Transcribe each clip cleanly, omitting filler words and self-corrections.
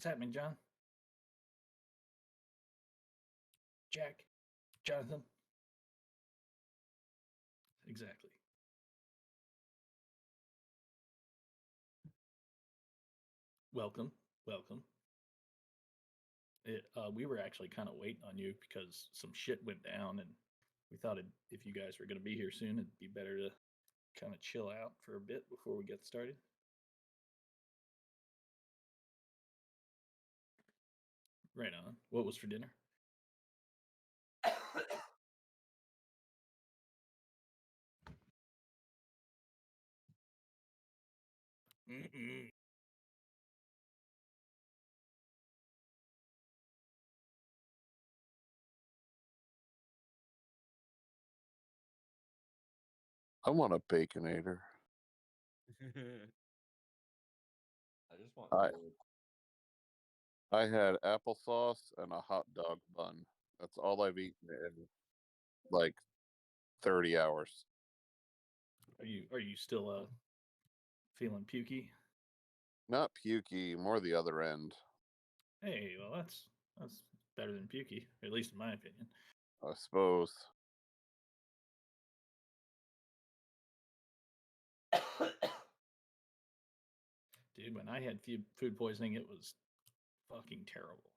What's happening, John? Jack? Jonathan? Exactly. Welcome. We were actually kind of waiting on you because some shit went down, and we thought if you guys were going to be here soon, it'd be better to kind of chill out for a bit before we get started. Right on. What was for dinner? Mm-mm. I want a Baconator. I just want I- food. I had applesauce and a hot dog bun. That's all I've eaten in like 30 hours. Are you still feeling pukey? Not pukey, more the other end. Hey, well that's better than pukey, at least in my opinion. I suppose. Dude, when I had food poisoning, it was fucking terrible.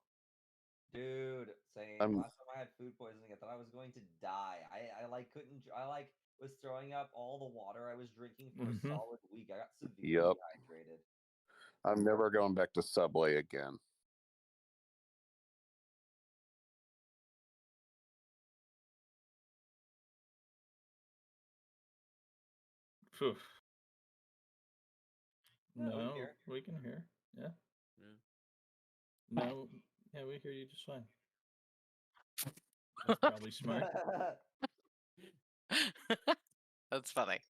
Dude, same. I'm- Last time I had food poisoning, I thought I was going to die. I like couldn't. I like was throwing up all the water I was drinking for Mhm. a solid week. I got severely Yup. dehydrated. I'm never going back to Subway again. Phew. Yeah, we No, hear. we can hear. Yeah. Yeah. No, yeah, we hear you just fine. That's probably smart. That's funny.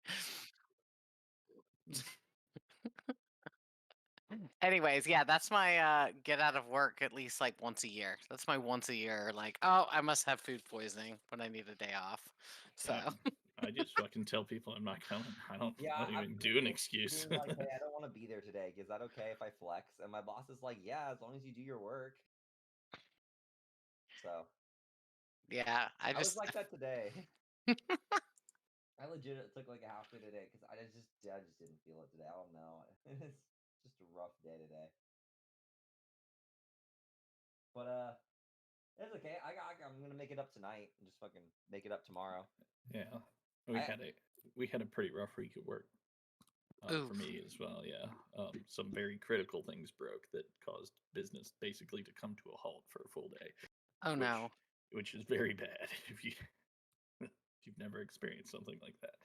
Anyways, yeah, that's my get out of work at least like once a year. That's my once a year, like, oh, I must have food poisoning when I need a day off. So I just fucking tell people I'm not coming. I don't Yeah, even do an excuse. Being like, hey, I don't want to be there today. Is that okay if I flex? And my boss is like, yeah, as long as you do your work. So yeah, I was just like that today. I legit took like a half day today because I just didn't feel it today. I don't know. It's just a rough day today. But it's okay. I'm gonna make it up tonight and just fucking make it up tomorrow. Yeah, we had a pretty rough week at work. For me as well, yeah. Some very critical things broke that caused business basically to come to a halt for a full day. Oh no. Which is very bad if you've never experienced something like that.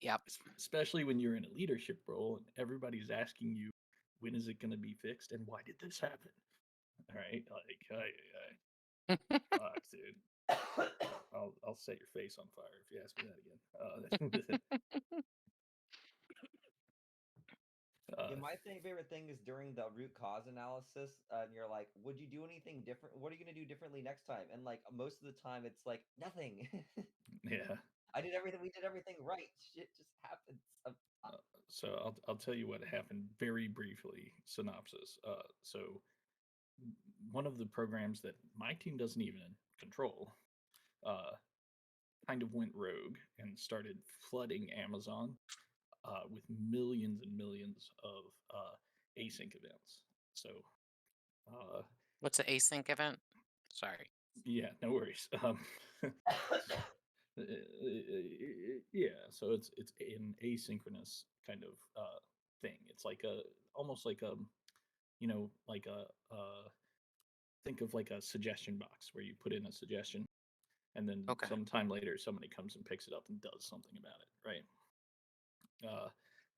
Yep. Especially when you're in a leadership role and everybody's asking you, when is it going to be fixed and why did this happen? All right, like, fuck, dude. I'll set your face on fire if you ask me that again. My favorite thing is during the root cause analysis, and you're like, would you do anything different? What are you gonna do differently next time? And like most of the time, it's like nothing. Yeah. We did everything right. Shit just happens. So I'll tell you what happened very briefly. Synopsis. So one of the programs that my team doesn't even control, kind of went rogue and started flooding Amazon with millions and millions of async events. So, what's an async event? Sorry. Yeah, no worries. Yeah, so it's an asynchronous kind of thing. It's like almost like a like a think of like a suggestion box where you put in a suggestion and then sometime later somebody comes and picks it up and does something about it, right?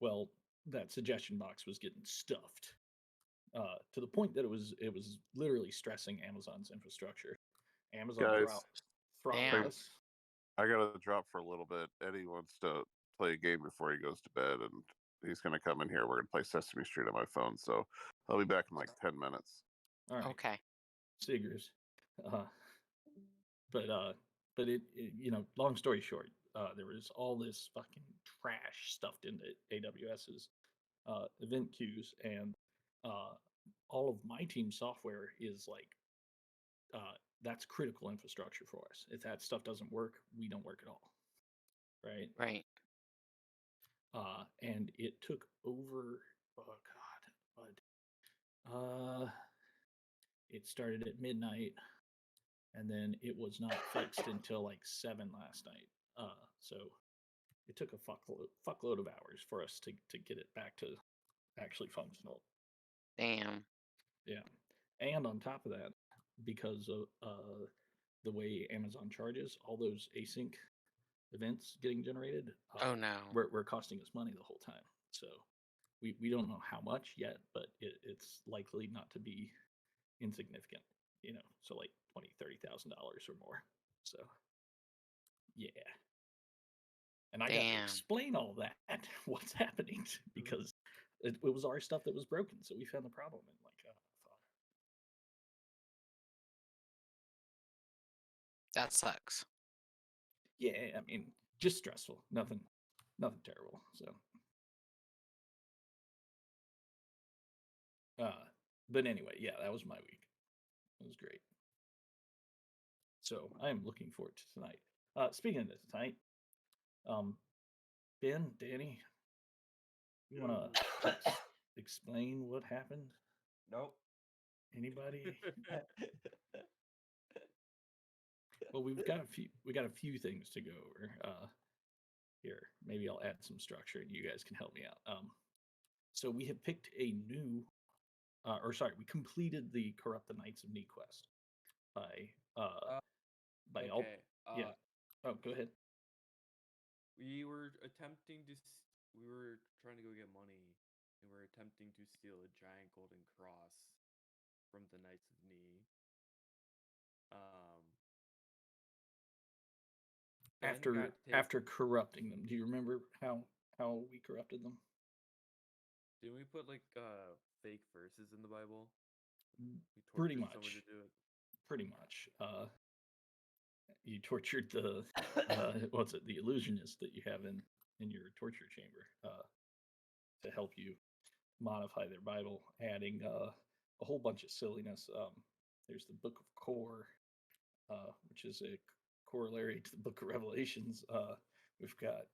Well, that suggestion box was getting stuffed to the point that it was literally stressing Amazon's infrastructure. Amazon Guys, throttled us. I gotta drop for a little bit. Eddie wants to play a game before he goes to bed, and he's gonna come in here. We're gonna play Sesame Street on my phone, so I'll be back in like 10 minutes. All right. Okay. Siggers. But it long story short, there was all this fucking trash stuffed into AWS's event queues, and all all of my team software is like that's critical infrastructure for us. If that stuff doesn't work, we don't work at all, right? Right. And it took over. Oh God, it started at midnight, and then it was not fixed until like 7 last night. So it took a fuckload of hours for us to get it back to actually functional. Damn. Yeah, and on top of that, because of the way Amazon charges, all those async events getting generated, Oh no. we're costing us money the whole time. So we don't know how much yet, but it's likely not to be insignificant. So like $20,000-$30,000 or more. So yeah. And I got to Damn. explain all that, what's happening, because it was our stuff that was broken. So we found the problem and like, fuck. That sucks. Yeah, I mean, just stressful. Nothing terrible. So, but anyway, yeah, that was my week. It was great. So I am looking forward to tonight. Speaking of tonight, Ben, Danny, you want to explain what happened? Nope. Anybody? Well, we got a few things to go over. Here, maybe I'll add some structure, and you guys can help me out. So we have picked a new, we completed the Corrupt the Knights of Knee quest by Okay. yeah. Oh, go ahead. We were attempting to. We were trying to go get money, and we're attempting to steal a giant golden cross from the Knights of Knee. Ben got After corrupting them, do you remember how we corrupted them? Didn't we put like fake verses in the Bible? We Pretty tortured someone much. to do it. Pretty much. You tortured the what's it? The illusionist that you have in your torture chamber to help you modify their Bible, adding a whole bunch of silliness. There's the Book of Core, which is a corollary to the Book of Revelations. We've got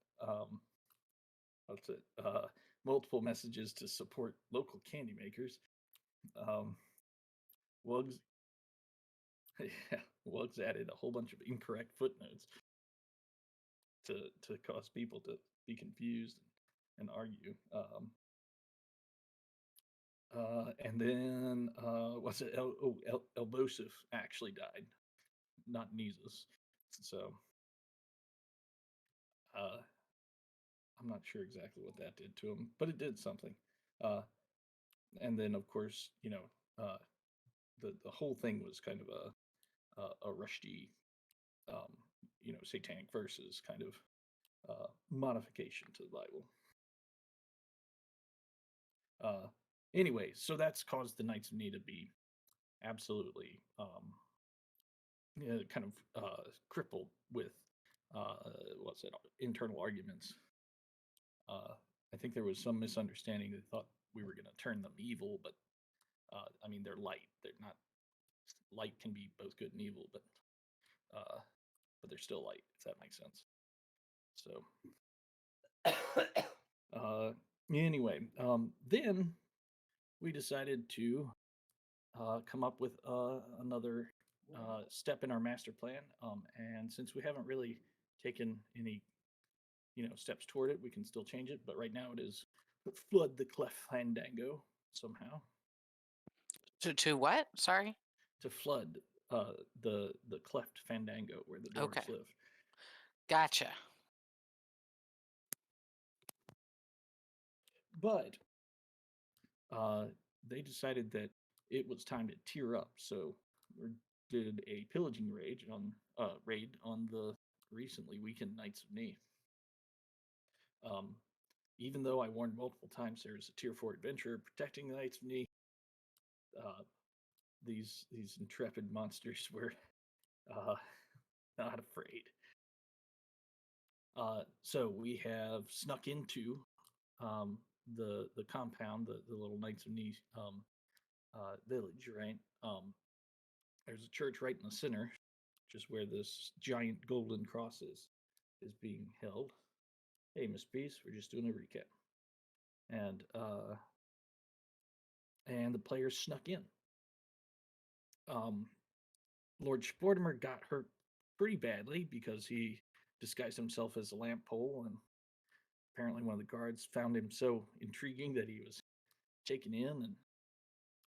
multiple messages to support local candy makers. Wugs, yeah, Wugs added a whole bunch of incorrect footnotes to cause people to be confused and argue. And then what's it? Elbosif actually died, not Nesus. So I'm not sure exactly what that did to him, but it did something. And then of course, the whole thing was kind of a Rushdie, satanic verses kind of modification to the Bible. Anyway, so that's caused the Knights of Knee to be absolutely kind of crippled with internal arguments. I think there was some misunderstanding. They thought we were going to turn them evil, but I mean, they're light. They're not. Light can be both good and evil, but they're still light, if that makes sense. So anyway, then we decided to come up with another step in our master plan. And since we haven't really taken any steps toward it, we can still change it. But right now it is flood the cleft fandango somehow. To what? Sorry. To flood the cleft fandango where the dwarves live. Gotcha. But they decided that it was time to tier up, so we did a pillaging raid on the recently weakened Knights of Knee. Even though I warned multiple times there's a tier 4 adventurer protecting the Knights of Knee, these intrepid monsters were not afraid. So we have snuck into the compound, the little Knights of Knee village, right? There's a church right in the center, just where this giant golden cross is being held. Hey, Miss Peace, we're just doing a recap. And the players snuck in. Lord Sportimer got hurt pretty badly because he disguised himself as a lamp pole, and apparently one of the guards found him so intriguing that he was taken in. And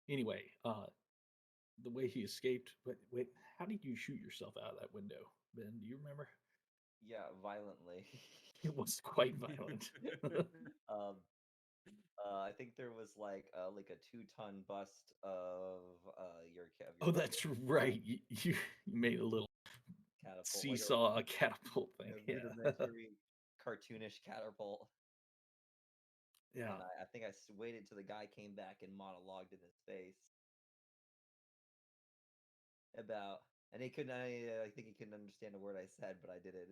anyway, the way he escaped. Wait, how did you shoot yourself out of that window, Ben? Do you remember? Yeah, violently. It was quite violent. um, I think there was like a 2-ton bust of your Oh, that's right. You made a little catapult, seesaw, a catapult thing. like a Yeah. rudimentary cartoonish catapult. Yeah. And I think I waited till the guy came back and monologued in his face about, and he couldn't. I think he couldn't understand a word I said, but I did it.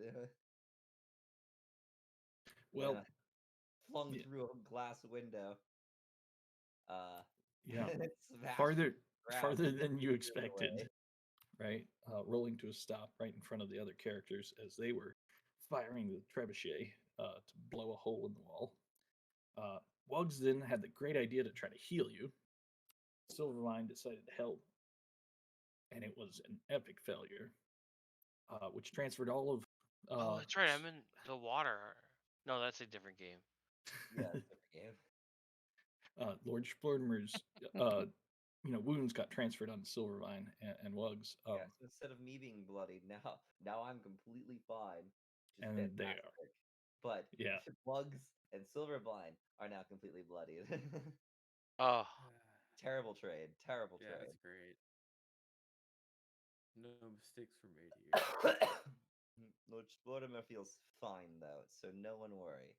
Well, And I flung yeah. through a glass window. Yeah. And it smashed farther grass farther than you the other expected, way. right? Rolling to a stop right in front of the other characters as they were firing the trebuchet to blow a hole in the wall. Wugs then had the great idea to try to heal you. Silverline decided to help, and it was an epic failure, which transferred all of. Oh, that's right. I'm in the water. No, that's a different game. Yeah, it's a different game. Lord Splurtimer's wounds got transferred onto Silvervine and Wugs. Yeah, so instead of me being bloodied, now I'm completely fine. Just And they fantastic. are. But Yeah. Bugs and Silvervine are now completely bloodied. Oh, Terrible trade. Terrible Yeah, trade. that's great. No mistakes were made here. Lord Sportimer feels fine though, so no one worry.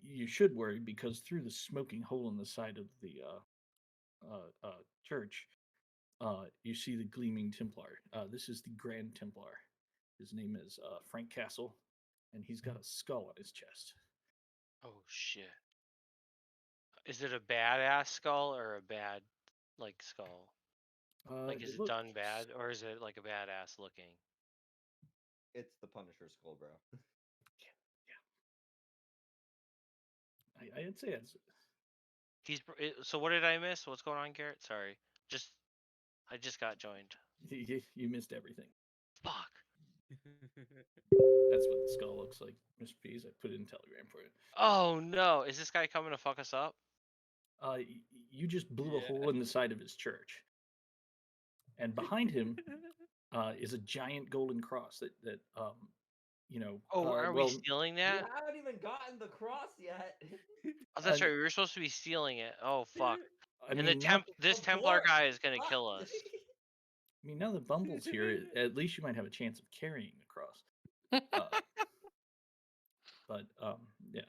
You should worry because through the smoking hole in the side of the church, you see the gleaming Templar. This is the Grand Templar. His name is Frank Castle, and he's got a skull on his chest. oh shit. Is it a badass skull or a bad skull? Like, is it done bad or is it like a badass looking? It's the Punisher skull, bro. I'd say it's. So what did I miss? What's going on, Garrett? Sorry. I just got joined. You missed everything. Fuck. That's what the skull looks like, Mr. Pease. I put it in Telegram for you. Oh no! Is this guy coming to fuck us up? You just blew a hole in the side of his church, and behind him is a giant golden cross that Oh, are we stealing We that? haven't even gotten the cross yet. Oh, that's right. We were supposed to be stealing it. Oh fuck! I mean, This Of Templar course. guy is gonna Fuck. kill us. I mean, now that Bumble's here, at least you might have a chance of carrying the cross. But yeah.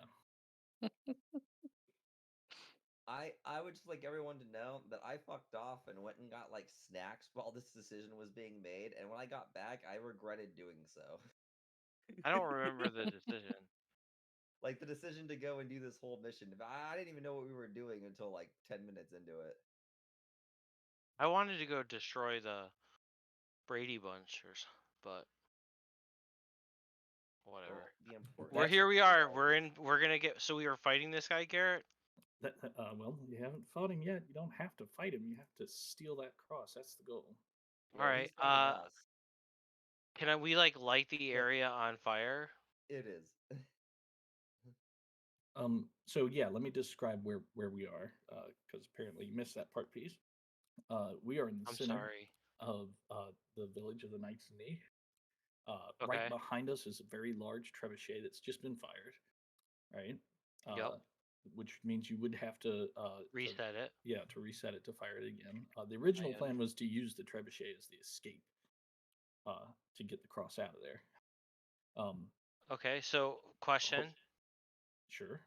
I would just like everyone to know that I fucked off and went and got like snacks while this decision was being made, and when I got back, I regretted doing so. I don't remember the decision. Like the decision to go and do this whole mission. I didn't even know what we were doing until like 10 minutes into it. I wanted to go destroy the Brady Bunchers, but whatever. Well, the important We're here. We are. We're gonna get. So we were fighting this guy, Garrett. Well, you haven't fought him yet. You don't have to fight him. You have to steal that cross. That's the goal. All right. he's fighting us. Can we light the area on fire? It is. So yeah, let me describe where we are, because apparently you missed that part piece. We are in the I'm center sorry. of the village of the Knights of Knee. Okay. Right behind us is a very large trebuchet that's just been fired, right? Yep. Which means you would have to Reset it. Yeah, to reset it to fire it again. The original get it. plan was to use the trebuchet as the escape, to get the cross out of there. Okay. So question. Sure.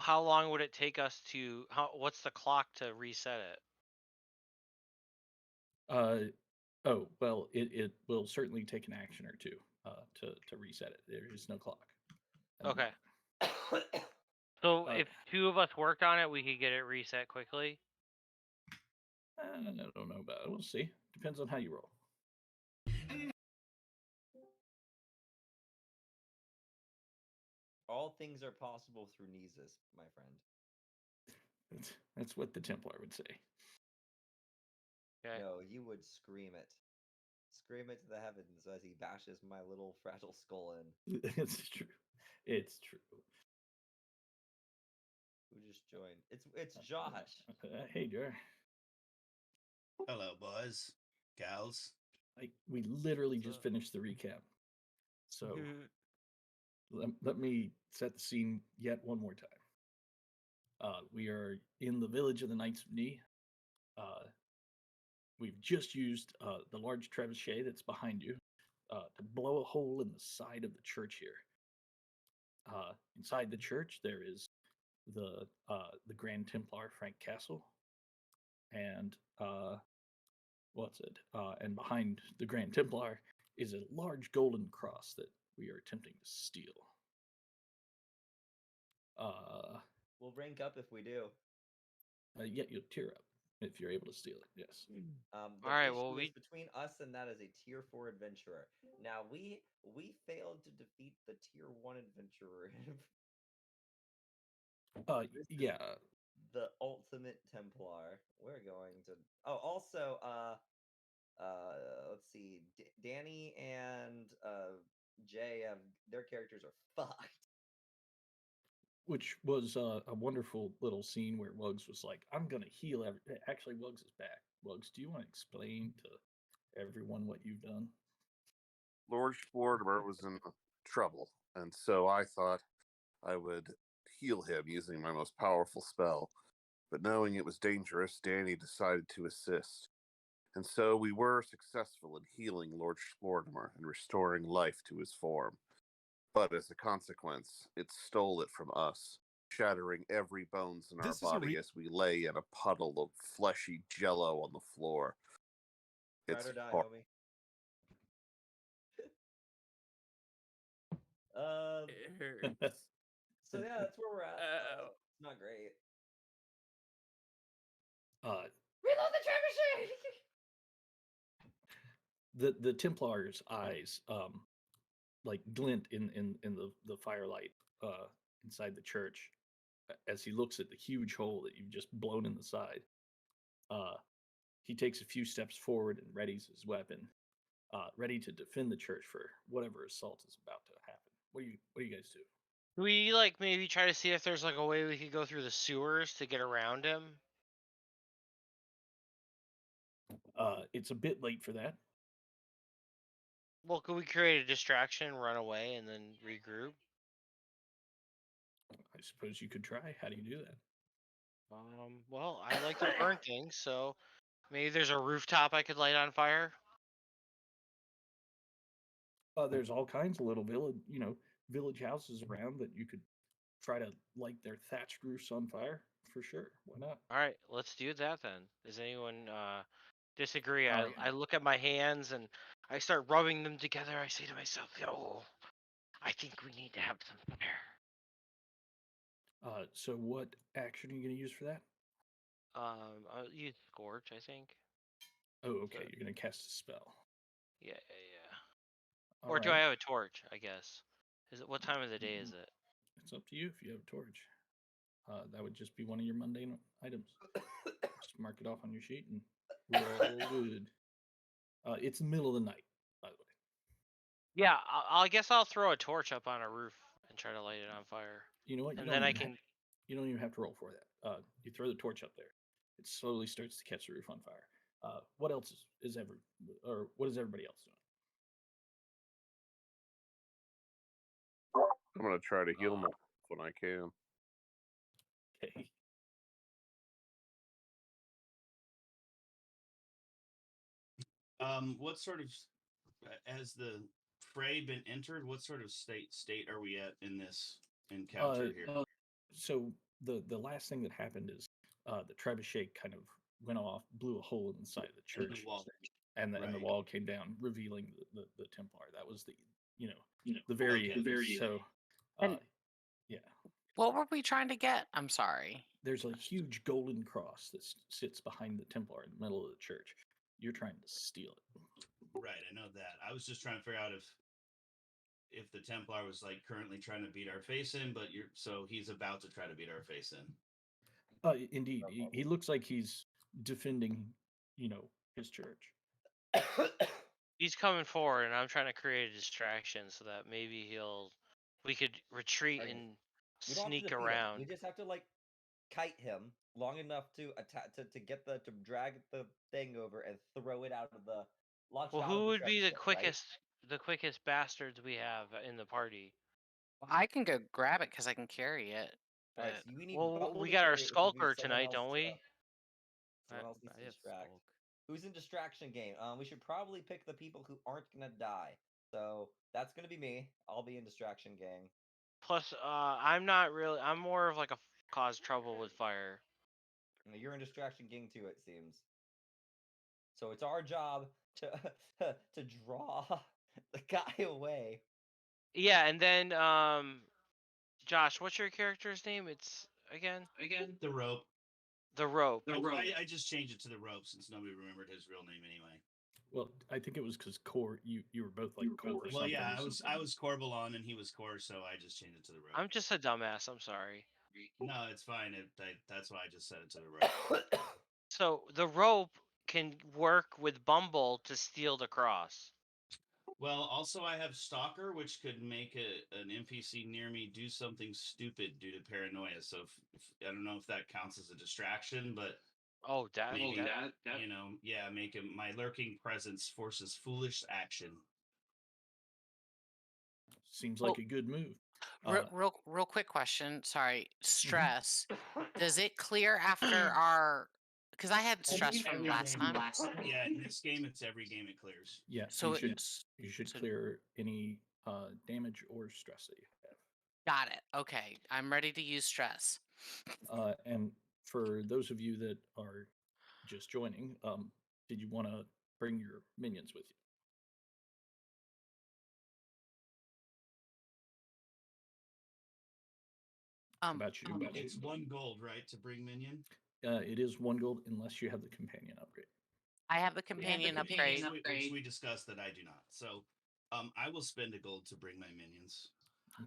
How long would it take us to? What's the clock to reset it? Oh well, it will certainly take an action or two to reset it. There is no clock. Okay. So Uh, if 2 of us worked on it, we could get it reset quickly. I don't know about it. We'll see. Depends on how you roll. All things are possible through Neezus, my friend. That's what the Templar would say. Okay. No, you would scream it. Scream it to the heavens as he bashes my little fragile skull in. It's true. It's true. Who just joined? It's Josh. Hey, Jar. Hello, boys, gals. Like we literally What's just up? finished the recap. So let me set the scene yet one more time. We are in the village of the Knights of Ni. We've just used the large trebuchet that's behind you to blow a hole in the side of the church here. Inside the church, there is the Grand Templar Frank Castle, and what's it? And behind the Grand Templar is a large golden cross that we are attempting to steal. We'll rank up if we do. Yeah, you'll tear up if you're able to steal it. Yes. The Alright, issue well, is between us and that is a tier 4 adventurer. Now we failed to defeat the tier 1 adventurer. This is Yeah. the ultimate Templar. We're going to. Oh, also, let's see. Danny and Jay have their characters are fucked. Which was a wonderful little scene where Wugs was like, "I'm gonna heal every." Actually, Wugs is back. Wugs, do you want to explain to everyone what you've done? Lord Mortimer was in trouble, and so I thought I would heal him using my most powerful spell. But knowing it was dangerous, Danny decided to assist. And so we were successful in healing Lord Mortimer and restoring life to his form. But as a consequence, it stole it from us, shattering every bones in our body as we lay in a puddle of fleshy jello on the floor. Ride It's or die, hor- homie. It hurts. So yeah, that's where we're at. Ow. It's not great. Reload the trebuchet. The Templar's eyes like glint in the firelight inside the church as he looks at the huge hole that you've just blown in the side. He takes a few steps forward and readies his weapon, ready to defend the church for whatever assault is about to happen. What do you guys do? Do we like maybe try to see if there's like a way we could go through the sewers to get around him? It's a bit late for that. Well, could we create a distraction, run away, and then regroup? I suppose you could try. How do you do that? Well, I like to burn things, so maybe there's a rooftop I could light on fire. There's all kinds of little village houses around that you could try to light their thatched roofs on fire for sure. Why not? All right, let's do that then. Does anyone disagree? All right. I look at my hands and I start rubbing them together. I say to myself, "Yo, I think we need to have some fire." So what action are you going to use for that? I'll use Scorch, I think. Oh, okay. So- You're going to cast a spell. Yeah. All Or do I right. have a torch? I guess. Is it what time of the day is it? It's up to you if you have a torch. That would just be one of your mundane items. Just mark it off on your sheet and we're all good. It's the middle of the night, by the way. Yeah, I guess I'll throw a torch up on a roof and try to light it on fire. You know what? And then I can. You don't even have to roll for that. You throw the torch up there. It slowly starts to catch the roof on fire. What else what is everybody else doing? I'm going to try to heal myself when I can. Okay. What sort of has the fray been entered? What sort of state are we at in this encounter here? So the last thing that happened is the trebuchet kind of went off, blew a hole in the side of the In church, the wall. and the Right. wall came down, revealing the Templar. That was the very end. So And- yeah. What were we trying to get? I'm sorry. There's a huge golden cross that sits behind the Templar in the middle of the church. You're trying to steal it. Right, I know that. I was just trying to figure out if the Templar was like currently trying to beat our face in, but he's about to try to beat our face in. Indeed, he looks like he's defending, his church. He's coming forward, and I'm trying to create a distraction so that maybe we could retreat Right. and We don't have to sneak defeat him. around. We just have to like kite him long enough to to drag the thing over and throw it out of the launch. Well, it out of who would be the trebuchet, right? quickest bastards we have in the party? I can go grab it because I can carry it. All right, But so we need Well, Bumble we to got our carry it, which would be skulker someone tonight, else don't to- we? Someone else needs I to have distract. Skulk. Who's in distraction game? We should probably pick the people who aren't gonna die. So that's gonna be me. I'll be in distraction gang. Plus, I'm not really. I'm more of like a cause trouble with fire. You're in distraction gang too, it seems. So it's our job to to draw the guy away. Yeah, and then Josh, what's your character's name? It's again The rope. the rope. I just changed it to the rope since nobody remembered his real name anyway. Well, I think it was because Core, you were both like Core. Or Well, something yeah, or I was something. Corbalon and he was Core, so I just changed it to the rope. I'm just a dumbass. I'm sorry. No, it's fine. That's why I just set it to the rope. So the rope can work with Bumble to steal the cross. Well, also I have Stalker, which could make an NPC near me do something stupid due to paranoia. So if I don't know if that counts as a distraction, but Oh, that. maybe make him my lurking presence forces foolish action. Seems Well, like a good move. Real quick question. Sorry. Stress. Does it clear after our? Because I had stress from last time. Yeah, in this game, it's every game it clears. Yeah, So you should so- clear any damage or stress that you Got it. Okay, I'm ready to use stress. have. And for those of you that are just joining, did you want to bring your minions with you? About you. It's 1 gold, right, to bring minion? It is 1 gold unless you have the companion upgrade. I have the companion upgrade. Which we discussed that I do not. So, I will spend a gold to bring my minions.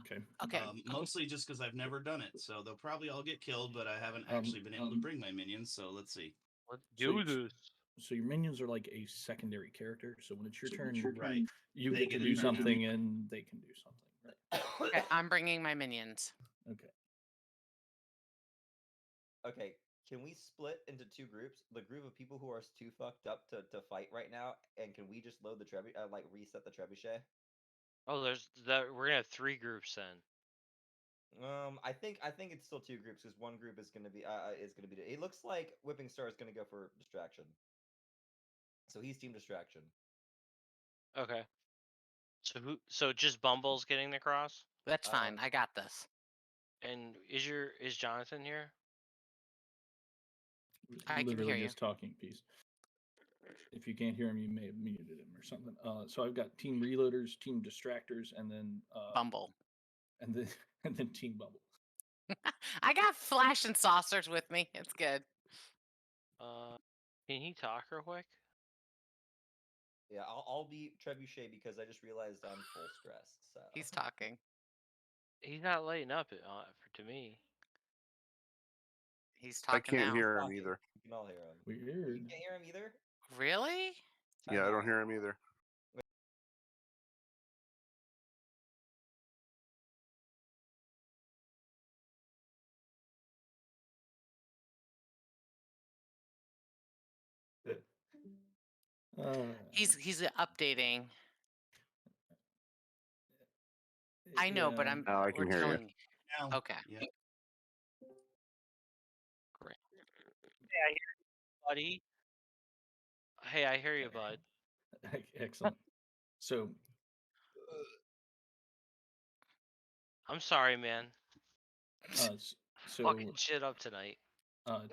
Okay. Okay. Mostly just because I've never done it, so they'll probably all get killed, but I haven't actually been able to bring my minions. So let's see. Let's So do this. So your minions are like a secondary character. So when it's your turn, Right. you They get to get a do turn. something and they can do something. Right. Okay, I'm bringing my minions. Okay. Okay, can we split into 2 groups? The group of people who are too fucked up to fight right now, and can we just load the like reset the trebuchet? Oh, we're gonna have 3 groups then. I think it's still 2 groups because 1 group is gonna be It looks like Whipping Star is gonna go for distraction. So he's team distraction. Okay. So just Bumble's getting the cross? That's fine. I got this. And is Jonathan here? I can Literally hear you. just talking piece. If you can't hear him, you may have muted him or something. So I've got team reloaders, team distractors, and then Bumble. and then team bubble. I got Flash and Saucers with me. It's good. Can he talk real quick? Yeah, I'll be trebuchet because I just realized I'm full stressed. So He's talking. He's not lighting up to me. He's I talking can't now. hear him Talking. either. You can all hear him. Weird. You can't hear him either. Really? Yeah, I Time don't out. hear him either. He's updating. I know, but yeah. I'm. Now I can we're hear you. telling Now, Okay. Yeah. Great. Hey, I hear you, buddy. Hey, I hear you, bud. Excellent. So I'm sorry, man. so Fucking shit up tonight.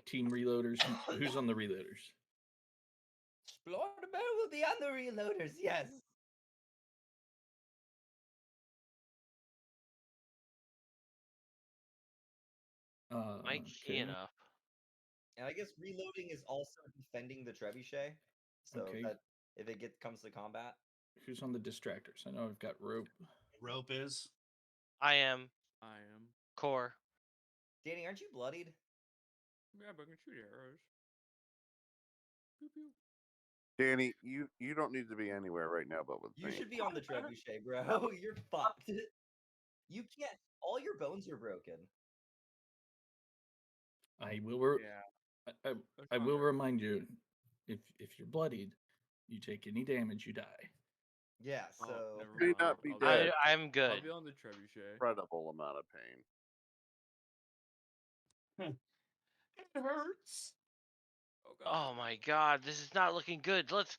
team reloaders. Who's on the reloaders? Explore the Bear will be on the reloaders. Yes. Mike Okay. keying up. And I guess reloading is also defending the trebuchet, so Okay. that if it comes to combat. Who's on the distractors? I know I've got rope. Rope is. I am I am. core. Danny, aren't you bloodied? Yeah, but I can shoot arrows. Pew pew. Danny, you don't need to be anywhere right now, but with You me. should be on the trebuchet, bro. You're fucked. You can't. All your bones are broken. I will. Yeah. I, That's I not will very- remind you, if you're bloodied, you take any damage, you die. Yeah. Oh, So never May mind. not be I'll dead. I'm I'll good. be on the trebuchet. Incredible amount of pain. It hurts. Oh my god, this is not looking good. Let's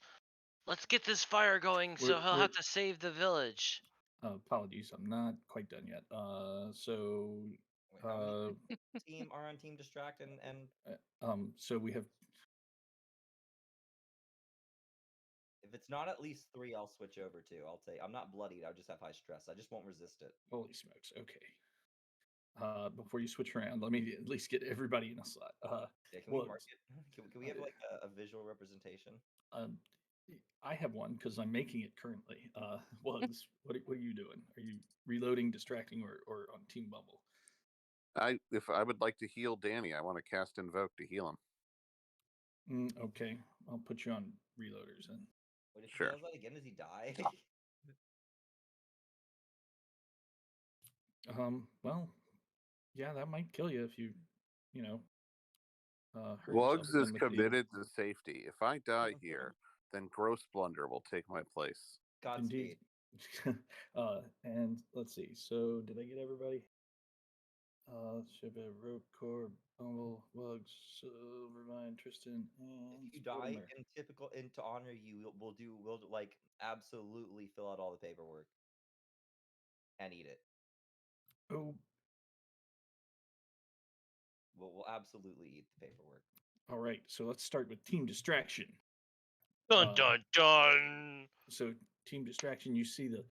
get this fire going so We're- he'll we're- have to save the village. Apologies, I'm not quite done yet. So wait, how many team are on Team Distract and so we have. if it's not at least 3, I'll switch over to. I'll take. I'm not bloodied. I just have high stress. I just won't resist it. Holy smokes! Okay. Before you switch around, let me at least get everybody in a slot. Yeah, can we mark Wugs. it? Can we have like a visual representation? Um, I have one because I'm making it currently. Wugs, what are you doing? Are you reloading, distracting, or on Team Bumble? If I would like to heal Danny, I want to cast Invoke to heal him. Okay, I'll put you on reloaders then. Wait, if Sure. he does that again, does he die? Well, yeah, that might kill you if you know, hurt Wugs yourself is again with the- committed to safety. If I die here, then Gross Blunder will take my place. Godspeed. Indeed. And let's see. So did I get everybody? Should be Rope Core, Bumble, Wugs, Silvermine, Tristan, and If you die Mortimer. in typical and to honor you, we'll like absolutely fill out all the paperwork and eat it. Oh, We'll absolutely eat the paperwork. all right. So let's start with Team Distraction. Dun Uh, dun dun. So Team Distraction, you see the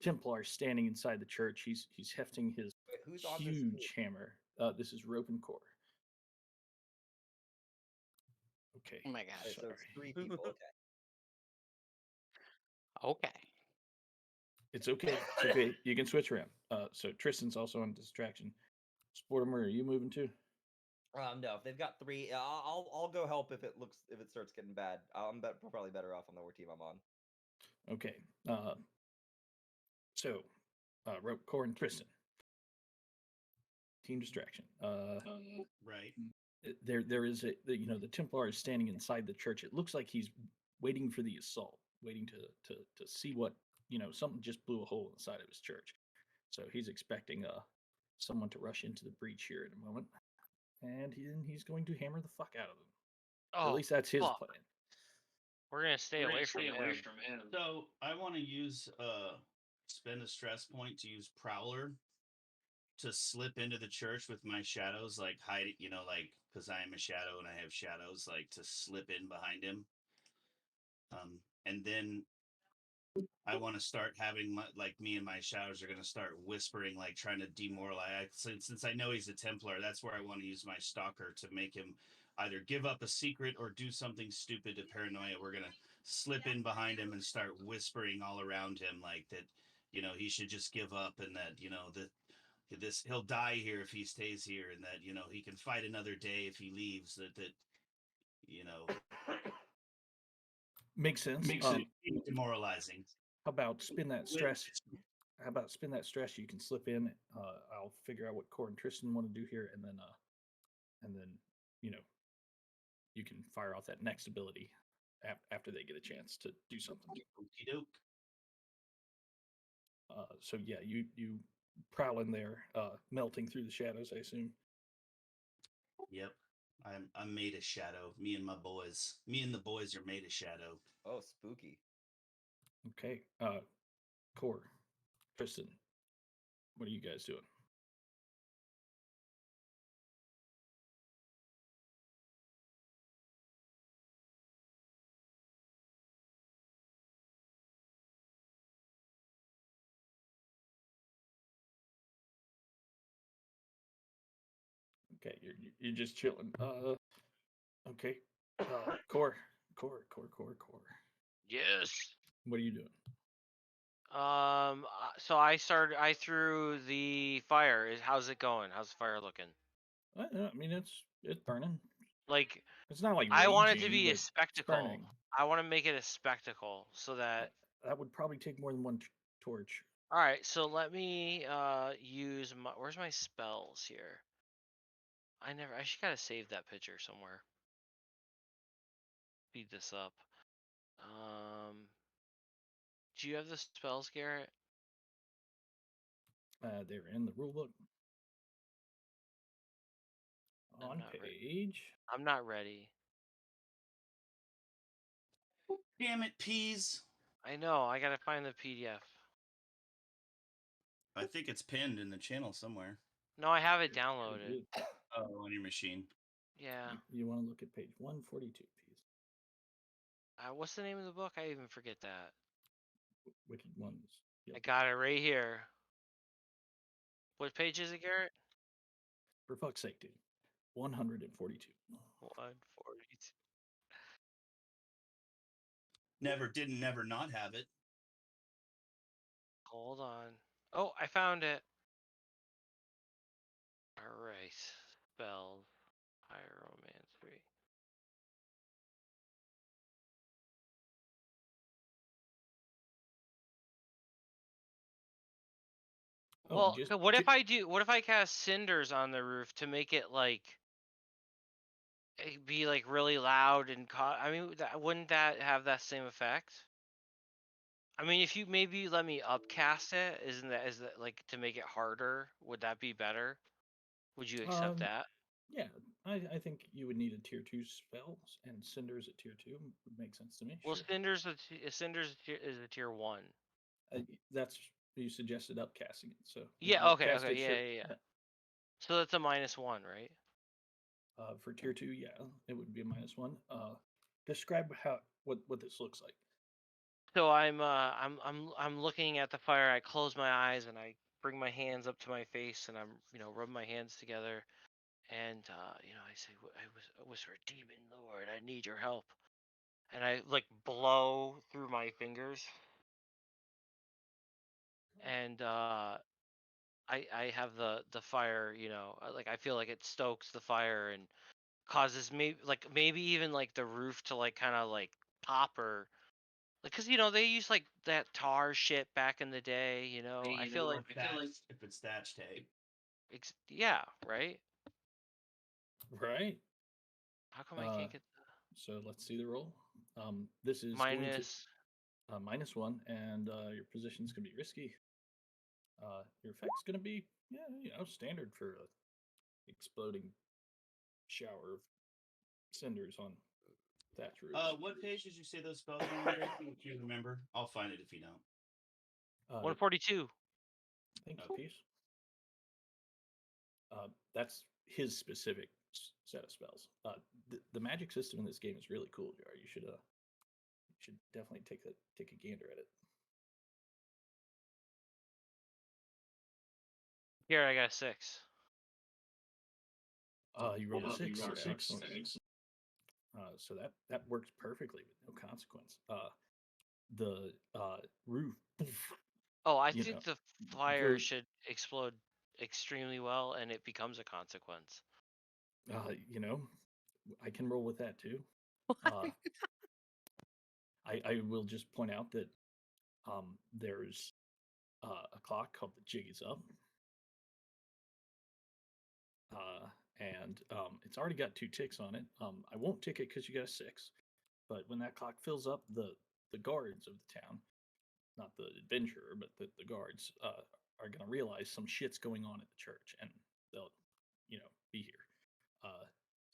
Templar standing inside the church. He's hefting his Wait, who's on this huge team? hammer. This is Rope and Core. Okay. Oh my gosh. So it's 3 people. Okay. Okay. It's okay. It's okay. You can switch around. So Tristan's also on Distraction. Sportimer, are you moving too? No, if they've got 3, I'll go help if it starts getting bad. Probably better off on the team I'm on. Okay. So Rope, Core, and Tristan. Team Distraction. Right. There is the Templar is standing inside the church. It looks like he's waiting for the assault, waiting to see what something just blew a hole in the side of his church. So he's expecting someone to rush into the breach here in a moment, and he's going to hammer the fuck out of them. Oh, At least that's his fuck. plan. We're gonna stay away from him. So I want to use spend a stress point to use Prowler to slip into the church with my shadows, like hide it, like because I am a shadow and I have shadows, like to slip in behind him. And then I want to start having me and my shadows are going to start whispering, like trying to demoralize. Since I know he's a Templar, that's where I want to use my stalker to make him either give up a secret or do something stupid to paranoia. We're going to slip in behind him and start whispering all around him, like that, he should just give up and that, he'll die here if he stays here and that, he can fight another day if he leaves that. Makes sense. Makes it demoralizing. How about spin that stress? How about spin that stress? You can slip in. I'll figure out what Core and Tristan want to do here, and then you can fire off that next ability after they get a chance to do something. Okey-doke. So yeah, you prowl in there, melting through the shadows, I assume. Yep. I'm made of shadow. Me and the boys are made of shadow. Oh, spooky. Okay. Core, Tristan, what are you guys doing? You're just chilling. Okay. Core. Yes. What are you doing? So I threw the fire. How's it going? How's the fire looking? I mean, it's burning. Like, It's not like I want it to raging, be but a it's spectacle. burning. I want to make it a spectacle so that. That would probably take more than one torch. All right, so let me use my. Where's my spells here? I should gotta save that picture somewhere. Speed this up. Do you have the spells, Garrett? They're in the rule book. On page. I'm not ready. Damn it, peas. I know. I gotta find the PDF. I think it's pinned in the channel somewhere. No, I have it downloaded. Oh, on your machine. Yeah. You want to look at page 142, please. What's the name of the book? I even forget that. Wicked Ones. Yep. I got it right here. What page is it, Garrett? For fuck's sake, dude. 142. 142. Never not have it. Hold on. Oh, I found it. All right. Spells. Pyromancy. Well, what if I cast cinders on the roof to make it like be like really loud and I mean, wouldn't that have that same effect? I mean, if you maybe let me upcast it, is that like to make it harder? Would that be better? Would you accept that? Yeah, I think you would need a tier 2 spell, and cinders at tier 2 would make sense to me. Well, sure. cinders is a tier 1. That's you suggested upcasting it, so yeah. Okay. Yeah. So that's a -1, right? For tier 2, yeah, it would be a -1. Describe what this looks like. So I'm looking at the fire. I close my eyes and I bring my hands up to my face and I'm rubbing my hands together, and I say, I whisper, "Demon Lord, I need your help," and I like blow through my fingers, and I have the fire. Like I feel like it stokes the fire and causes maybe even like the roof to like kind of like pop or. Because they use like that tar shit back in the day. I feel like if it's thatched hay. yeah, right. Right. How come I can't get? So let's see the roll. This is -1, and your position's gonna be risky. Your effect's gonna be standard for a exploding shower of cinders on thatch roofs. What page did you say those spells were on? If you remember, I'll find it if you don't. 142. Thank you, Peace. That's his specific set of spells. The magic system in this game is really cool, Jar. You should definitely take a gander at it. Here, I got a 6. You rolled a 6. Excellent. So that works perfectly with no consequence. The roof. Oh, I think the fire should explode extremely well, and it becomes a consequence. I can roll with that too. I will just point out that there's a clock called the Jig Is Up. And it's already got 2 ticks on it. I won't tick it because you got a 6. But when that clock fills up, the guards of the town, not the adventurer, but the guards, are going to realize some shit's going on at the church, and they'll, be here.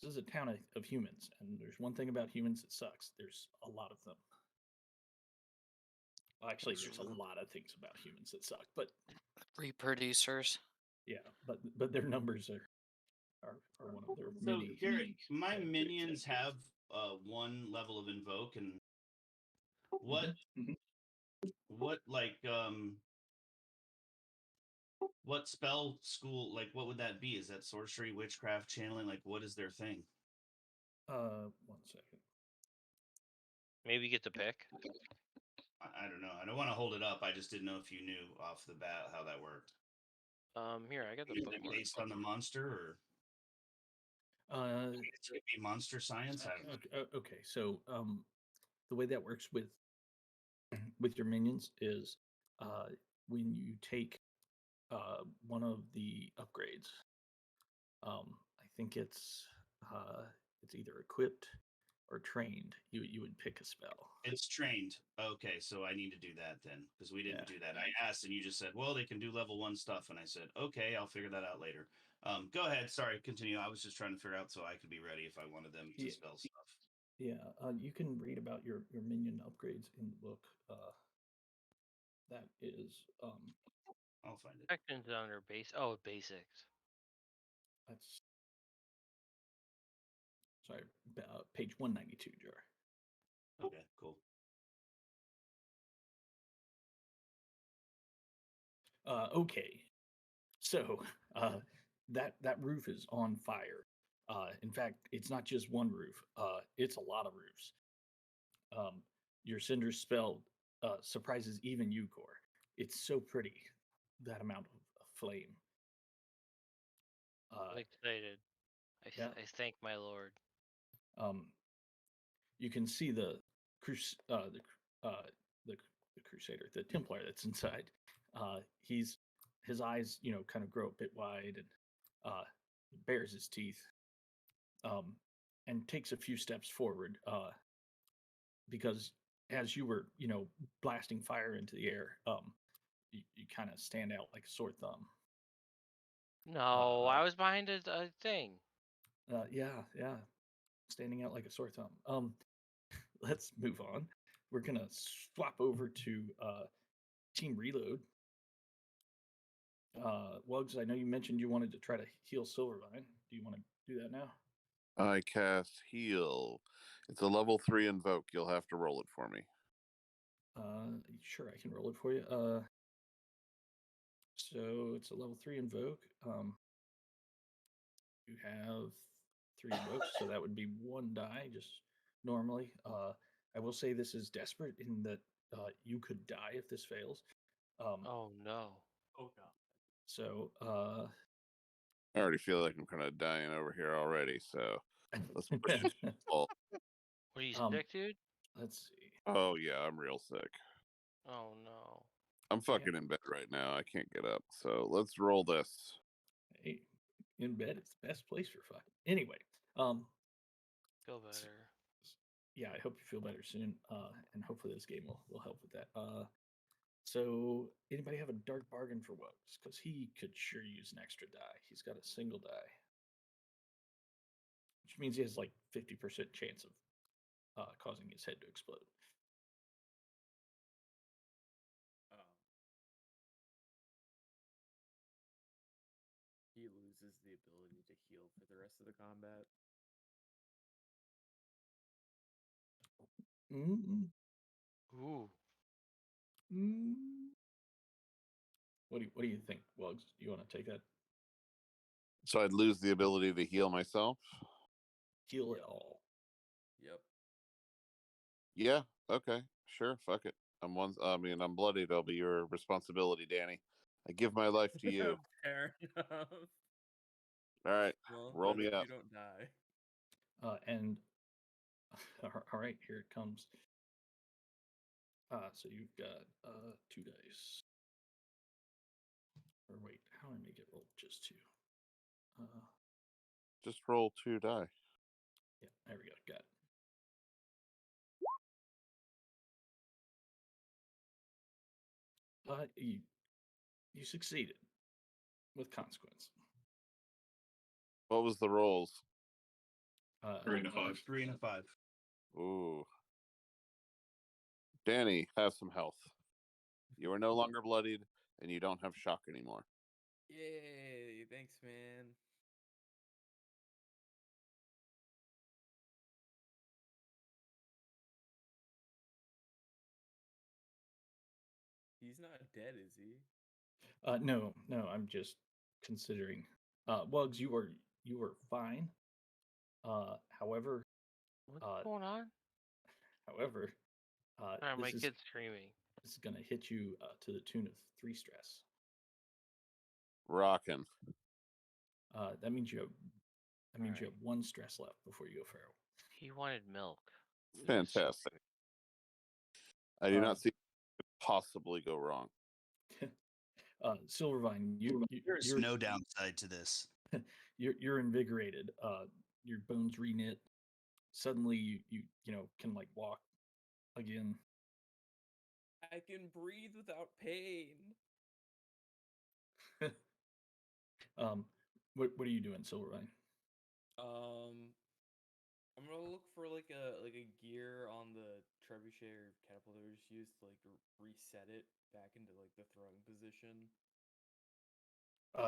This is a town of humans, and there's one thing about humans that sucks. There's a lot of them. Well, actually, there's a lot of things about humans that suck, but reproducers. Yeah, but their numbers are one of their So, many. Garrett, my minions have 1 level of invoke, and what Mm-hmm. what like What spell school? Like, what would that be? Is that sorcery, witchcraft, channeling? Like, what is their thing? 1 second. Maybe you get to pick. I don't know. I don't want to hold it up. I just didn't know if you knew off the bat how that worked. Here I got the Is it bookmark. based on the monster, or it's gonna be monster science? I don't know. Okay, so the way that works with your minions is when you take one of the upgrades. I think it's either equipped or trained. You would pick a spell. It's trained. Okay, so I need to do that then, because we didn't Yeah. do that. I asked, and you just said, "Well, they can do level 1 stuff," and I said, "Okay, I'll figure that out later." Go ahead. Sorry, continue. I was just trying to figure out so I could be ready if I wanted them to Yeah. spell stuff. Yeah, you can read about your minion upgrades in the book. That is I'll find it. Sections under base. Oh, basics. that's sorry, page 192, Jar. Okay, cool. Okay, so that roof is on fire. In fact, it's not just one roof. It's a lot of roofs. Your cinder spell surprises even you, Core. It's so pretty, that amount of flame. I'm excited. yeah. I thank my lord. You can see the crusader, the Templar that's inside. His eyes, kind of grow a bit wide, and bares his teeth, and takes a few steps forward, because as you were, blasting fire into the air, you kind of stand out like a sore thumb. No, I was behind a thing. Yeah, standing out like a sore thumb. Let's move on. We're gonna swap over to Team Reload. Wugs, I know you mentioned you wanted to try to heal Silvervine. Do you want to do that now? I cast heal. It's a level 3 invoke. You'll have to roll it for me. Sure, I can roll it for you. So it's a level 3 invoke. You have 3 invokes, so that would be 1 die, just normally. I will say this is desperate in that you could die if this fails. Oh no. Oh god. So I already feel like I'm kind of dying over here already. So let's push it. All. What are you Um, sick, dude? let's see. Oh yeah, I'm real sick. Oh no. I'm fucking in bed right now. I can't get up. So let's roll this. Hey, in bed, it's the best place for fucking. Anyway, Feel better. yeah, I hope you feel better soon. And hopefully this game will help with that. So anybody have a dark bargain for Wugs? Because he could sure use an extra die. He's got a single die, which means he has like 50% chance of causing his head to explode. He loses the ability to heal for the rest of the combat. Mm-hmm. Ooh. What do you think, Wugs? Do you want to take that? So I'd lose the ability to heal myself. Heal it all. Yep. Yeah. Okay. Sure. Fuck it. I'm bloodied. It'll be your responsibility, Danny. I give my life to you. Fair enough. All right. Well, Roll that's me if up. you don't die. And all right, here it comes. So you've got 2 dice. Or wait, how did I make it roll just 2? Just roll 2 die. Yeah, there we go. Got it. You succeeded with consequence. What was the rolls? 3 and a 5. 3 and a 5. Ooh. Danny, have some health. You are no longer bloodied, and you don't have shock anymore. Yay! Thanks, man. He's not dead, is he? No, I'm just considering. Wugs, you were fine. However, What's uh, going on? however, Alright, my this kid's screaming. is gonna hit you to the tune of 3 stress. Rockin'. That means you have Alright. 1 stress left before you go feral. He wanted milk. Ooh, Fantastic. I do Uh, not see what could possibly go wrong. Silvervine, There's no downside to this. you're invigorated. Your bones reknit. Suddenly, you know can like walk again. I can breathe without pain. What are you doing, Silvervine? I'm gonna look for like a gear on the trebuchet or catapult that we just used to like reset it back into like the throwing position.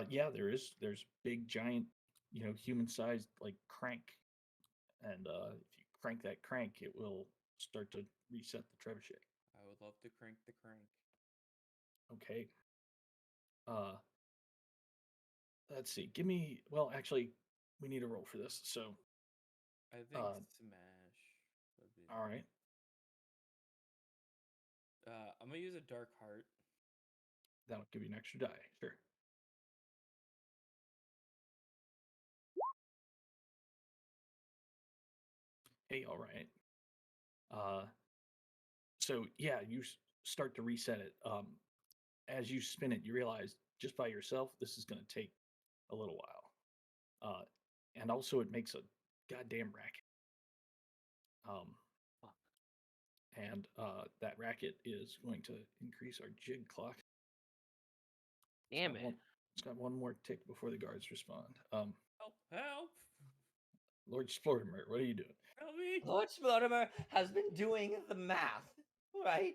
Yeah, there's big giant, human-sized like crank, and if you crank that crank, it will start to reset the trebuchet. I would love to crank the crank. Okay. Uh, let's see. Give me. Well, actually, we need a roll for this. So, I think Uh, smash would be. all right. I'm gonna use a dark heart. That'll give you an extra die. Sure. Hey, all right. So yeah, you start to reset it. As you spin it, you realize just by yourself, this is going to take a little while. And also, it makes a goddamn racket. Fuck. And that racket is going to increase our jig clock. Damn it. It's got 1 more tick before the guards respond. Help! Lord Splortimer, what are you doing? Help me! Lord Splodimer has been doing the math, right?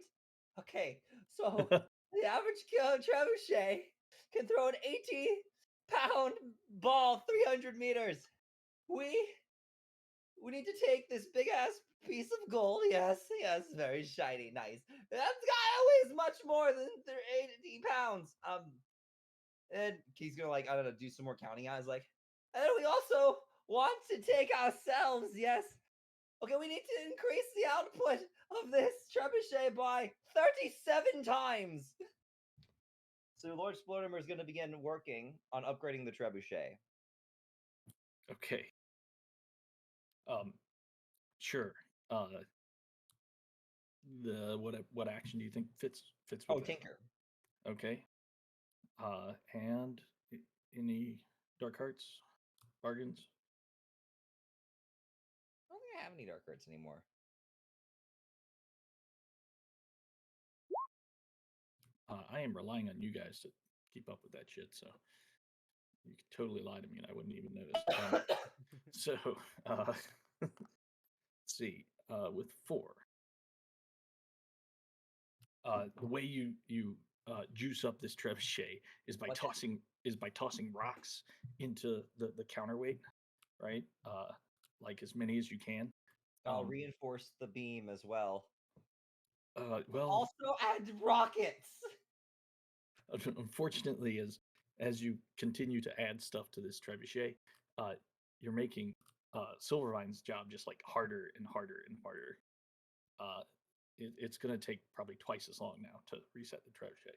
Okay, so the average trebuchet can throw an 80-pound ball 300 meters. We need to take this big ass piece of gold. Yes, very shiny, nice. That's got weighs much more than 80 pounds. And he's gonna like I don't know, do some more counting. I was like, and we also want to take ourselves. Yes. Okay, we need to increase the output of this trebuchet by 37 times. So Lord Splortimer is going to begin working on upgrading the trebuchet. Okay. Sure. The what action do you think fits with Oh, that? Tinker. Okay. And any dark hearts, bargains? I don't think I have any dark arts anymore. I am relying on you guys to keep up with that shit, so you could totally lie to me and I wouldn't even notice. So, let's see. With 4, the way you juice up this trebuchet is by tossing rocks into the counterweight, right? Like as many as you can. I'll reinforce the beam as well. Well, Also add rockets. unfortunately, as you continue to add stuff to this trebuchet, you're making Silvervine's job just like harder and harder and harder. It's going to take probably twice as long now to reset the trebuchet.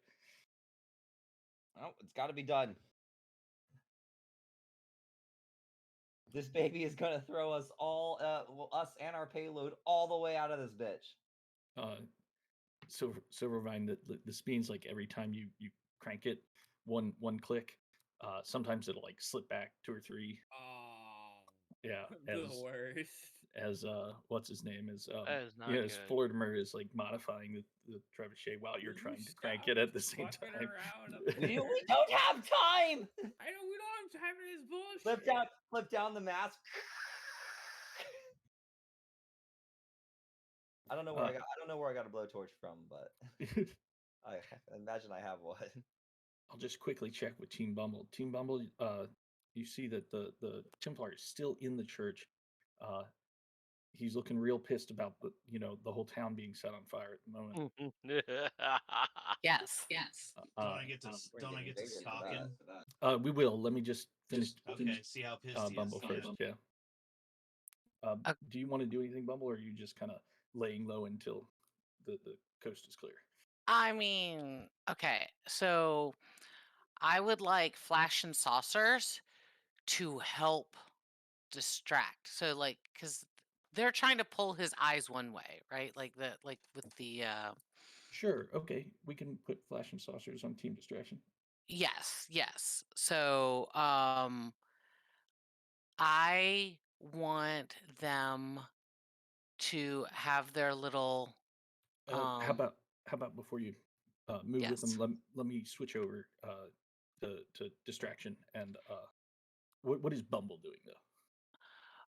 Oh, it's got to be done. This baby is going to throw us all, us and our payload, all the way out of this bitch. Silvervine, the speed's like every time you crank it, one click. Sometimes it'll like slip back 2 or 3. Oh, Yeah, the worst. as what's his name is That is not as good. Floridimer is like modifying the trebuchet while you're Will you trying to crank stop it at the same fucking time. around up We there? don't have time. I know we don't have time for this bullshit. Flip down the mask. I don't know where I got a blowtorch from, but I imagine I have one. I'll just quickly check with Team Bumble. Team Bumble, you see that the Templar is still in the church. he's looking real pissed about the whole town being set on fire at the moment. Yes. Don't I get to We're don't I getting get to invaded for stalk that. him? We will. Let me just finish. Just okay. See how pissed he is. Bumble Yeah. first. Yeah. Do you want to do anything, Bumble, or are you just kind of laying low until the coast is clear? I mean, okay, so I would like flash and saucers to help distract. So like, because they're trying to pull his eyes one way, right? Like with the Sure. Okay. We can put flash and saucers on team distraction. yes. So I want them to have their little How about before you move with them? yes. Let me switch over to distraction and what is Bumble doing though?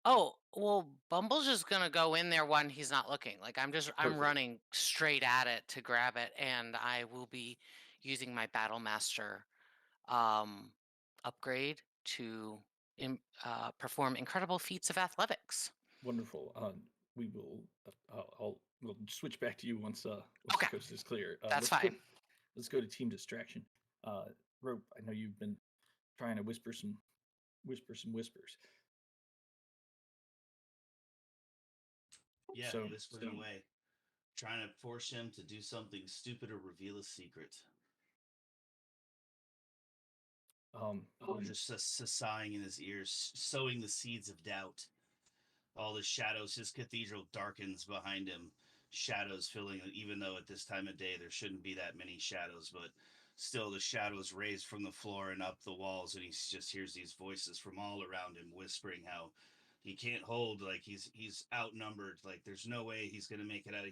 Oh, well, Bumble's just gonna go in there when he's not looking. Like I'm Perfect. running straight at it to grab it, and I will be using my Battle Master upgrade to perform incredible feats of athletics. Wonderful. We will. We'll switch back to you once Okay. the coast is clear. That's let's go- fine. let's go to team distraction. Rope. I know you've been trying to whisper some whispers. Yeah, So- whispering away, trying to force him to do something stupid or reveal a secret. Or just sighing in his ears, sowing the seeds of doubt. All the shadows, his cathedral darkens behind him. Shadows filling, even though at this time of day there shouldn't be that many shadows, but still the shadows raised from the floor and up the walls, and he just hears these voices from all around him whispering how he can't hold, like he's outnumbered, like there's no way he's gonna make it out.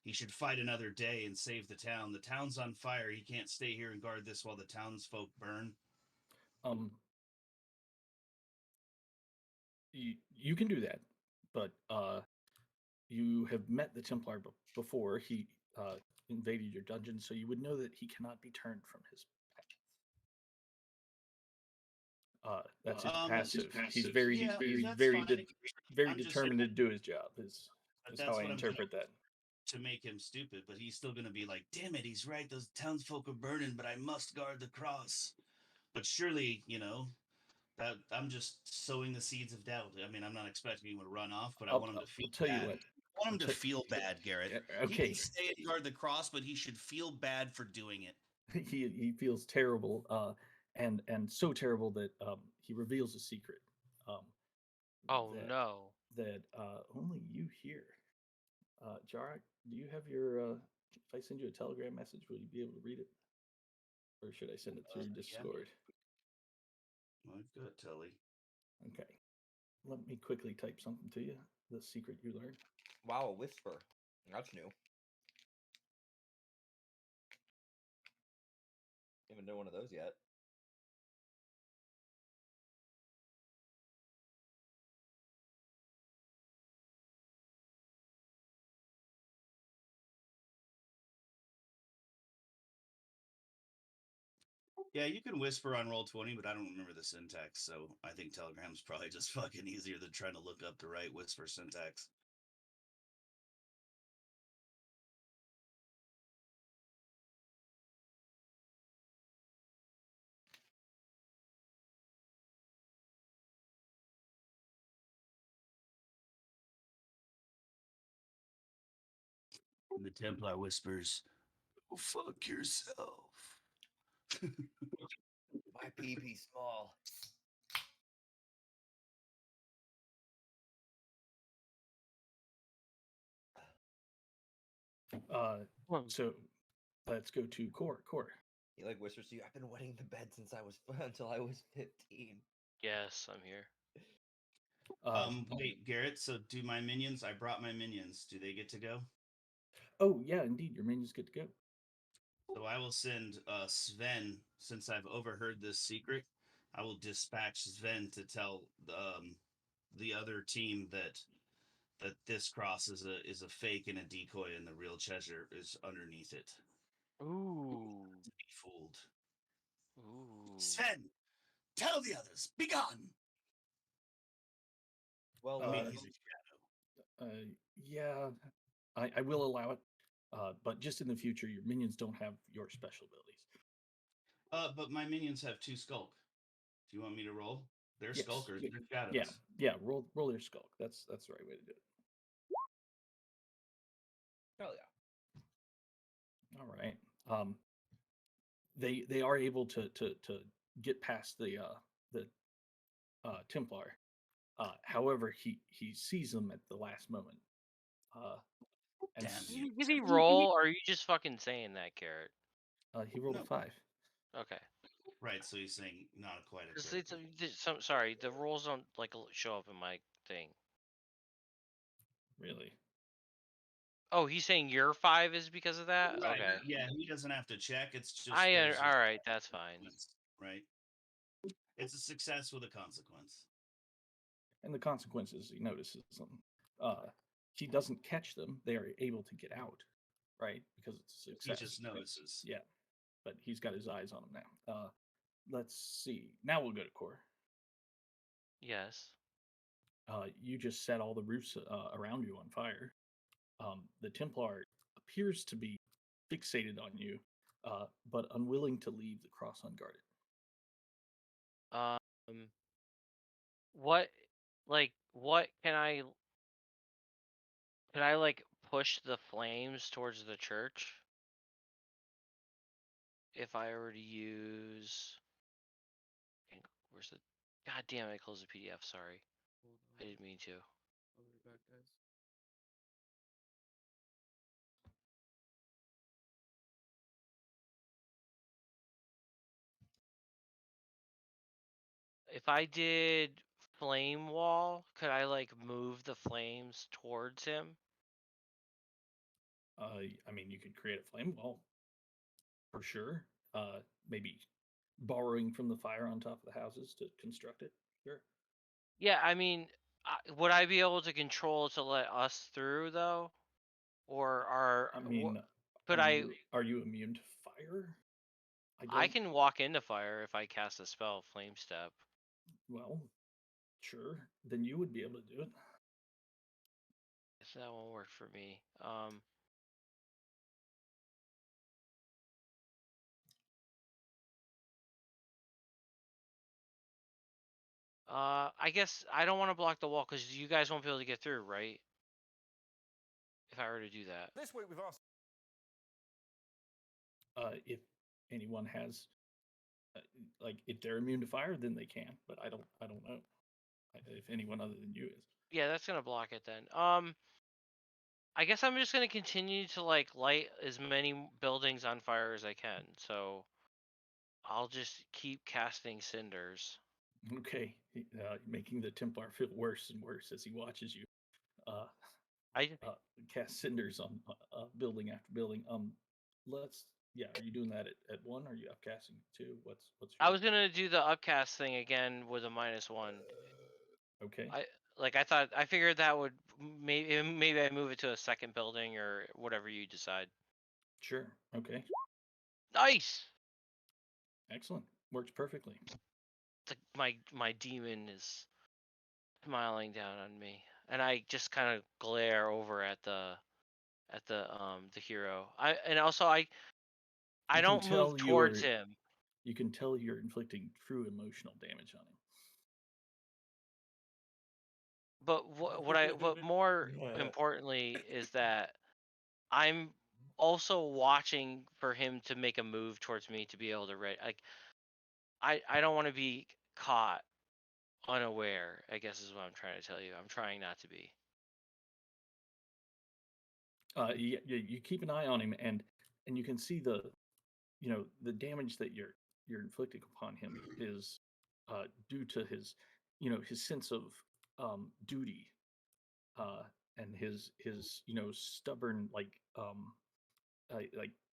He should fight another day and save the town. The town's on fire. He can't stay here and guard this while the townsfolk burn. You can do that, but you have met the Templar before. He invaded your dungeon, so you would know that he cannot be turned from his path. That's his passive. He's very Yeah, he's that's very fine. very I'm just determined to do his job. But Is that's how I what I'm interpret that. to make him stupid, but he's still gonna be like, damn it, he's right, those townsfolk are burning, but I must guard the cross. But surely, that I'm just sowing the seeds of doubt. I mean, I'm not expecting him to run off, but I want him to feel I'll tell bad. you what. I want him to feel bad, Garrett. Yeah, He okay. can stay and guard the cross, but he should feel bad for doing it. He feels terrible, and so terrible that he reveals a secret. Oh that, no. That only you hear. Jarak, do you have your? If I send you a Telegram message, will you be able to read it, or should I send it through Yeah. Discord? I've got Tully. Okay, let me quickly type something to you. The secret you learned. Wow, a whisper. That's new. Haven't done one of those yet. Yeah, you can whisper on Roll20, but I don't remember the syntax, so I think Telegram's probably just fucking easier than trying to look up the right whisper syntax. And the Templar whispers, "Go fuck yourself." My pee small. So let's go to Core. He like whispers to you, I've been wetting the bed since I was until I was 15. Yes, I'm here. Wait, Garrett. So do my minions? I brought my minions. Do they get to go? Oh yeah, indeed, your minions get to go. So I will send Sven, since I've overheard this secret. I will dispatch Sven to tell the other team that this cross is a fake and a decoy, and the real treasure is underneath it. Ooh. Be fooled. Ooh. Sven, tell the others, be gone. Well, I mean, he's a shadow. Yeah, I will allow it. But just in the future, your minions don't have your special abilities. But my minions have 2 skulk. Do you want me to roll? They're Yes, skulkers. yeah, They're shadows. yeah, yeah. Roll your skulk. That's the right way to do it. Hell yeah. All right. They are able to get past the Templar. However, he sees them at the last moment. And Damn Did you. he, did he roll, or are you just fucking saying that, Carrot? he rolled No. a 5. Okay. Right, so he's saying not quite a 'Cause crit. sorry, the rolls don't like show up in my thing. Really? Oh, he's saying your 5 is because of that? Right. Okay. Yeah, he doesn't have to check. It's just All there's just right, that's fine. consequence, right? It's a success with a consequence. And the consequences he notices them. He doesn't catch them; they are able to get out, right? Because it's a He success. just right? notices. Yeah, but he's got his eyes on them now. Let's see. Now we'll go to Core. Yes. You just set all the roofs around you on fire. The Templar appears to be fixated on you, but unwilling to leave the cross unguarded. Um. What, what can I like push the flames towards the church? If I were to use, where's the? God damn it! I closed the PDF. Sorry, Hold I on. didn't mean to. I'll be back, guys. If I did flame wall, could I like move the flames towards him? I mean, you could create a flame wall for sure. Maybe borrowing from the fire on top of the houses to construct it. Sure. Yeah, I mean, would I be able to control to let us through though, or I mean, could are you immune to fire? I can walk into fire if I cast a spell, Flame Step. Well, sure. Then you would be able to do it. Guess that won't work for me. I guess I don't want to block the wall because you guys won't be able to get through, right? If I were to do that. This week we've asked. If anyone has, like, if they're immune to fire, then they can. But I don't know if anyone other than you is. Yeah, that's gonna block it then. I guess I'm just gonna continue to like light as many buildings on fire as I can. So I'll just keep casting cinders. Okay, making the Templar feel worse and worse as he watches you I cast cinders on building after building. Are you doing that at 1? Are you upcasting 2? What's I was gonna do the upcast thing again with a -1. okay? I figured that would maybe I move it to a second building or whatever you decide. Sure. Okay. Nice. Excellent. Works perfectly. My demon is smiling down on me, and I just kind of glare over at the hero. I You can don't move tell towards him. You can tell you're inflicting true emotional damage on him. But what more importantly is that I'm also watching for him to make a move towards me to be able to I don't want to be caught unaware, I guess is what I'm trying to tell you. I'm trying not to be. You keep an eye on him, and you can see the damage that you're inflicting upon him is due to his his sense of duty, and his stubborn like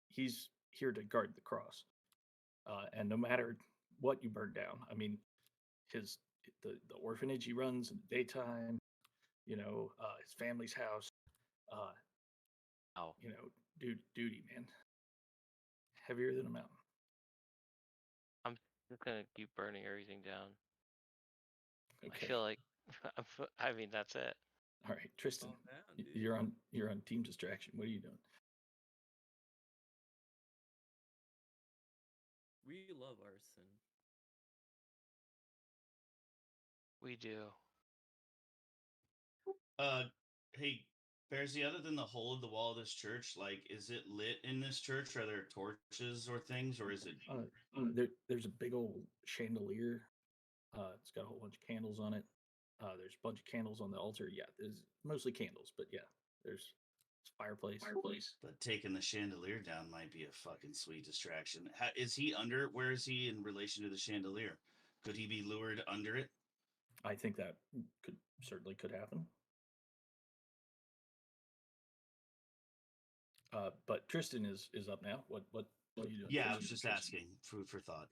he's here to guard the cross, and no matter what you burn down, I mean his the orphanage he runs in the daytime, his family's house, uh, Oh, duty, man, heavier than a mountain. I'm just gonna keep burning everything down. I Okay. feel like I mean that's it. All right, Tristan, Calm down, dude. you're on team distraction. What are you doing? We love arson. We do. Hey, Bearsy, other than the hole in the wall of this church, like, is it lit in this church? Are there torches or things, or is it? There's a big old chandelier. It's got a whole bunch of candles on it. There's a bunch of candles on the altar. Yeah, there's mostly candles, but yeah, there's fireplace. But taking the chandelier down might be a fucking sweet distraction. Is he under? Where is he in relation to the chandelier? Could he be lured under it? I think that could happen. But Tristan is up now. What are you doing? Yeah, I Tristan? was just asking. Food for thought.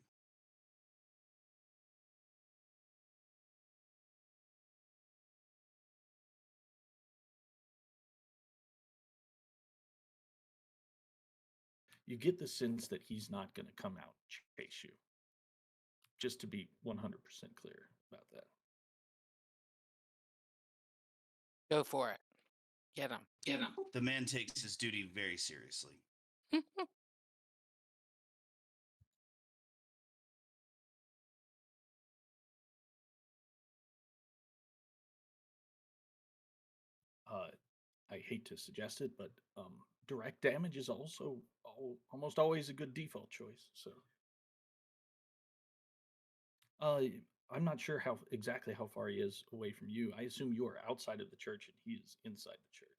You get the sense that he's not going to come out and chase you. Just to be 100% clear about that. Go for it. Get him. The man takes his duty very seriously. I hate to suggest it, but direct damage is also almost always a good default choice. So, I'm not sure exactly how far he is away from you. I assume you are outside of the church and he is inside the church.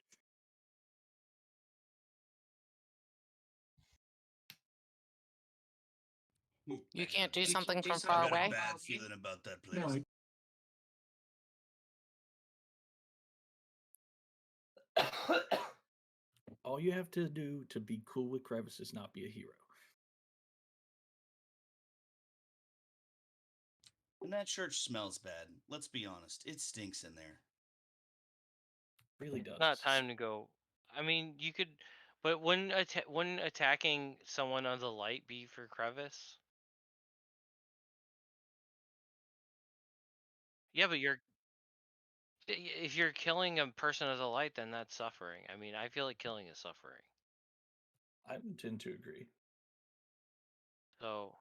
You can't do something from I far got a away? bad feeling about that place. All you have to do to be cool with Crevice is not be a hero. And that church smells bad. Let's be honest. It stinks in there. Really does. Not time to go. I mean, you could, but wouldn't attacking someone of the light be for Crevice? Yeah, but if you're killing a person of the light, then that's suffering. I mean, I feel like killing is suffering. I would tend to agree. So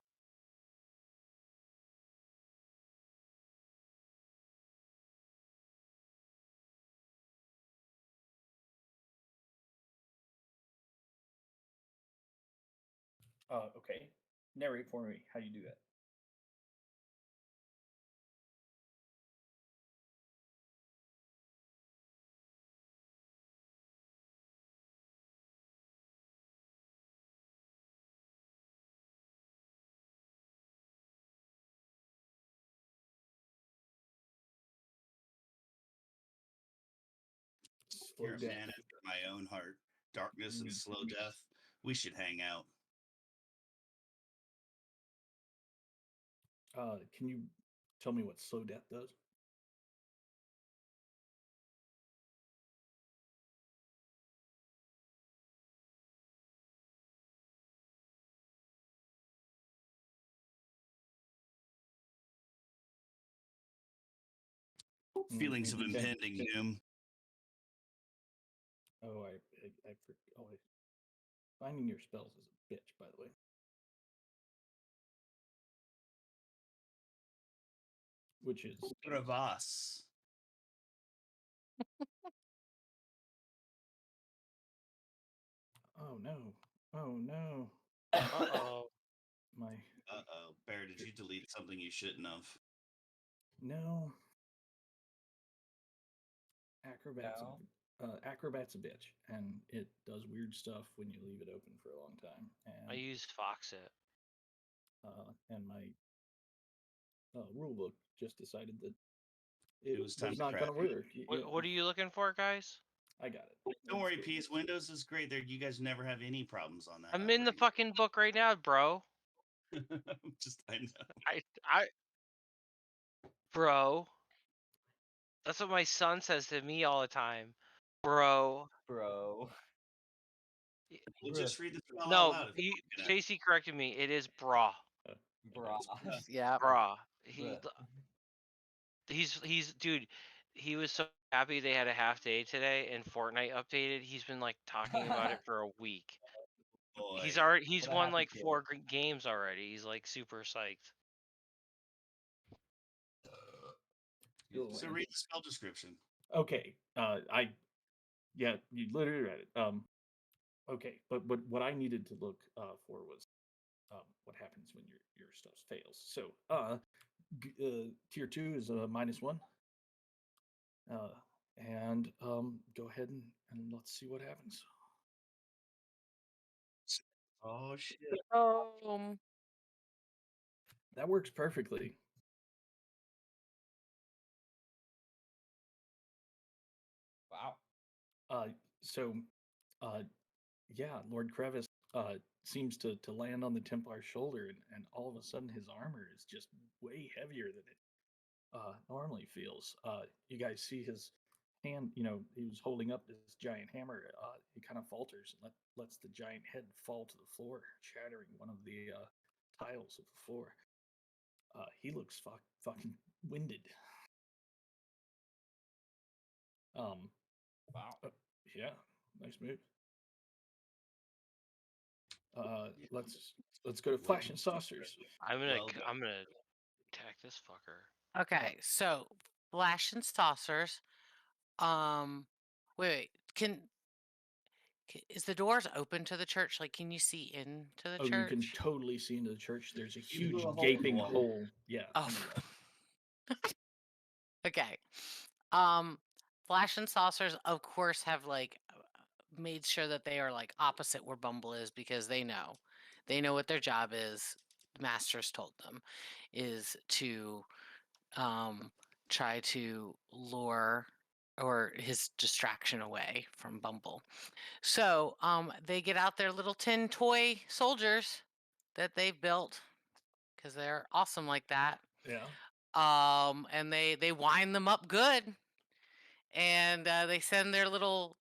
Okay. Narrate for me how you do that. Slow You're a death. man after my own heart. Darkness and slow death. We should hang out. Can you tell me what slow death does? Feelings of Okay. impending doom. Oh, finding your spells is a bitch, by the way. Which is Bravas. oh no. Oh no. uh-oh. My Uh-oh. Bear, did you delete something you shouldn't have? no. Acrobat's a bitch, and it does weird stuff when you leave it open for a long time. And I used Foxit. and my rule book just decided that It was time to not crash. going to work. What are you looking for, guys? I got it. Don't worry, Peace. Windows is great. There, you guys never have any problems on that. I'm in the fucking book right now, bro. I know. Bro. That's what my son says to me all the time. Bro. Bro. We'll just read the spell out No, loud. if you're looking at it. Casey corrected me. It is bra. Bra. Yeah. Bra. Bruh. He's dude. He was so happy they had a half day today and Fortnite updated. He's been like talking about it for a week. He's Boy. he's What a won happy like kid. 4 games already. He's like super psyched. Cool, So man. read the spell description. Okay. Yeah, you literally read it. Okay, but what I needed to look for was what happens when your stuff fails. So tier 2 is a -1. And go ahead and let's see what happens. Oh shit. That works perfectly. Wow. So yeah, Lord Crevice seems to land on the Templar's shoulder, and all of a sudden his armor is just way heavier than it normally feels. You guys see his hand, he was holding up this giant hammer. He kind of falters and lets the giant head fall to the floor, shattering one of the tiles of the floor. He looks fucking winded. Wow. Yeah, nice move. Let's go to Flash and Saucers. I'm gonna Well I'm gonna attack this fucker. Okay, so flash and saucers. Wait, is the doors open to the church? Like, can you see into the Oh, you can church? totally see into the church. There's a You huge blew a hole in the gaping wall. hole. Yeah. Oh, in the wall. okay. Flash and saucers, of course, have like made sure that they are like opposite where Bumble is because they know what their job is. The masters told them is to try to lure or his distraction away from Bumble. So they get out their little tin toy soldiers that they've built because they're awesome like that. Yeah. And they wind them up good, and they send their little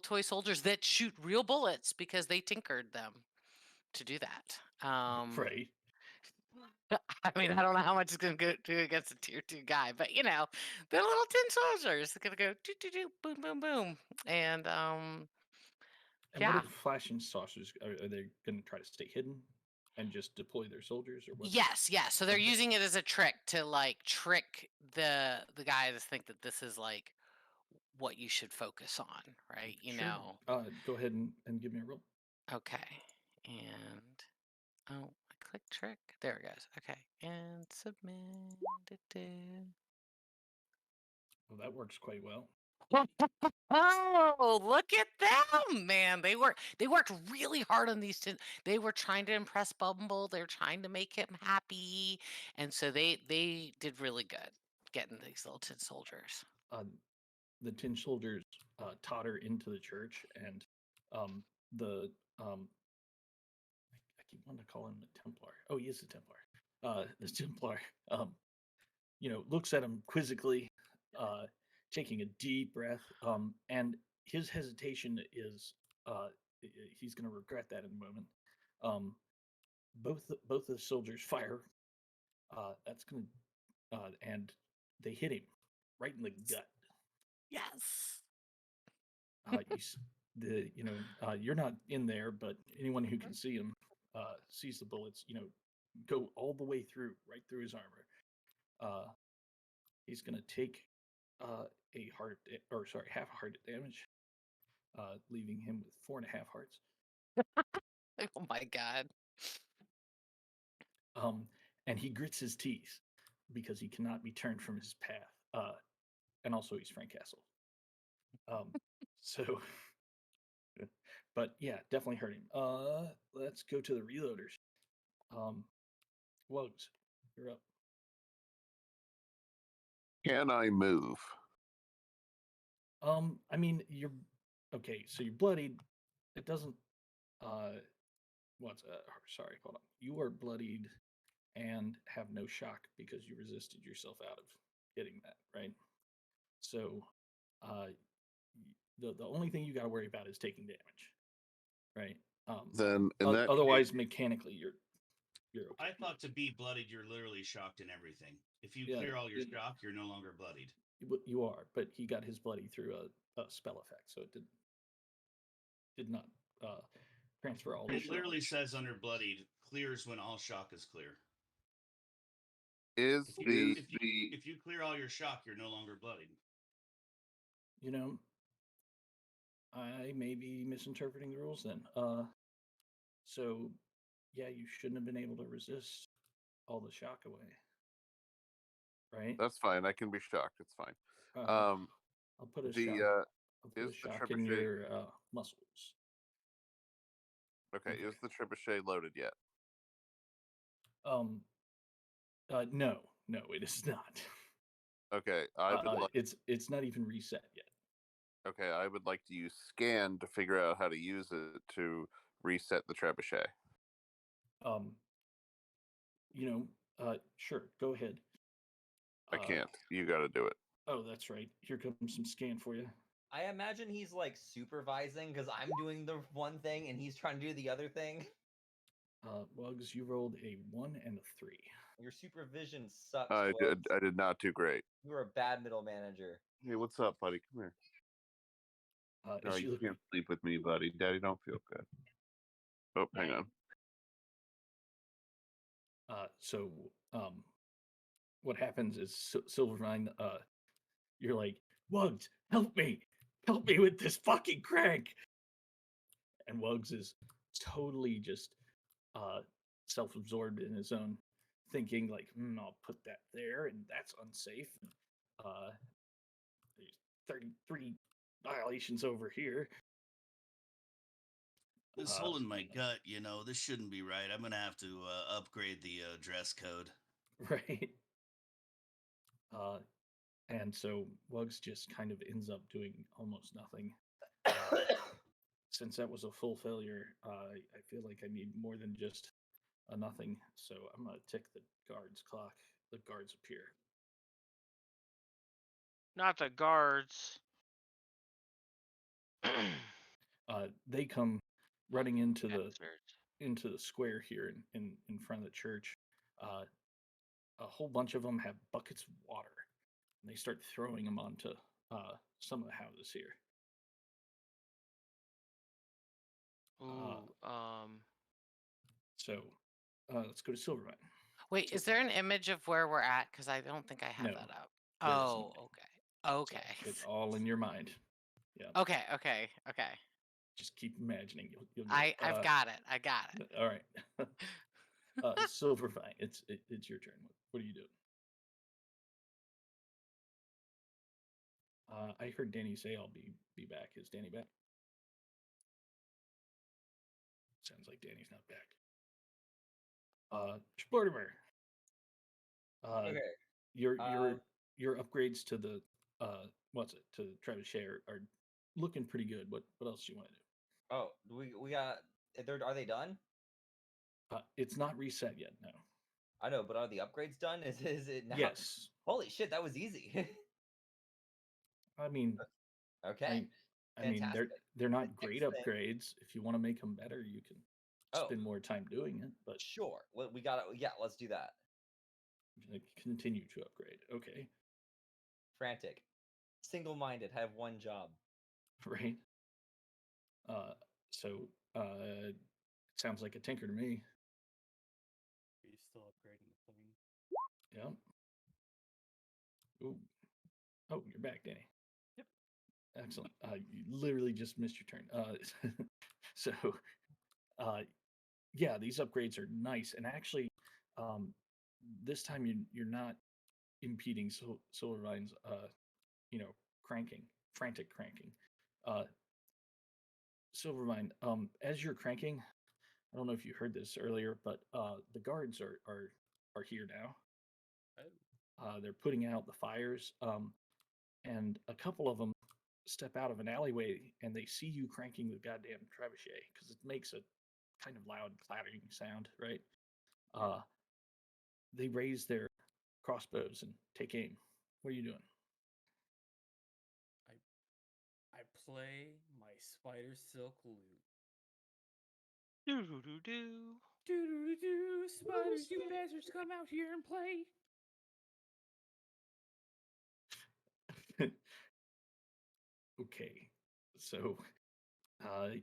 toy soldiers that shoot real bullets because they tinkered them to do that. Right. I mean, I don't know how much it's gonna go do against a tier 2 guy, but they're little tin soldiers. They're gonna go do do do boom boom boom, and And yeah. what are Flash and Saucers? Are they going to try to stay hidden and just deploy their soldiers, or what? Yes, yes. So they're Okay. using it as a trick to like trick the guy to think that this is like what you should focus on, right? Sure. Go ahead and give me a roll. Okay. And oh, I click trick. There it goes. Okay. And submit it. Well, that works quite well. Oh, look at them, man. They worked really hard on these they were trying to impress Bumble. They're trying to make him happy. And so they did really good getting these little tin soldiers. The tin soldiers totter into the church, and the I keep wanting to call him the Templar. Oh, he is the Templar. The Templar, looks at him quizzically, taking a deep breath. And his hesitation is he's going to regret that in a moment. Both the soldiers fire. That's going to and they hit him right in the gut. Yes. You're not in there, but anyone who can see him sees the bullets, go all the way through, right through his armor. He's going to take half a heart damage, leaving him with 4.5 hearts. Oh my god. And he grits his teeth because he cannot be turned from his path. And also he's Frank Castle. So, but yeah, definitely hurt him. Let's go to the reloaders. Wogs, you're up. Can I move? I mean, you're okay. So you're bloodied. It doesn't. Sorry, hold on. You are bloodied and have no shock because you resisted yourself out of getting that, right? So, the only thing you got to worry about is taking damage, right? Then in that otherwise, mechanically, you're okay. I thought to be bloodied, you're literally shocked and everything. If you Yeah, clear all your shock, you're no longer bloodied. You are, but he got his bloody through a spell effect, so it did not transfer all. It his literally damage. says under bloodied clears when all shock is clear. Is If you clear all your shock, you're no longer bloodied. You know, I may be misinterpreting the rules then. So yeah, you shouldn't have been able to resist all the shock away, right? that's fine. I can be shocked. It's fine. I'll put a the, shock. I'll put is a the shock in trebuchet- your muscles. Okay, Okay. is the trebuchet loaded yet? No, it is not. Okay, I would like. It's not even reset yet. Okay, I would like to use scan to figure out how to use it to reset the trebuchet. Sure, go ahead. I can't. You got to do it. Oh, that's right. Here comes some scan for you. I imagine he's like supervising because I'm doing the one thing and he's trying to do the other thing. Wugs, you rolled a 1 and a 3. Your supervision sucks. I Wugs. did not do great. You were a bad middle manager. Hey, what's up, buddy? Come here. Is No, she you looking- can't sleep with me, buddy. Daddy don't feel good. Oh, hang on. So what happens is Silvermine, you're like, Wugs, help me with this fucking crank. And Wugs is totally just self-absorbed in his own thinking, like, I'll put that there, and that's unsafe. There's 33 violations over here. This hole in my gut, this shouldn't be right. I'm gonna have to upgrade the dress code. Right. And so Wugs just kind of ends up doing almost nothing. Since that was a full failure, I feel like I need more than just a nothing. So I'm gonna tick the guard's clock. The guards appear. Not the guards. They come running into the Bastards. square here in front of the church. A whole bunch of them have buckets of water, and they start throwing them onto some of the houses here. Ooh, So let's go to Silvermine. Wait, is there an image of where we're at? Because I don't think I have No, that up. there isn't. Oh, okay. Okay. So it's all in your mind. Yeah. Okay. Just keep imagining. You'll get it. I've got it. I got it. All right. Silvermine, it's your turn. What are you doing? I heard Danny say I'll be back. Is Danny back? Sounds like Danny's not back. Splurtimer. Okay. Your upgrades to the to the trebuchet are looking pretty good. What else do you want to do? Oh, we got. Are they done? It's not reset yet. No. I know, but are the upgrades done? Is it now? Yes. Holy shit, that was easy. I mean, Okay. I mean, they're not great next thing- upgrades. If you want to make them better, you can Oh. spend more time doing it. But Sure. Well, we got it. Yeah, let's do that. continue to upgrade. Okay. Frantic. Single-minded. Have one job. Right. So sounds like a tinker to me. Are you still upgrading the thing? Yeah. Ooh. Oh, you're back, Danny. Yep. Excellent. You literally just missed your turn. So, yeah, these upgrades are nice, and actually, this time you're not impeding Silvervine's, frantic cranking. Silvervine, as you're cranking, I don't know if you heard this earlier, but the guards are here now. They're putting out the fires, and a couple of them step out of an alleyway and they see you cranking the goddamn trebuchet because it makes a kind of loud clattering sound, right? They raise their crossbows and take aim. What are you doing? I play my spider silk lute. Do do do do. Do spiders, you bastards, come out here and play. Okay, so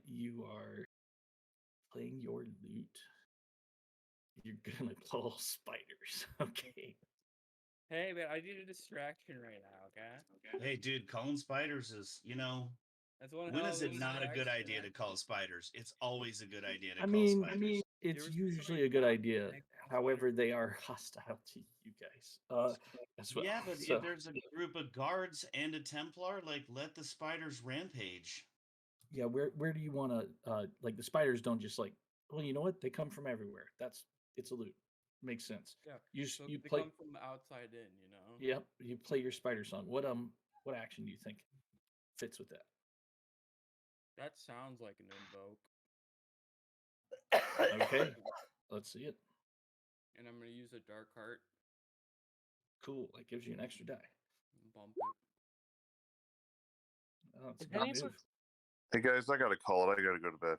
you are playing your lute. You're gonna call spiders. Okay. Hey man, I need a distraction right now. Okay. Hey, dude, calling spiders is, That's one when hell is of a it not a good distraction. idea to call spiders? It's always a good idea to I call mean, spiders. it's were supposed to usually be a good not idea. connect to However, they are hostile to you guys. As well. Yeah, but So if there's a group of guards and a Templar, like let the spiders rampage. yeah, where do you want to like the spiders don't just like well, you know what? They come from everywhere. It's a loot. Makes sense. Yeah. You So you they play come from the outside in, you know. yep, you play your spider song. What action do you think fits with that? That sounds like an invoke. Okay. Let's see it. And I'm gonna use a dark heart Cool. That gives you an extra die. and bump it. Oh, it's Is a good anyone- move. Hey guys, I gotta call it. I gotta go to bed.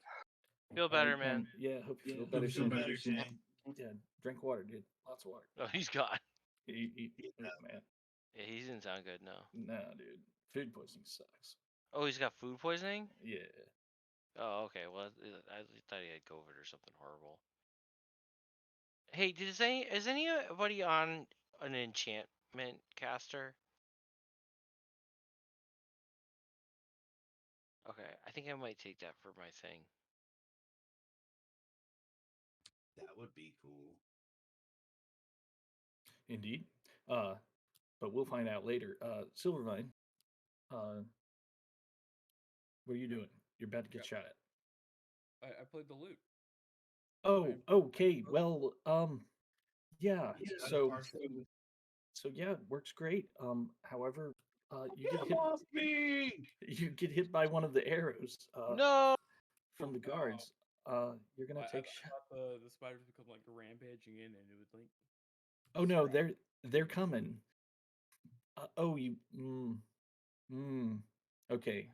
Feel better, man. Yeah, hope you feel Hope better you feel soon. better, Jay. Yeah, drink water, dude. Lots of water. Oh, he's gone. Yeah, man. Yeah, he didn't sound good. No. No, dude. Food poisoning sucks. Oh, he's got food poisoning. Yeah. Oh, okay. Well, I thought he had COVID or something horrible. Hey, is anybody on an enchantment caster? Okay, I think I might take that for my thing. That would be cool. Indeed. But we'll find out later. Silvervine, what are you doing? You're about to get shot at. I played the lute. Oh, I'm- okay. Well, yeah. Yeah, So, partially. so yeah, works great. However, you Get get him hit. off me! You get hit by one of the arrows No. from the guards. You're gonna I take shot. thought the spiders would come like rampaging in, and it would like. Oh no, distract. they're coming. Oh, you. Okay.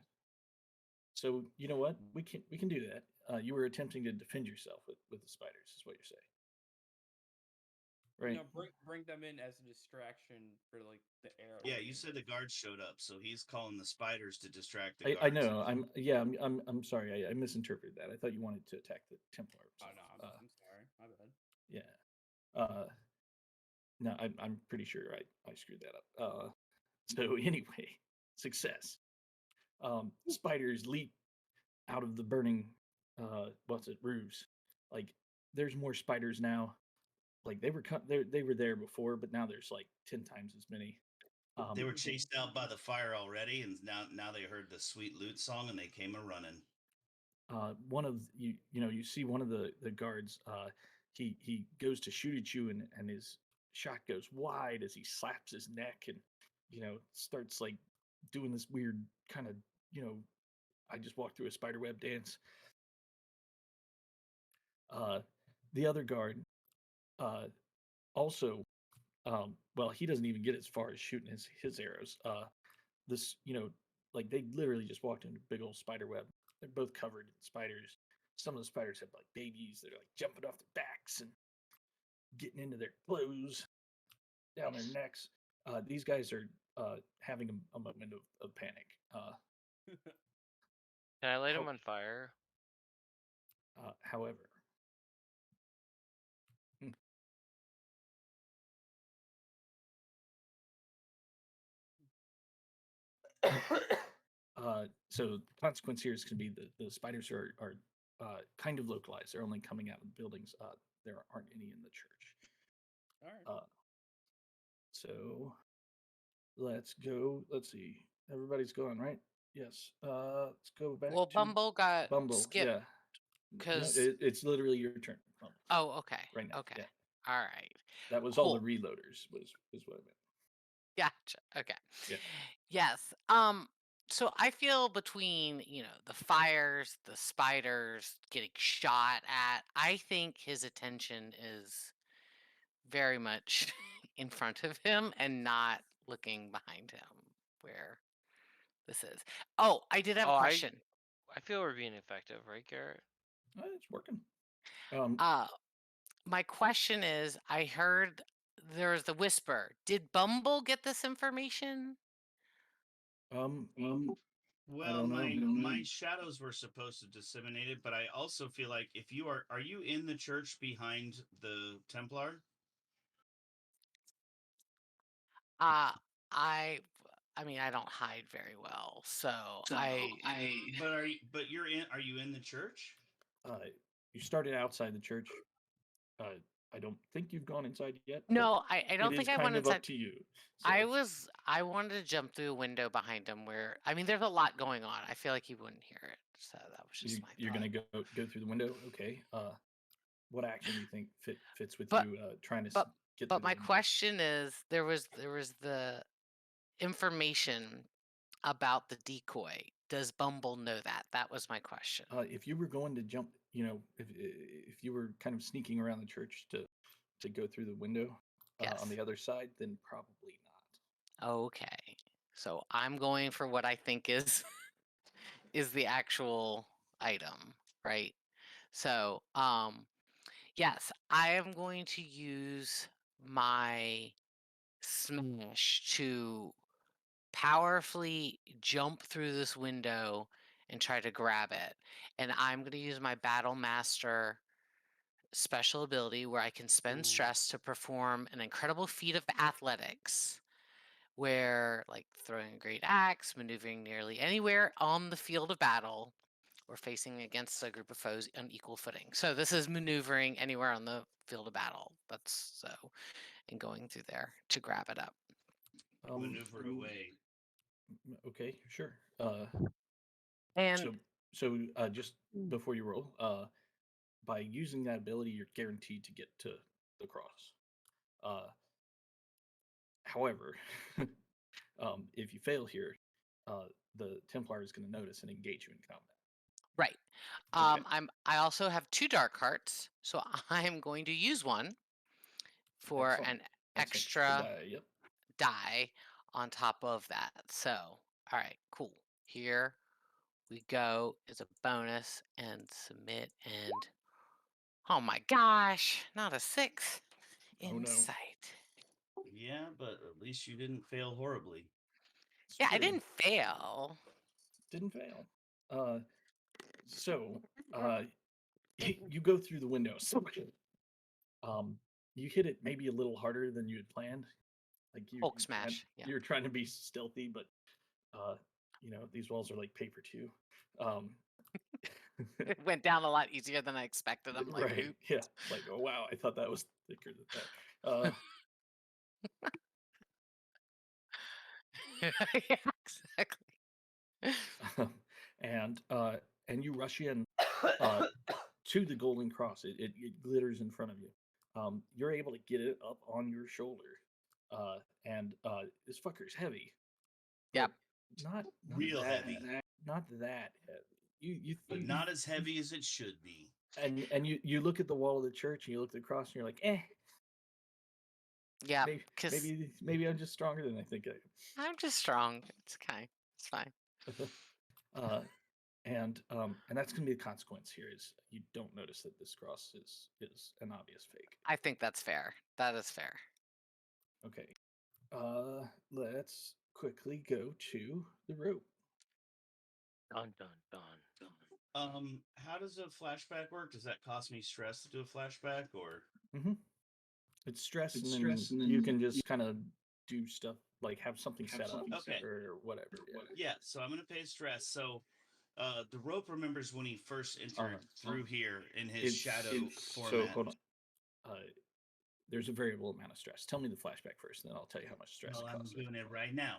So you know what? We can do that. You were attempting to defend yourself with the spiders, is what you're saying, right? No, bring them in as a distraction for like the arrow. Yeah, you said the guards showed up, so he's calling the spiders to distract the I guards. know. I'm sorry. I misinterpreted that. I thought you wanted to attack the Templars. Oh no, I'm sorry. My bad. Yeah. No, I'm pretty sure I screwed that up. So anyway, success. Spiders leap out of the burning roofs. Like there's more spiders now. Like they were there before, but now there's like 10 times as many. They were chased out by the fire already, and now they heard the sweet lute song and they came a running. One of you see one of the guards. He goes to shoot at you, and his shot goes wide as he slaps his neck, and starts like doing this weird kind of I just walked through a spider web dance. The other guard also, well, he doesn't even get as far as shooting his arrows. This like they literally just walked into a big old spider web. They're both covered in spiders. Some of the spiders have like babies. They're like jumping off their backs and getting into their clothes, down their necks. These guys are having a moment of panic. Can I light him How- on fire? However, so the consequence here is going to be the spiders are kind of localized. They're only coming out of the buildings. There aren't any in the church. All right. So let's go. Let's see. Everybody's gone, right? Yes. Let's go back. Well, to Bumble got Bumble. skipped. Yeah. No, 'cause- it's literally your turn. Bumble, Oh, okay. right now. Okay. Yeah. All right. That was all the Cool. reloaders. Was what I meant. Gotcha. Okay. Yeah. Yes. So I feel between, the fires, the spiders getting shot at, I think his attention is very much in front of him and not looking behind him where this is. Oh, I did have Oh, a I- question. I feel we're being effective, right, Garrett? It's working. My question is, I heard there's the whisper. Did Bumble get this information? Well, don't know. my shadows were supposed to disseminate it, but I also feel like if you are you in the church behind the Templar? Uh I mean, I don't hide very well, so But are you in the church? Uh, you started outside the church. I don't think you've gone inside yet. but no, I it don't is think I kind went of inside. up to you. I So wanted to jump through a window behind him where I mean there's a lot going on. I feel like he wouldn't hear it. So that was just my you're thought. gonna go through the window. Okay. What action do you think fits with But you trying to but get but through the my window? question is there was the information about the decoy. Does Bumble know that? That was my question. If you were going to jump, if you were kind of sneaking around the church to go through the window Yes. on the other side, then probably not. Okay. So I'm going for what I think is is the actual item, right? So, yes, I am going to use my smash to powerfully jump through this window and try to grab it. And I'm going to use my Battle Master special ability where I can spend Ooh. stress to perform an incredible feat of athletics where like throwing a great axe, maneuvering nearly anywhere on the field of battle, or facing against a group of foes on equal footing. So this is maneuvering anywhere on the field of battle. That's so, and going through there to grab it up. Maneuver away. Okay, sure. And Just before you roll, by using that ability, you're guaranteed to get to the cross. However, if you fail here, the Templar is going to notice and engage you in combat. right, Okay. I also have 2 dark hearts, so I'm going to use one for Excellent. an That's extra Yep. die on top of that. So, all right, cool. Here we go. It's a bonus and submit and oh my gosh, not a 6. Oh, no. Insight. Yeah, but at least you didn't fail horribly. It's Yeah, I true. didn't fail. Didn't fail. So you go through the window. You hit it maybe a little harder than you had planned. Like Hulk smash. Yeah. you're trying to be stealthy, but these walls are like paper too. It went down a lot easier than I expected. I'm like, right. "Oop." Yeah. Like, oh wow, I thought that was thicker than that. Yeah, exactly. And you rush in to the golden cross. It glitters in front of you. You're able to get it up on your shoulder, and this fucker's heavy. Yep. but Not Real that, heavy. Not that heavy. But not as heavy as it should be. And you look at the wall of the church and you look at the cross and you're like, Yeah, maybe I'm just stronger than I think I I'm just strong. It's okay. It's fine. am. And that's going to be the consequence here is you don't notice that this cross is an obvious fake. I think that's fair. That is fair. Okay. Let's quickly go to the rope. Dun dun dun. How does a flashback work? Does that cost me stress to do a flashback, or? It's stress, and then you can just kind of do stuff like have something set up Okay. or whatever. Yeah, so I'm gonna pay stress. So, the rope remembers when he first entered through here in his shadow format. So hold on. There's a variable amount of stress. Tell me the flashback first, and then I'll tell you how much stress Well, it I'm costs. doing it right now.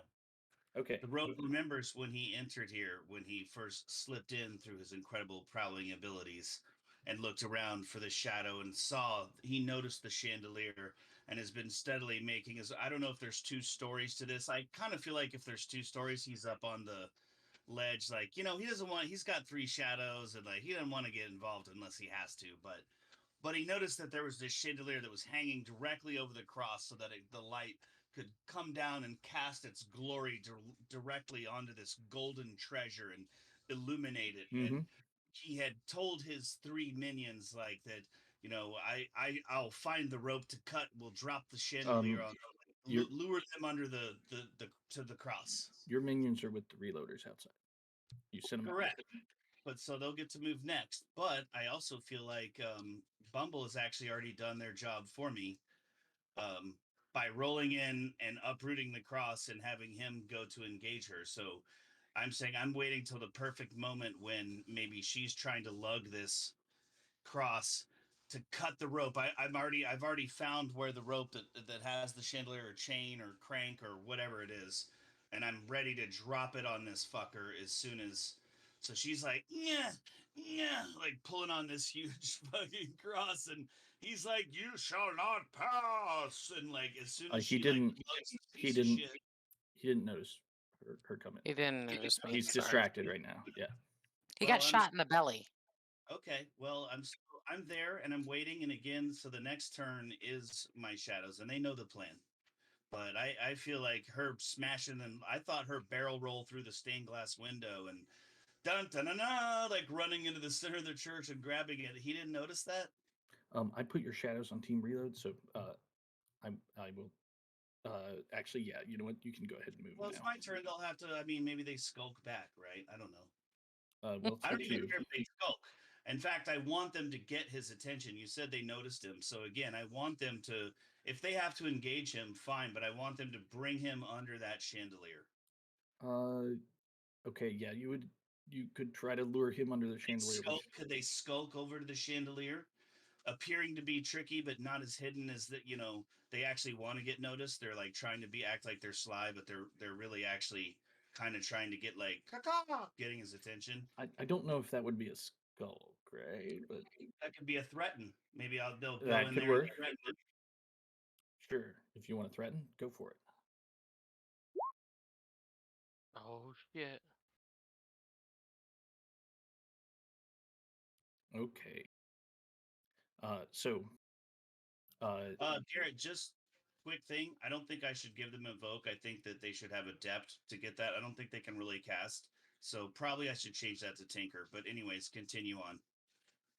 Okay. The rope remembers when he entered here, when he first slipped in through his incredible prowling abilities and looked around for the shadow and he noticed the chandelier and has been steadily making his. I don't know if there's 2 stories to this. I kind of feel like if there's 2 stories, he's up on the ledge, like, he's got 3 shadows and like he doesn't want to get involved unless he has to, but he noticed that there was this chandelier that was hanging directly over the cross so that the light could come down and cast its glory directly onto this golden treasure and illuminate it. Mm-hmm. And he had told his 3 minions like that, I'll find the rope to cut. We'll drop the chandelier on them, lure them under to the cross. Your minions are with the reloaders outside. You send them out. Correct. But so they'll get to move next. But I also feel like Bumble has actually already done their job for me by rolling in and uprooting the cross and having him go to engage her. So I'm saying I'm waiting till the perfect moment when maybe she's trying to lug this cross to cut the rope. I've already found where the rope that has the chandelier or chain or crank or whatever it is, and I'm ready to drop it on this fucker as soon as. So she's like, yeah, yeah, like pulling on this huge fucking cross, and he's like, "You shall not pass!" And like as soon as He she didn't. like, lugs this He piece of didn't. shit, He didn't notice her coming. He didn't notice me. He's sorry. distracted right now. Yeah. He Well, got I'm shot in the belly. Okay, well, I'm there and I'm waiting, and again, so the next turn is my shadows, and they know the plan. But I feel like her smashing them. I thought her barrel roll through the stained glass window and dun dun dun, dun like running into the center of the church and grabbing it. He didn't notice that. I put your shadows on team reload, so I will. Actually, yeah. You know what? You can go ahead and move Well, now. it's my turn. They'll have to. I mean, maybe they skulk back, right? I don't know. Well, it's I up don't to even you. care if they skulk. In fact, I want them to get his attention. You said they noticed him. So again, I want them to, if they have to engage him, fine, but I want them to bring him under that chandelier. Okay, yeah. You could try to lure him under the chandelier. Could they skulk over to the chandelier? Appearing to be tricky, but not as hidden as that, they actually want to get noticed. They're like trying to act like they're sly, but they're really actually kind of trying to get like getting his attention. I don't know if that would be a skull, right? But That could be a threaten. Maybe they'll go that in could there work. and threaten him. Sure, if you want to threaten, go for it. Oh shit. Okay. So. Garrett, just quick thing. I don't think I should give them Invoke. I think that they should have Adept to get that. I don't think they can really cast. So probably I should change that to Tinker. But anyways, continue on.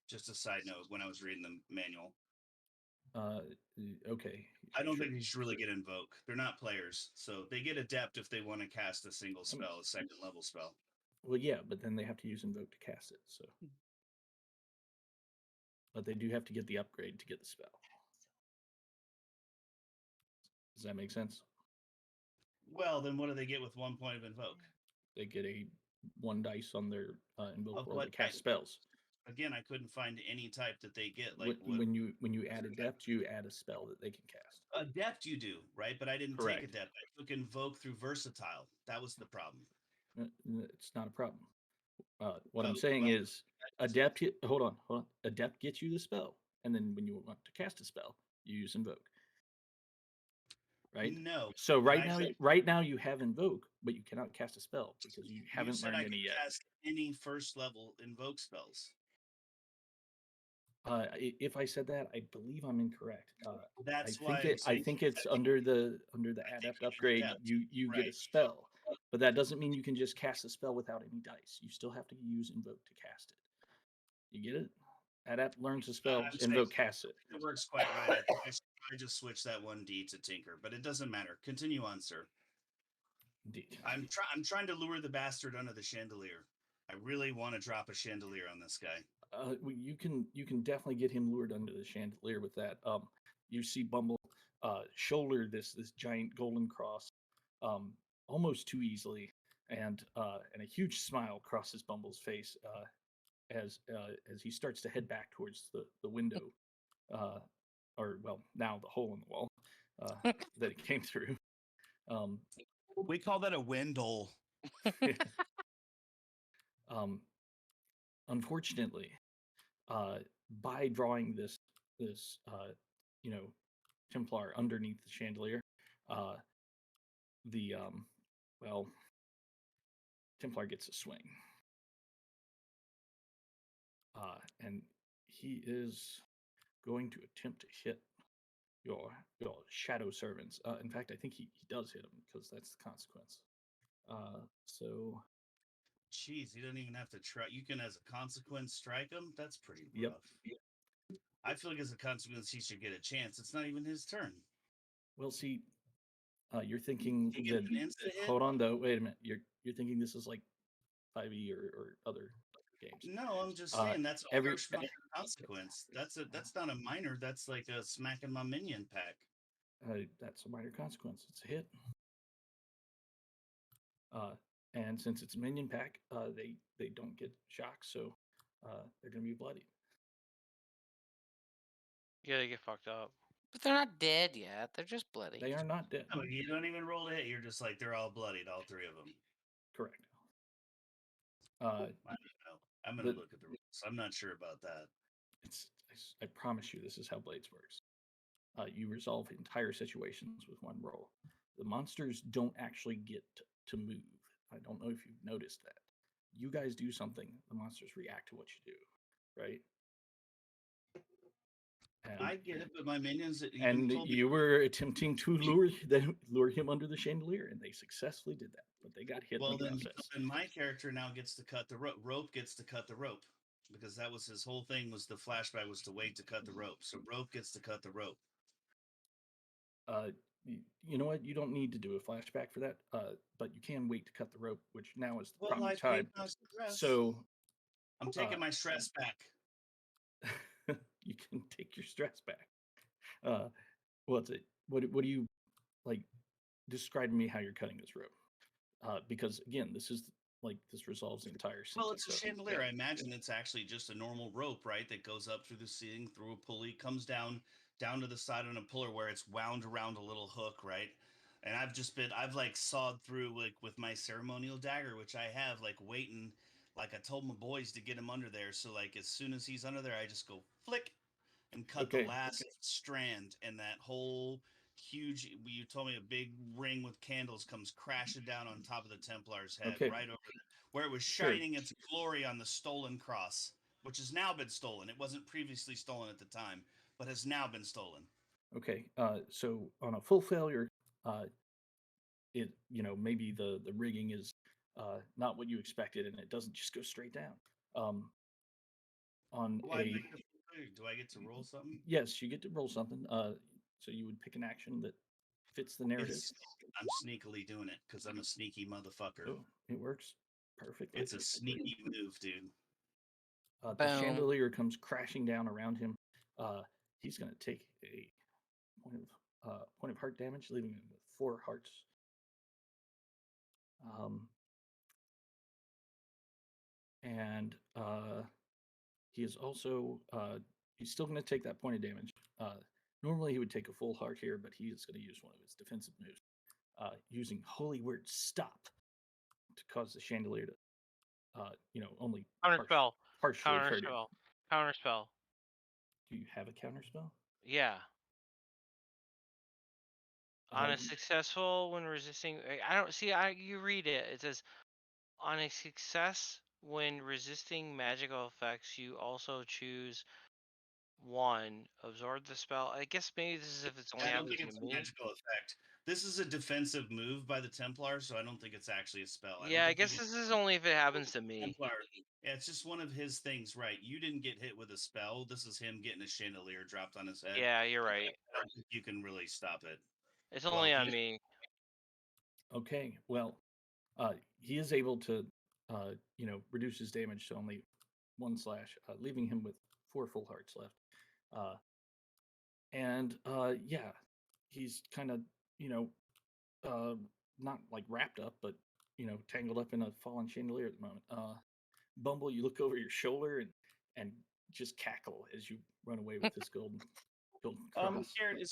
Just a side note when I was reading the manual. Okay. I don't sure, think they should really sure. get Invoke. They're not players. So they get Adept if they want to cast a single spell, a second level spell. Well, yeah, but then they have to use Invoke to cast it, so. But they do have to get the upgrade to get the spell. Does that make sense? Well, then what do they get with 1 point of Invoke? They get a 1 dice on their Invoke Of roll what to cast type? spells. Again, I couldn't find any type that they get. Like When you add Adept, you add a spell that they can cast. Adept you do, right? But I didn't Correct. take Adept. I took Invoke through Versatile. That was the problem. It's not a problem. What I'm saying is, Adept. Hold on. Adept gets you the spell, and then when you want to cast a spell, you use Invoke. Right? No. So right now you have Invoke, but you cannot cast a spell because you haven't said learned I any could yet. cast any first level Invoke spells. If I said that, I believe I'm incorrect. That's I think it's under the Adept upgrade. Adept, You get a right. spell, but that doesn't mean you can just cast a spell without any dice. You still have to use Invoke to cast it. You get it? Adept learns a spell, I'm Invoke saying casts it. It works quite right. I should probably just switch that 1D to Tinker, but it doesn't matter. Continue on, sir. Indeed. I'm trying to lure the bastard under the chandelier. I really want to drop a chandelier on this guy. You can definitely get him lured under the chandelier with that. You see Bumble shoulder this giant golden cross almost too easily, and a huge smile crosses Bumble's face as he starts to head back towards the window, or well, now the hole in the wall that it came through. We call that a windle. Unfortunately, by drawing this Templar underneath the chandelier, Templar gets a swing, and he is going to attempt to hit your shadow servants. In fact, I think he does hit him because that's the consequence. So. Jeez, he doesn't even have to try. You can, as a consequence, strike him. That's pretty rough. Yep. I feel like as a consequence, he should get a chance. It's not even his turn. Well, see, you're thinking He gets that. an insta hit? Hold on, though. Wait a minute. You're thinking this is like 5e or other games. No, I'm just Uh, saying that's a every harsh minor consequence. That's not a minor. That's like a smacking my minion pack. that's a minor consequence. It's a hit. And since it's a minion pack, they don't get shocked, so they're gonna be bloodied. Yeah, they get fucked up. But they're not dead yet. They're just bloody. They are not dead. No, you don't even roll to hit. You're just like they're all bloodied, all three of them. Correct. I don't know. I'm gonna the- look at the rules. I'm not sure about that. I promise you, this is how Blades works. You resolve entire situations with one roll. The monsters don't actually get to move. I don't know if you've noticed that. You guys do something, the monsters react to what you do, right? I get it, but my minions. And you were attempting to lure him under the chandelier, and they successfully did that, but they got hit Well, in the then, process. then my character now gets to cut the rope. Rope gets to cut the rope because that was his whole thing. Was the flashback was to wait to cut the rope. So rope gets to cut the rope. You know what? You don't need to do a flashback for that, but you can wait to cut the rope, which now is the Well, proper I time. paid my stress. So I'm taking my stress back. you can take your stress back. What's it? What do you like? Describe to me how you're cutting this rope, because again, this resolves the entire. Well, it's a so, chandelier. yeah. I imagine it's actually just a normal rope, right? That goes up through the ceiling, through a pulley, comes down to the side on a puller where it's wound around a little hook, right? And I've like sawed through like with my ceremonial dagger, which I have like waiting. Like I told my boys to get him under there. So like as soon as he's under there, I just go flick and cut the last strand, and that whole huge. You told me a big ring with candles comes crashing down on top of the Templar's head, right over where it was shining its glory on the stolen cross, which has now been stolen. It wasn't previously stolen at the time, but has now been stolen. Okay. So on a full failure, it maybe the rigging is not what you expected, and it doesn't just go straight down. On do I get to roll something? Yes, you get to roll something. So you would pick an action that fits the narrative. I'm sneakily doing it because I'm a sneaky motherfucker. Oh, it works perfectly. It's a sneaky move, dude. The chandelier comes crashing down around him. He's going to take a point of heart damage, leaving him with 4 hearts. And he is also he's still going to take that point of damage. Normally he would take a full heart here, but he is going to use one of his defensive moves, using Holy Word Stop to cause the chandelier to only Counterspell. partially hurt him. Counterspell. Do you have a counterspell? Yeah. On a successful when resisting, I don't see. You read it. It says, on a success when resisting magical effects, you also choose one. Absorb the spell. I guess maybe this is if it's only I don't happens think it's in a a move. magical effect. This is a defensive move by the Templar, so I don't think it's actually a spell. Yeah, I guess this is only if it happens to me. Templar. Yeah, it's just one of his things, right? You didn't get hit with a spell. This is him getting a chandelier dropped on his head. Yeah, you're right. I don't think you can really stop it. It's only on me. Okay, well, he is able to, reduce his damage to only 1 slash, leaving him with 4 full hearts left. Yeah, he's kind of, not like wrapped up, but tangled up in a fallen chandelier at the moment. Bumble, you look over your shoulder and just cackle as you run away with this golden cross. Garrett,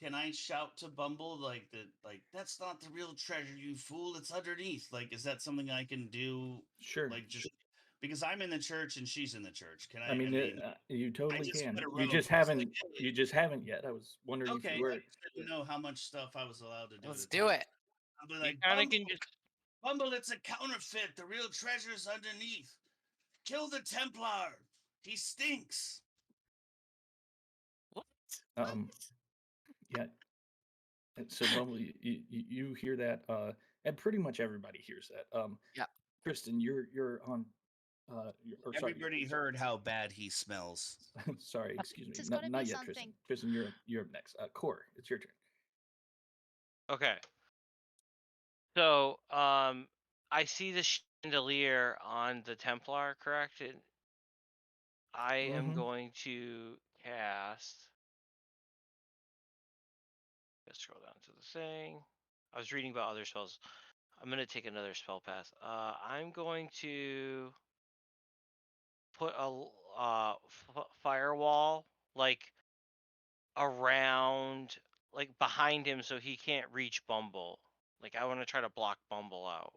can I shout to Bumble like that's not the real treasure, you fool, it's underneath? Like, is that something I can do? Sure. Like, just because I'm in the church and she's in the church. Can I? You totally can. put a You robe. just haven't. You just haven't yet. I was wondering Okay, if you were. I just didn't know how much stuff I was allowed to do. Let's do it. I'll be You like, kind of can just. Bumble, it's a counterfeit. The real treasure's underneath. Kill the Templar. He stinks. What? Yeah. So Bumble, you hear that, and pretty much everybody hears that. Yeah. Kristen, you're on. Everybody heard how bad he smells. Sorry, excuse me. This is Not, gonna not be yet, something. Kristen. Kristen, you're up next. Core, it's your turn. Okay. So, I see the chandelier on the Templar, correct? I am Mhm. going to cast. Let's scroll down to the thing. I was reading about other spells. I'm gonna take another spell pass. I'm going to put a firewall like around, like behind him, so he can't reach Bumble. Like I want to try to block Bumble out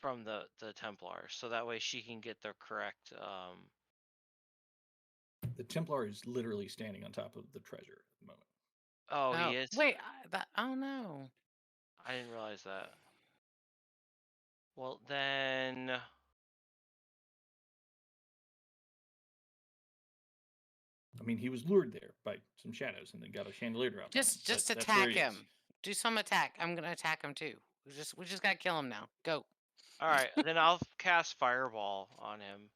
from the Templar, so that way she can get the correct. The Templar is literally standing on top of the treasure at the moment. Oh, he is. Wait, oh no. I didn't realize that. Well then. I mean, he was lured there by some shadows and then got a chandelier dropped on him. Just That's where attack he is. him. Do some attack. I'm gonna attack him too. We just gotta kill him now. Go. All right, then I'll cast Fireball on him.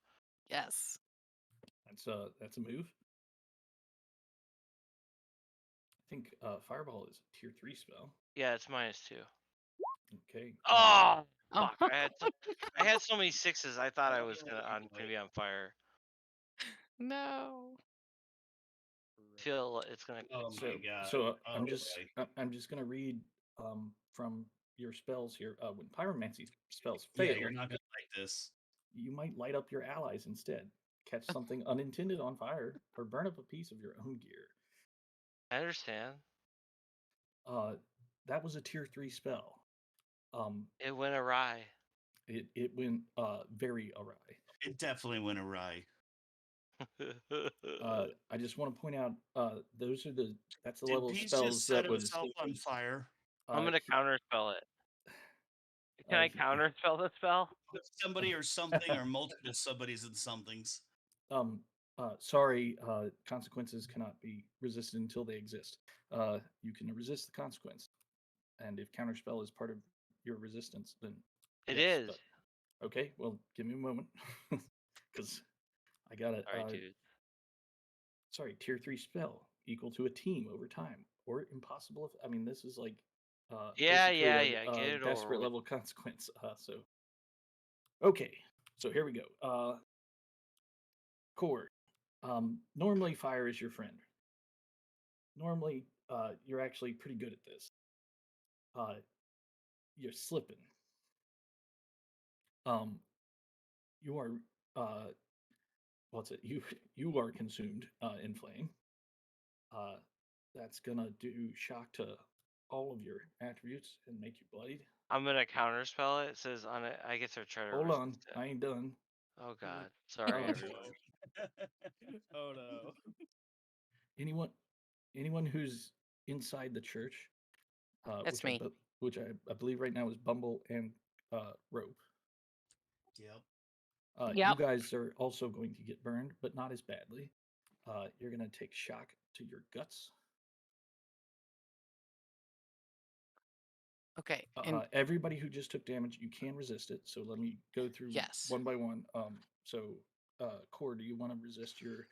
Yes. That's a move. I think Fireball is a tier 3 spell. Yeah, it's -2. Okay. Oh, Oh. fuck! I had so many sixes. I thought I was gonna be on fire. No. Feel it's gonna. Oh So, my god. so Oh, I'm just okay. I'm just gonna read from your spells here. When pyromancy spells Yeah, fail, you're not gonna like this. you might light up your allies instead, catch something unintended on fire, or burn up a piece of your own gear. I understand. That was a tier 3 spell. It went awry. It went very awry. It definitely went awry. I just want to point out that's the Did level of Peach spells just set that was. himself on fire? I'm gonna counterspell it. Can I he- counterspell the spell? With somebody or something or multiple somebodies and somethings. Sorry, consequences cannot be resisted until they exist. You can resist the consequence, and if counterspell is part of your resistance, then It yes, is. but- okay, well, give me a moment, because I got it. All right, dude. Sorry, tier 3 spell equal to a team over time, or impossible. I mean, this is like Yeah, basically yeah, a, yeah. Get it over desperate with. level consequence. So okay, so here we go. Cord. Normally fire is your friend. Normally, you're actually pretty good at this. You're slipping. You are what's it? You are consumed in flame. That's gonna do shock to all of your attributes and make you bloodied. I'm gonna counterspell it. It says on it. I guess I'll try to. Hold on, resist it. I ain't done. Oh God. Sorry, Uh, everyone. Oh no. Anyone who's inside the church, That's which me. which I believe right now is Bumble and Rope. Yep. You Yep. guys are also going to get burned, but not as badly. You're going to take shock to your guts. Okay. And Everybody who just took damage, you can resist it. So let me go through Yes. one by one. Core, do you want to resist your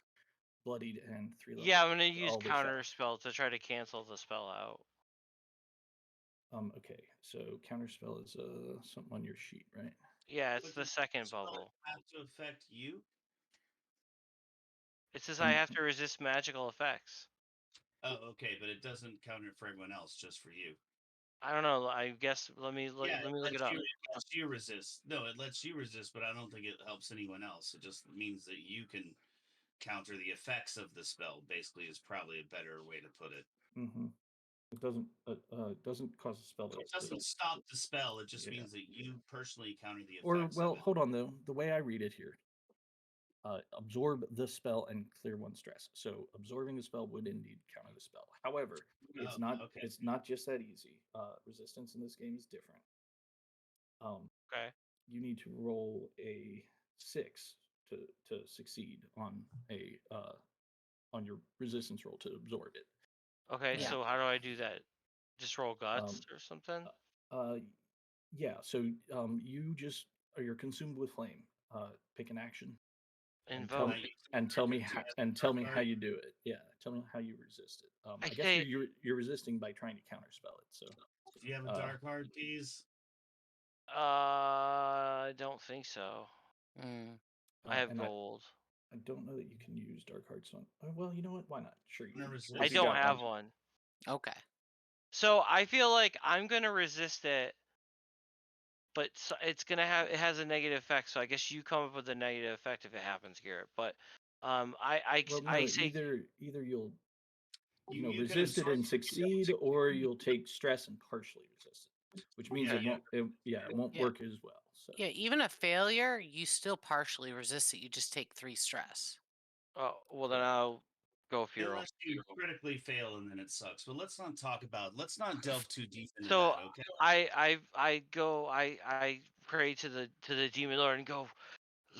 bloodied and 3 level? Yeah, I'm gonna use all the shock? counterspell to try to cancel the spell out. Okay, so counterspell is something on your sheet, right? Yeah, it's But the does second spell bubble. have to affect you? It says I Mm. have to resist magical effects. Oh, okay, but it doesn't counter for everyone else, just for you. I don't know. I guess let me look Yeah, it up. It lets you resist. No, it lets you resist, but I don't think it helps anyone else. It just means that you can counter the effects of the spell. Basically, is probably a better way to put it. Mm-hmm. It doesn't cause the spell to. It doesn't stop the spell. It just Yeah. means that you personally counter the effects. Or well, of it. hold on though. The way I read it here, absorb the spell and clear 1 stress. So absorbing the spell would indeed counter the spell. However, it's Oh, not. okay. It's not just that easy. Resistance in this game is different. Okay. You need to roll a 6 to succeed on a on your resistance roll to absorb it. Okay. Yeah. So how do I do that? Just roll guts or something? Yeah. So you're consumed with flame. Pick an action. Invoke. Tell me how you do it. Yeah, tell me how you resist it. I guess say- you're resisting by trying to counterspell it. So Do you have a dark heart, please? I don't think so. Mm. I have and gold. I don't know that you can use dark hearts on. Well, you know what? Why not? Sure, you Wanna can. resist? I If you don't got have one. Okay. So I feel like I'm gonna resist it, but it's gonna have it has a negative effect. So I guess you come up with a negative effect if it happens, Garrett. But Well, no, I say either you'll You can resist it absorb and it, succeed, or you'll take stress and partially resist it, which means Yeah, it won't. It won't Yeah. work as well. So Yeah, even a failure, you still partially resist it. You just take 3 stress. oh well then I'll go Furo. unless you critically fail and then it sucks. But let's not delve too deep into So that, okay? I pray to the demon lord and go,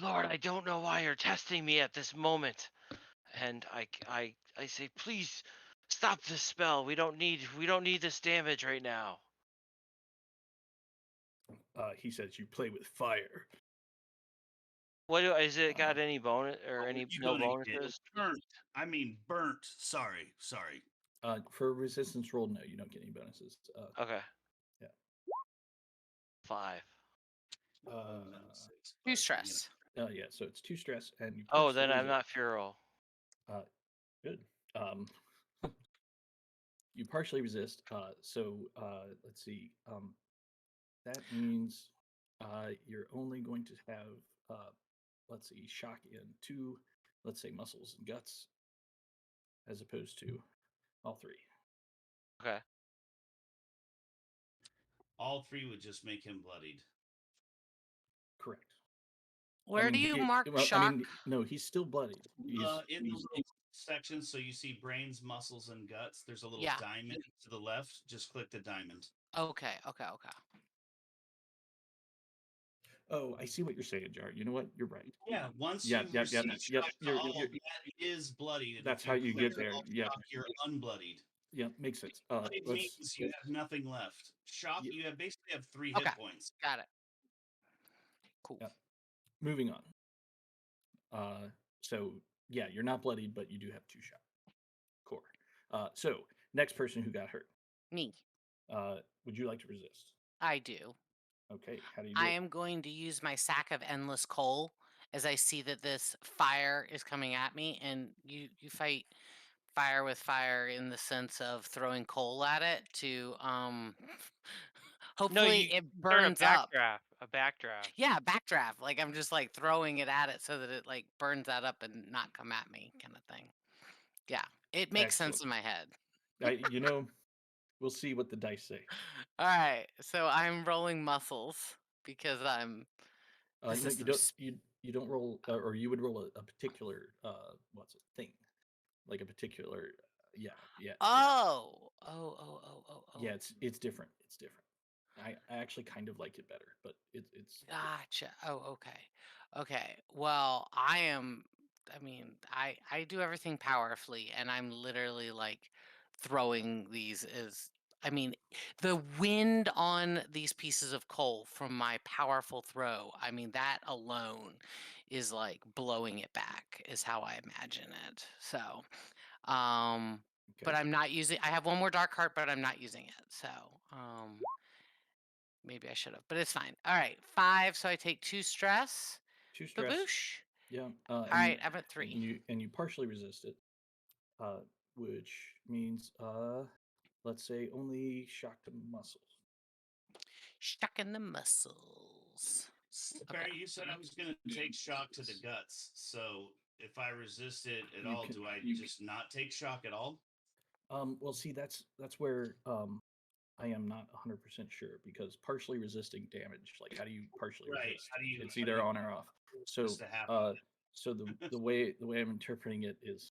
Lord, I don't know why you're testing me at this moment, and I say, please stop this spell. We don't need this damage right now. he says you play with fire. Is it got any bonus or any You no gonna get bonuses? burnt. I mean burnt. Sorry. For a resistance roll, no, you don't get any bonuses. Okay. Yeah. 5. Six, 2 but, stress. Yeah, so it's 2 stress, and you. Oh, then partially I'm not resist. Furo. Good. You partially resist. So let's see. That means you're only going to have let's see, shock in 2, let's say, muscles and guts, as opposed to all 3. Okay. all 3 would just make him bloodied. Correct. Where do you mark well, shock? I mean, no, he's still bloodied. In the He's little section, so you see brains, muscles, and guts. There's a little Yeah. diamond to the left. Just click the diamond. Okay. Oh, I see what you're saying, Jar. You know what? You're right. Yeah, once Yep, you yep, yep, receive yep. shock to You're, all, you're, that is bloodied. And that's if how you clear get there. all Yep. shock, you're unbloodied. Yeah, makes sense. It Let's. means you have nothing left. Shock, Ye- you basically have 3 Okay. hit points. Got it. Cool. Yep. Moving on. So yeah, you're not bloodied, but you do have 2 shot. Core. So next person who got hurt. Me. Would you like to resist? I do. Okay. How do you do I it? am going to use my sack of endless coal as I see that this fire is coming at me, and you fight fire with fire in the sense of throwing coal at it to hopefully it burns up. A backdraft. Yeah, backdraft. Like I'm just like throwing it at it so that it like burns that up and not come at me, kind of thing. Yeah, it makes sense in my head. We'll see what the dice say. All right, so I'm rolling muscles because I'm. No, This is you the don't. You don't roll, or you would roll a particular what's it thing, like a particular. Yeah. Oh. Yeah, it's different. It's different. I actually kind of like it better, but it's Gotcha. Oh, okay. Well, I mean, I do everything powerfully, and I'm literally like throwing these as. I mean, the wind on these pieces of coal from my powerful throw. I mean, that alone is like blowing it back. Is how I imagine it. So, but okay. I'm not using. I have one more dark heart, but I'm not using it. So, maybe I should have, but it's fine. All right, 5. So I take 2 stress. 2 stress. Baboosh. Yeah. All right, I'm at 3. And you partially resist it, which means let's say only shock to muscles. Shock in the muscles. Barry, you said I was going to take shock to the guts. So if I resist it at all, do I just not take shock at all? Well, see, that's where I am not 100% sure, because partially resisting damage, like how do you partially resist? It's either on or off. So so the way I'm interpreting it is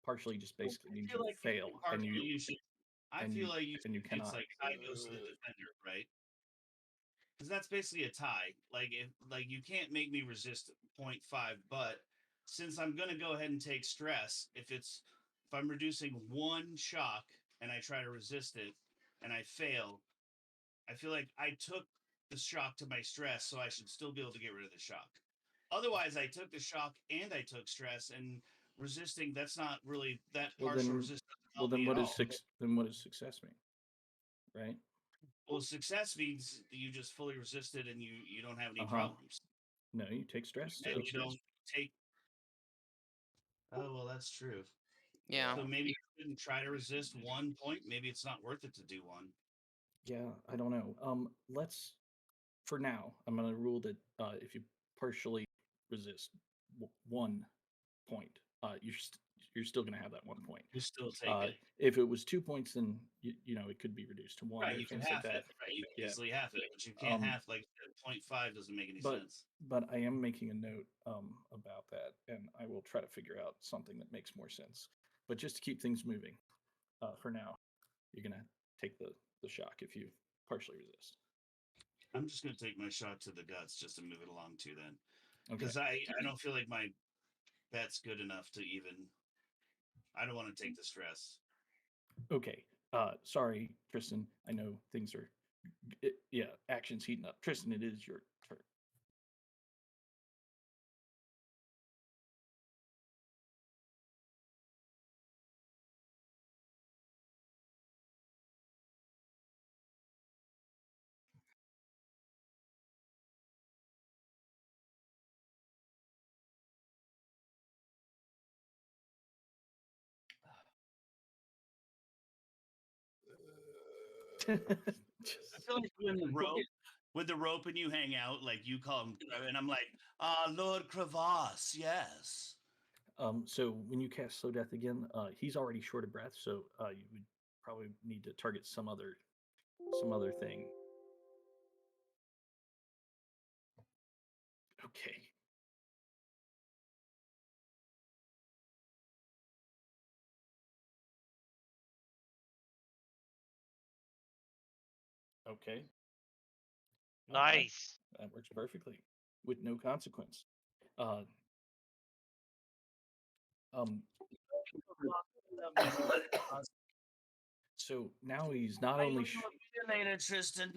partially just basically means you fail, and you I feel like you cannot. It's like tie goes to the defender, right? Because that's basically a tie. Like you can't make me resist 0.5, but since I'm gonna go ahead and take stress, if I'm reducing 1 shock and I try to resist it and I fail, I feel like I took the shock to my stress, so I should still be able to get rid of the shock. Otherwise, I took the shock and I took stress, and resisting, that's not really that partial resistance. Well, then what does success mean? Right? Well, success means that you just fully resisted and you don't have any Uh-huh. problems. No, you take stress. And So you don't take. Oh well, that's true. Yeah. So maybe you shouldn't try to resist 1 point. Maybe it's not worth it to do one. yeah, I don't know. Let's for now. I'm gonna rule that if you partially resist 1 point, you're still gonna have that 1 point. You still take it. If it was 2 points, then it could be reduced to 1 Right, or you can things like half that. it. Right, you can Yeah. easily half it, but you can't Um, half like 0.5 doesn't make any but sense. but I am making a note about that, and I will try to figure out something that makes more sense. But just to keep things moving, for now, you're gonna take the shock if you partially resist. I'm just gonna take my shot to the guts just to move it along too then. Okay. Because I don't feel like my bet's good enough to even. I don't want to take the stress. Okay. Sorry, Tristan. I know things are. Yeah, action's heating up. Tristan, it is your turn. I feel like when the rope and you hang out, like you call him, and I'm like, Lord Crevasse, yes. So when you cast Slow Death again, he's already short of breath, so you would probably need to target some other thing. Okay. Okay. Nice. That works perfectly with no consequence. So now he's not only Tristan.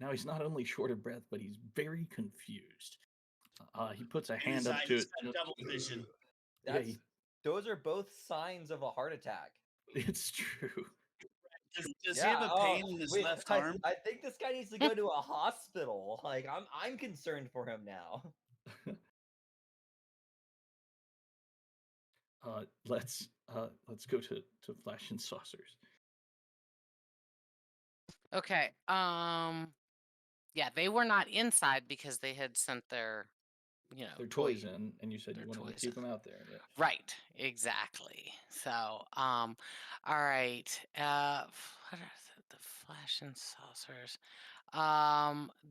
now he's not only short of breath, but he's very confused. He puts a In hand his up eye, to he's it. got double vision. Yeah, That's those are both signs of a heart attack. it's true. Does he have a pain in his wait, left guys, arm? I think this guy needs to go to a hospital. Like I'm concerned for him now. Let's go to Flash and Saucers. Okay. Yeah, they were not inside because they had sent their, Their toys in, and you said you their wanted to toys keep in. them out there. Yeah. Right, exactly. So, all right. What are the Flash and Saucers?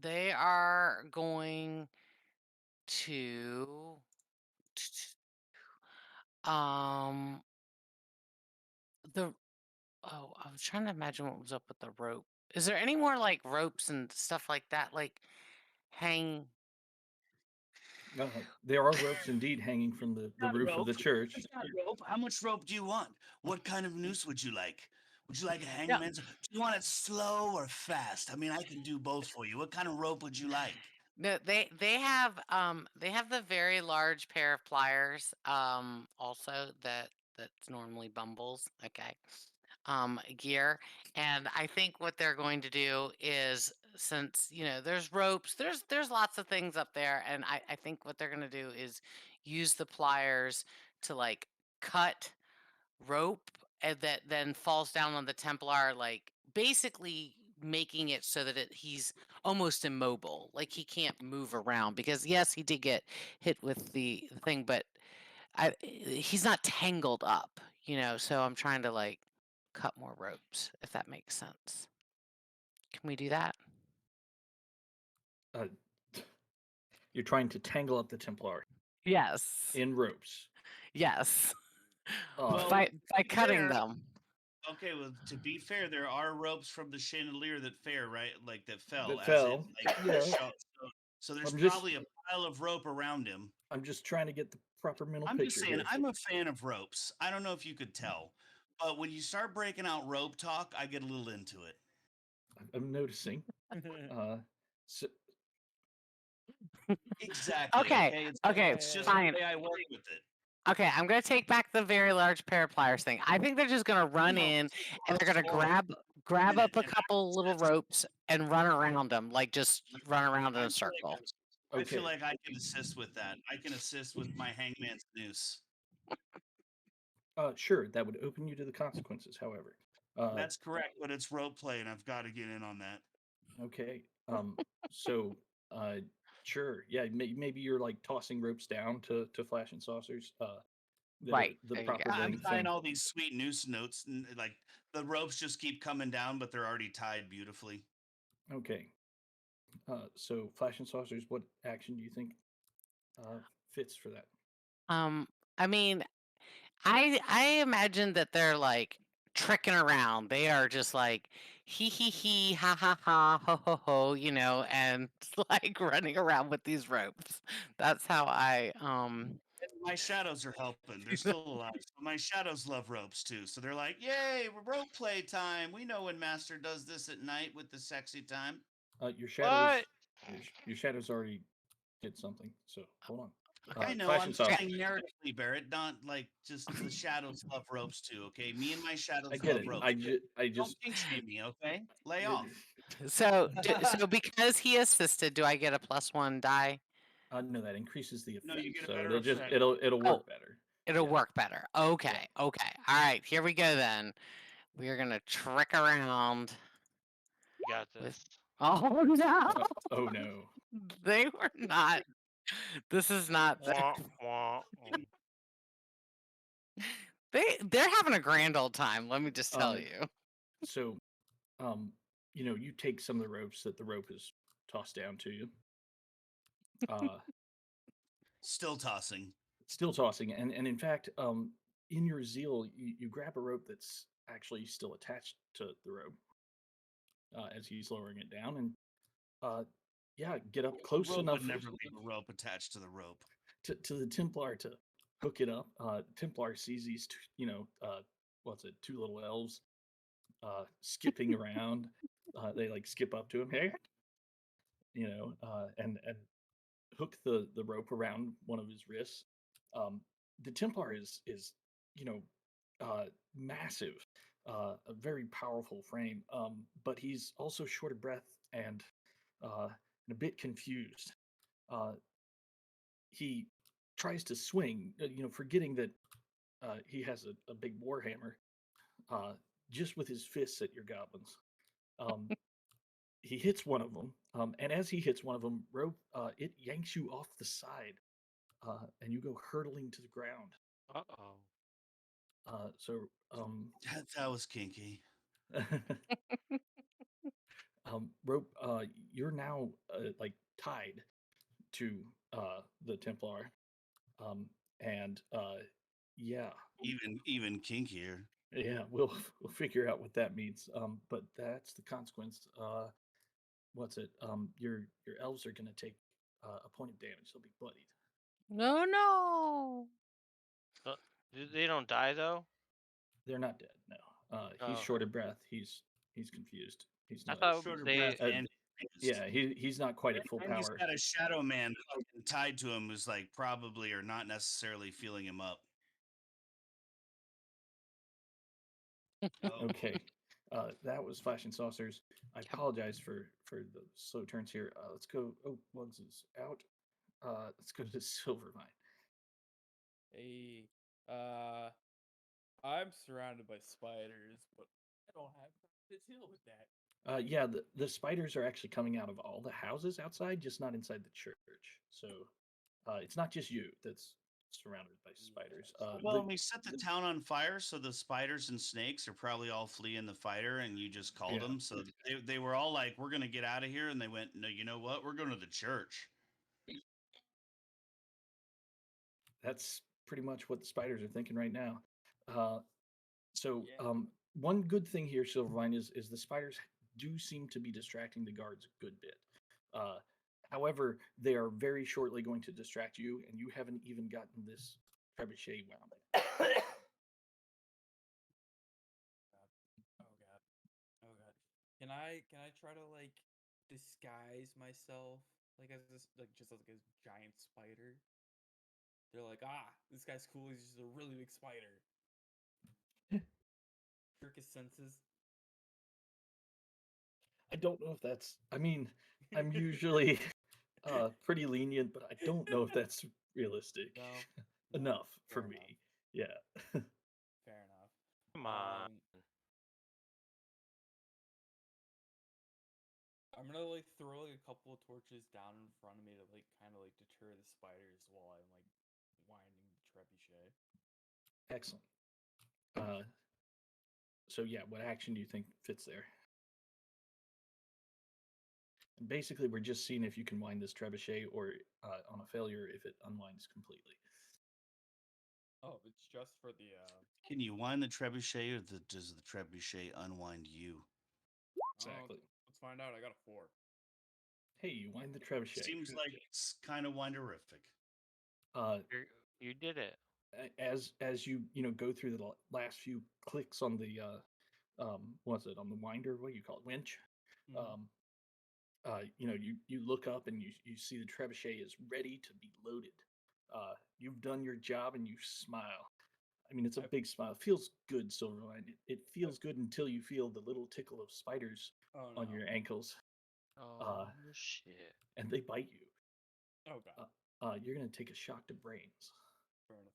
They are going to the I was trying to imagine what was up with the rope. Is there any more like ropes and stuff like that, like hang? There are ropes indeed hanging from the roof of the church. It's not rope. How much rope do you want? What kind of noose would you like? Would you like a hangman's? Do you want it slow or fast? I mean, I can do both for you. What kind of rope would you like? No, they have the very large pair of pliers also that's normally Bumble's gear, and I think what they're going to do is, since there's ropes, there's lots of things up there, and I think what they're going to do is use the pliers to like cut rope, and that then falls down on the Templar, like basically making it so that he's almost immobile, like he can't move around, because yes, he did get hit with the thing, but he's not tangled up, so I'm trying to like cut more ropes, if that makes sense. Can we do that? You're trying to tangle up the Templar Yes. in ropes. Yes. Well, by cutting them. Okay, well, to be fair, there are ropes from the chandelier that fell. That fell. Yeah. So there's I'm just- probably a pile of rope around him. I'm just trying to get the proper mental I'm picture just saying, here. I'm a fan of ropes. I don't know if you could tell, but when you start breaking out rope talk, I get a little into it. I'm noticing. So, Exactly. Okay, It's just fine. the way I work with it. Okay, I'm gonna take back the very large pair of pliers thing. I think they're just gonna run No, in and they're gonna grab up a and I couple little assist- ropes and run around them, like just run around in I a feel like circle. I feel Okay. like I can assist with that. I can assist with my hangman's noose. Sure, that would open you to the consequences. However, That's correct, but it's role play, and I've got to get in on that. okay. So, uh, sure, yeah, maybe you're like tossing ropes down to Flash and Saucers. That are Right, the there you proper go. I'm length tying and all these sweet noose notes, and like the ropes just keep coming down, but they're already tied beautifully. okay. So Flash and Saucers, what action do you think fits for that? I mean, I imagine that they're like tricking around. They are just like hee, ha ha ha, ho ho ho, and like running around with these ropes. That's how I And my shadows are helping. They're see them. still alive. So my shadows love ropes too. So they're like, "Yay, rope play time! We know when Master does this at night with the sexy time." Your shadows, What? your shadows already did something. So hold on. I know. Flash I'm and just Saucers. saying narratively, Barrett. Not like just the shadows love ropes too. Okay, me and my I shadows get love it. ropes. I Don't just kink shame me, okay? Lay off. So because he assisted, do I get a +1 die? no, that increases the No, effect. you get a So better effect. it'll Oh, work better. it'll Yeah. work better. Okay, okay. All right, here we go then. We are gonna trick around You got with. this. Oh no, Oh no. they were not. This is not. Wah, wah, wah. They're having a grand old time. Let me just tell Um, you. So, you take some of the ropes that the rope is tossed down to you. Uh, Still tossing. still tossing, and in fact, in your zeal, you grab a rope that's actually still attached to the rope as he's lowering it down, and yeah, get up The close rope enough would never leave a rope attached to the rope. to the Templar to hook it up. Templar sees these, what's it, two little elves skipping around. They like skip up to him, hey, and hook the rope around one of his wrists. The Templar is you know massive, a very powerful frame, but he's also short of breath and a bit confused. Uh, he tries to swing, forgetting that he has a big warhammer, uh, just with his fists at your goblins. Um, he hits one of them, and as he hits one of them, rope it yanks you off the side, and you go hurtling to the ground. Uh-oh. So, That was kinky. rope, you're now like tied to the Templar, and yeah, Even kinkier. yeah, we'll figure out what that means. But that's the consequence. What's it? Your elves are gonna take a point of damage. They'll be bloodied. No, no. They don't die though. They're not dead. No. He's Oh, short of breath. He's confused. He's I not. thought Shorter they. breath Uh, and yeah, he's not quite at full and he's power. got a shadow man fucking tied to him who's like probably or not necessarily feeling him up. Oh, Okay. That was Flash and Saucers. I Yep. apologize for the slow turns here. Let's go. Oh, Wugs is out. Let's go to Silvervine. Hey, I'm surrounded by spiders, but I don't have time to deal with that. Yeah, the spiders are actually coming out of all the houses outside, just not inside the church. So it's not just you that's surrounded by spiders. well, we set the town on fire, so the spiders and snakes are probably all fleeing the fire, and you just called Yeah. them. So they were all like, "We're gonna get out of here," and they went, "No, you know what? We're going to the church." That's pretty much what the spiders are thinking right now. So Yeah. one good thing here, Silvervine, is the spiders do seem to be distracting the guards a good bit. Uh, however, they are very shortly going to distract you, and you haven't even gotten this trebuchet wound. Oh god. Oh god. Can I try to like disguise myself like as this like just like a giant spider? They're like, this guy's cool. He's just a really big spider. Trick his senses. I don't know if that's. I mean, I'm usually pretty lenient, but I don't know if that's realistic No, enough for fair enough. me. Yeah. Fair enough. Come on. I'm gonna like throw like a couple of torches down in front of me to like kind of like deter the spiders while I'm like winding the trebuchet. Excellent. Uh, so yeah, what action do you think fits there? And basically, we're just seeing if you can wind this trebuchet, or on a failure, if it unwinds completely. Oh, it's just for the Can you wind the trebuchet, or does the trebuchet unwind you? Exactly. Let's find out. I got a 4. Hey, you wind the trebuchet. Seems like it's kind of winderific. You did it. As you go through the last few clicks on the what's it, on the winder? What do you call it? Winch. Mhm. You look up and you see the trebuchet is ready to be loaded. You've done your job and you smile. I mean, it's a I- big smile. It feels good, Silverline. It feels good until you feel the little tickle of spiders Oh on no. your ankles, Oh shit. and they bite you. Oh god. You're gonna take a shock to brains. Fair enough.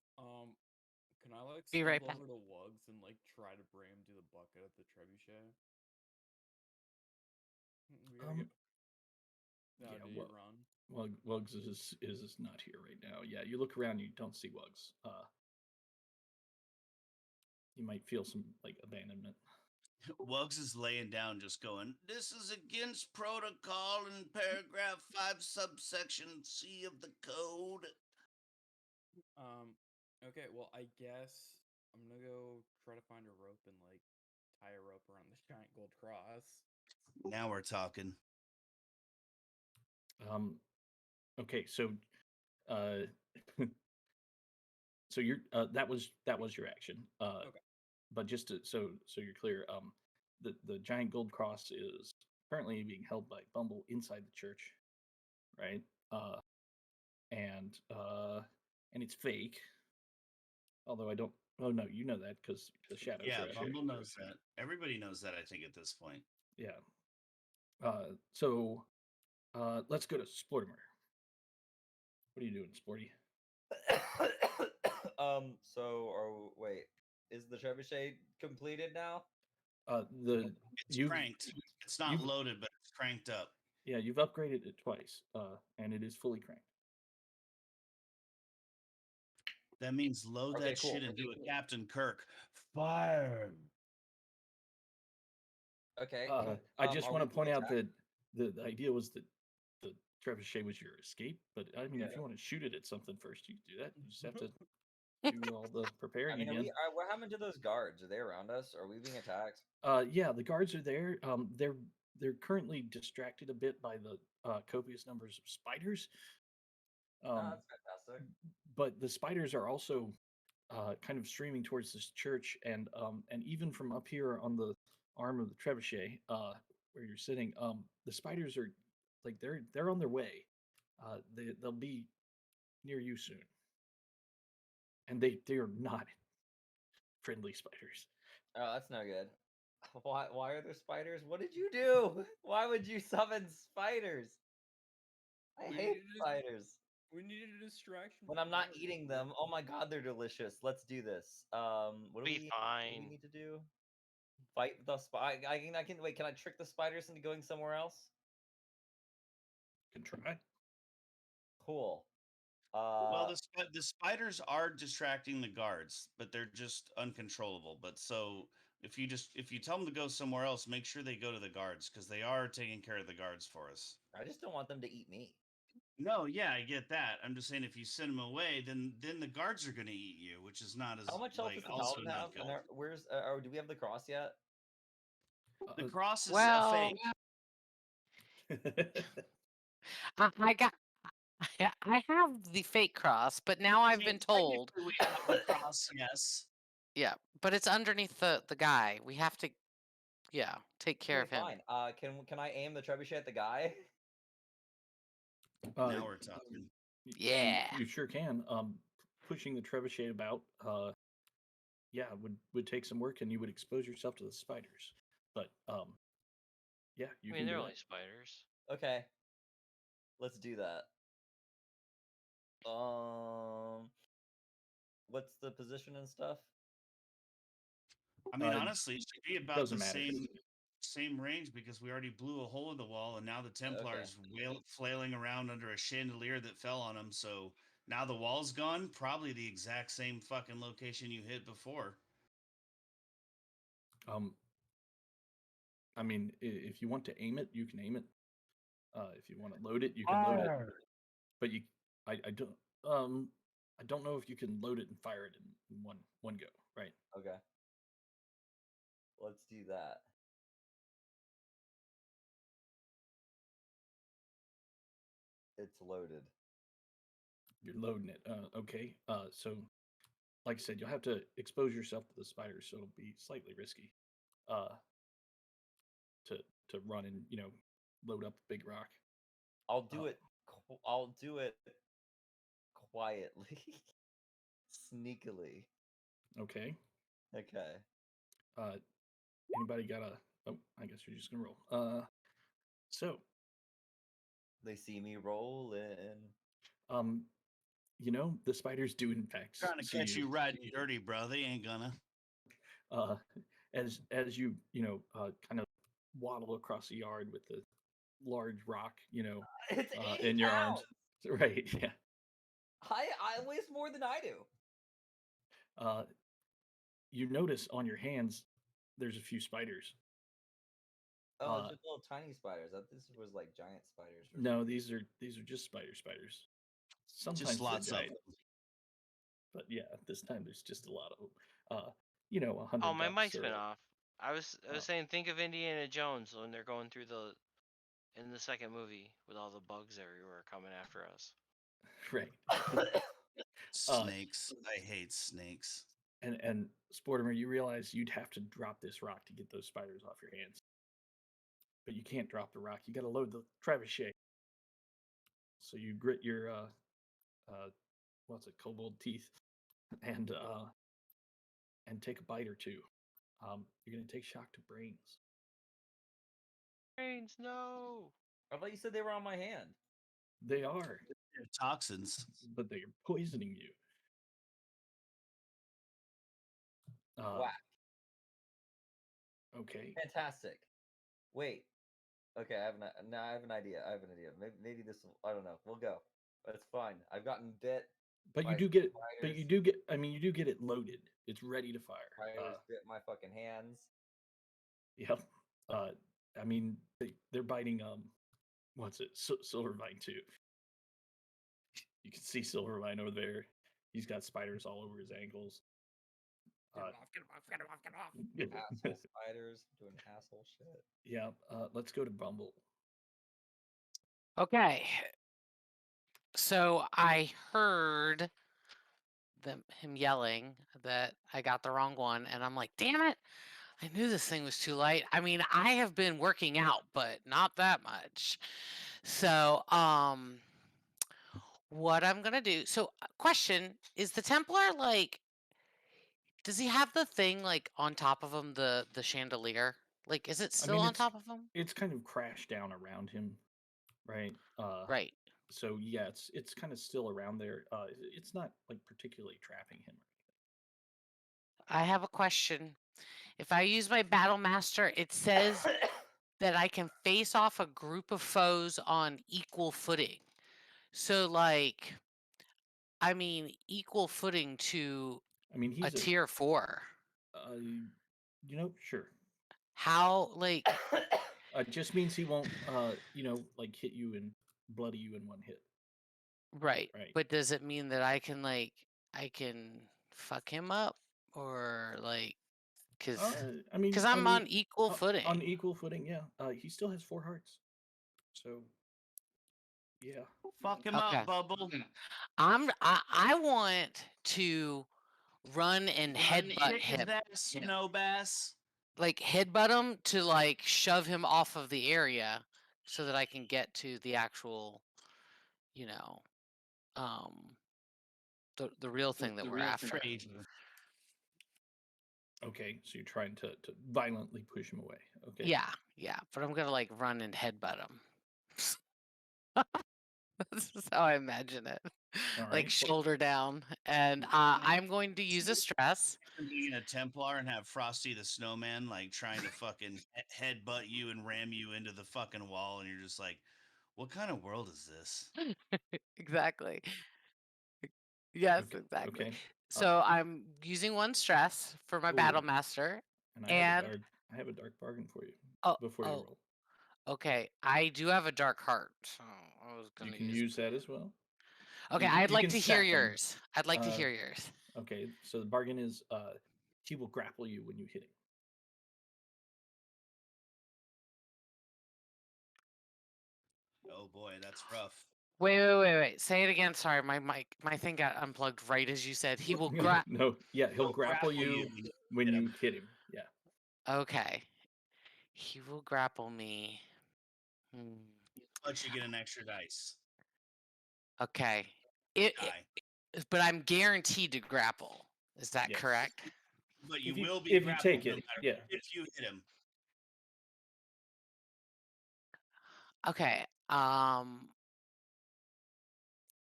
Can I like Be step right back. over to Wugs and like try to bring him to the bucket of the trebuchet? We gotta Um, get. No, yeah, did he well, run? Wugs is not here right now. Yeah, you look around, you don't see Wugs. You might feel some like abandonment. Wugs is laying down, just going, "This is against protocol in paragraph 5, subsection C of the code." Okay, well, I guess I'm gonna go try to find a rope and like tie a rope around this giant gold cross. Now we're talking. Okay, so uh, so you're that was your action. Okay. But just so you're clear, the giant gold cross is currently being held by Bumble inside the church, right? And it's fake. Although I don't. Oh no, you know that because the shadows Yeah, are out here. Bumble knows that. Everybody knows that, I think, at this point. Yeah. So let's go to Sportimer. What are you doing, Sporty? Wait, is the trebuchet completed now? It's you've cranked. It's not you've loaded, but it's cranked up. yeah, you've upgraded it twice, and it is fully cranked. That means load Okay, that cool. shit and do a Captain Kirk. Fire. Okay. I just are want we to point being out that the idea was that the trebuchet was your escape, but I mean, if Yeah. you want to shoot it at something first, you can do that. You just have to do all the preparing I mean, again. what happened to those guards? Are they around us? Are we being attacked? Yeah, the guards are there. They're currently distracted a bit by the copious numbers of spiders. That's fantastic. But the spiders are also kind of streaming towards this church, and even from up here on the arm of the trebuchet, where you're sitting, the spiders are like they're on their way. They'll be near you soon, and they are not friendly spiders. Oh, that's no good. Why are there spiders? What did you do? Why would you summon spiders? I We hate needed a- spiders. We needed a distraction. When from I'm not Barry. eating them, oh my god, they're delicious. Let's do this. What do Be we fine. need to do? Fight the spider. I can wait. Can I trick the spiders into going somewhere else? Can try. Cool. Well, the spiders are distracting the guards, but they're just uncontrollable. But so if you tell them to go somewhere else, make sure they go to the guards, because they are taking care of the guards for us. I just don't want them to eat me. No, yeah, I get that. I'm just saying, if you send them away, then the guards are going to eat you, which is not as How much health like does the also paladin have? not good. And where's? Do we have the cross yet? The cross is Well, fake. I got. I have the fake cross, but now I've been told. Technically, we have the cross, yes. Yeah, but it's underneath the guy. We have to, take care of him. Fine. Can I aim the trebuchet at the guy? Now we're talking. Yeah. You sure can. Pushing the trebuchet about, would take some work, and you would expose yourself to the spiders. But Yeah, you I can mean, they're do only that. spiders. Okay. Let's do that. What's the position and stuff? I mean, Uh, honestly, it should be about doesn't the matter. same range because we already blew a hole in the wall, and now the Templars flailing around under a chandelier that fell on them. So now the wall's gone. Probably the exact same fucking location you hit before. I mean, if you want to aim it, you can aim it. If you want to load it, you can load it. But I don't know if you can load it and fire it in one go, right? Okay. Let's do that. It's loaded. You're loading it. Okay. So, like I said, you'll have to expose yourself to the spiders, so it'll be slightly risky. To run and load up a big rock. I'll do it. I'll do it quietly, sneakily. Okay. Okay. Anybody got a? Oh, I guess you're just gonna roll. So They see me roll in. the spiders do in fact Trying to see catch you riding dirty, bro. They ain't gonna. As you kind of waddle across the yard with the large rock, It's 80 in your arms. pounds! Right, yeah. I weighs more than I do. You notice on your hands there's a few spiders. Oh, it's just little tiny spiders. I thought this was like giant spiders. No, these are just spiders. Sometimes Just lots they're of giant, them. but yeah, this time there's just a lot of them. 100 Oh, my ducks mic's or been off. I was Oh. saying, think of Indiana Jones when they're going through in the second movie with all the bugs everywhere coming after us. right. Snakes. I hate snakes. And Sportimer, you realize you'd have to drop this rock to get those spiders off your hands. But you can't drop the rock. You got to load the trebuchet. So you grit your kobold teeth, and take a bite or two. You're gonna take shock to brains. Brains, no. I thought you said they were on my hand. They are, They're toxins. but they are poisoning you. Whack. Okay. Fantastic. Wait. Okay, I have an idea. Maybe this will, I don't know. We'll go. But it's fine. I've gotten bit. But by you do get it. spiders. But you do get. I mean, you do get it loaded. It's ready to fire. Spiders bit my fucking hands. Yep. I mean, they're biting. What's it? Silvervine too. You can see Silvervine over there. He's got spiders all over his ankles. Get him off. Asshole spiders doing asshole shit. Yeah. Let's go to Bumble. Okay. So I heard him yelling that I got the wrong one, and I'm like, damn it. I knew this thing was too light. I mean, I have been working out, but not that much. So, what I'm gonna do. So, question: is the Templar like? Does he have the thing like on top of him, the chandelier? Like, is it still on top of him? It's kind of crashed down around him, right? Right. So yeah, it's kind of still around there. It's not like particularly trapping him. I have a question. If I use my Battle Master, it says that I can face off a group of foes on equal footing. So, like, I mean, equal footing to I mean, a he's tier 4. Sure. How, like, It just means he won't, like hit you and bloody you in one hit. right. Right. But does it mean that I can fuck him up, or like, because I mean, I'm on equal footing. On equal footing, yeah. He still has 4 hearts, so yeah. Fuck him Okay. up, Bubble. I want to run and headbutt Kick his him. ass, you know, Bass. Like headbutt him to like shove him off of the area so that I can get to the actual, the real thing that we're after. Okay, so you're trying to violently push him away. Okay. Yeah, Yeah, but I'm gonna like run and headbutt him. This is how I imagine it. All Like right. Well, shoulder down. And I'm going to use a stress. Being a Templar and have Frosty the Snowman like trying to fucking headbutt you and ram you into the fucking wall, and you're just like, what kind of world is this? Exactly. Yes, okay. exactly. Okay. So I'm using one stress for my Ooh. battle master. And And I have a dark bargain for you oh, before you oh, roll. okay. I do have a dark heart. So I was You gonna can use that as well. Okay, You can- I'd you like can to hear stack 'em. yours. I'd like to Uh, hear yours. Okay. So the bargain is he will grapple you when you hit him. Oh boy, that's rough. Wait. Say it again. Sorry, my thing got unplugged right as you said. He will grab. No. Yeah, he'll He'll grapple you when hit him. you hit him. Yeah. Okay. He will grapple me. Let you get an extra dice. Okay. Die. But I'm guaranteed to grapple. Is that Yes. correct? But you If you- will be if you grappled take no it, matter yeah. if you hit him. Okay.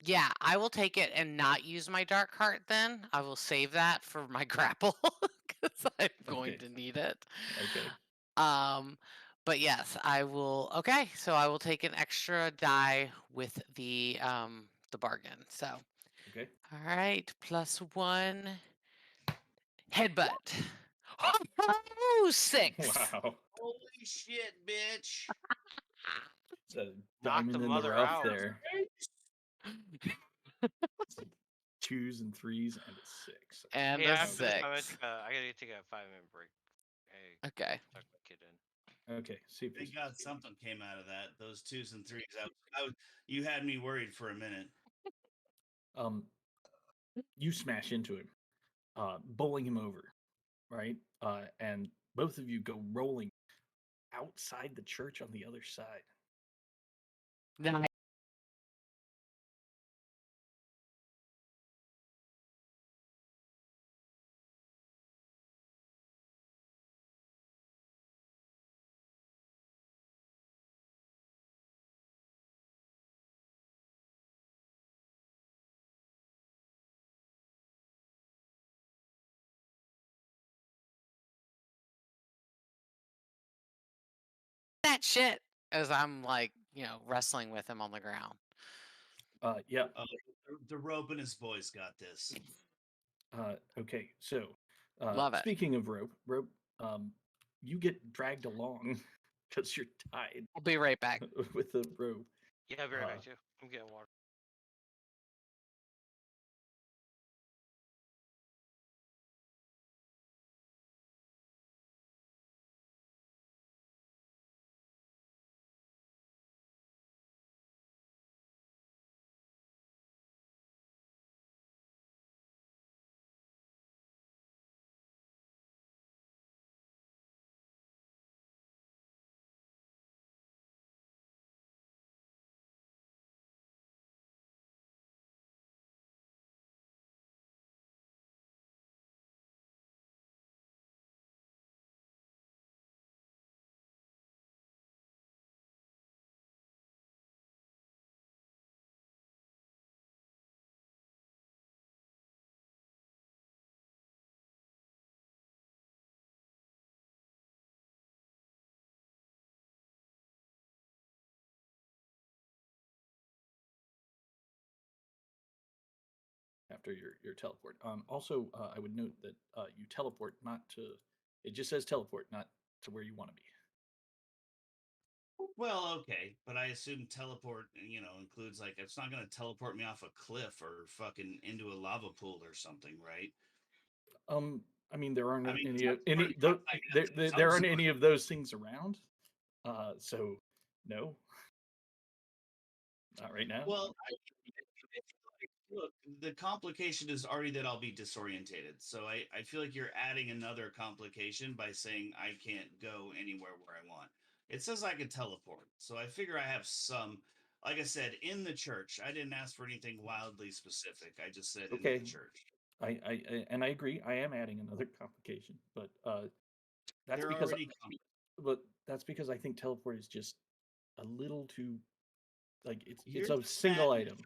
Yeah, I will take it and not use my dark heart then. I will save that for my grapple because I'm going Okay. to need it. Okay. But yes, I will. Okay, so I will take an extra die with the bargain. So, Okay. all right, +1 headbutt. Oh, 6. Wow. Holy shit, bitch! It's a Knock diamond the in the mother rough out. there. Twos and threes and a 6. And Hey, a after this, 6. I gotta take a 5-minute break. Hey, Okay. tuck my kid in. Okay. See if Thank God something came out of that. Those twos and threes. You had me worried for a minute. You smash into him, bowling him over, right? And both of you go rolling outside the church on the other side. Nice. That shit as I'm like, wrestling with him on the ground. Yeah. The rope and his boys got this. Okay. So, Love it. speaking of rope, you get dragged along because you're tied I'll be right back. with the rope. Yeah, I'll be right back too. I'm getting water. After your teleport. Also, I would note that you teleport not to. It just says teleport, not to where you want to be. Well, okay, but I assume teleport, includes like it's not going to teleport me off a cliff or fucking into a lava pool or something, right? I mean, there aren't I mean, any sounds like that's in some there aren't sort. any of those things around. So no, not right now. Well, look, the complication is already that I'll be disorientated. So I feel like you're adding another complication by saying I can't go anywhere where I want. It says I can teleport. So I figure I have some, like I said, in the church. I didn't ask for anything wildly specific. I just said in Okay. the church. I agree. I am adding another complication, but that's They're because already complicated. but that's because I think teleport is just a little too like it's You're a just single mad item.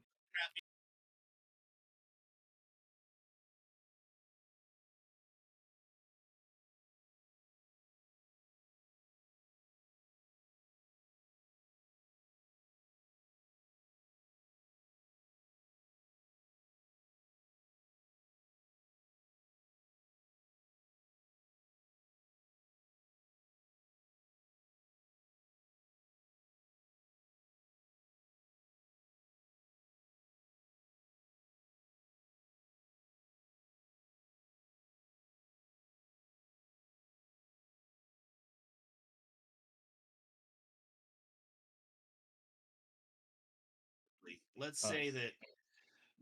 Let's Uh, say that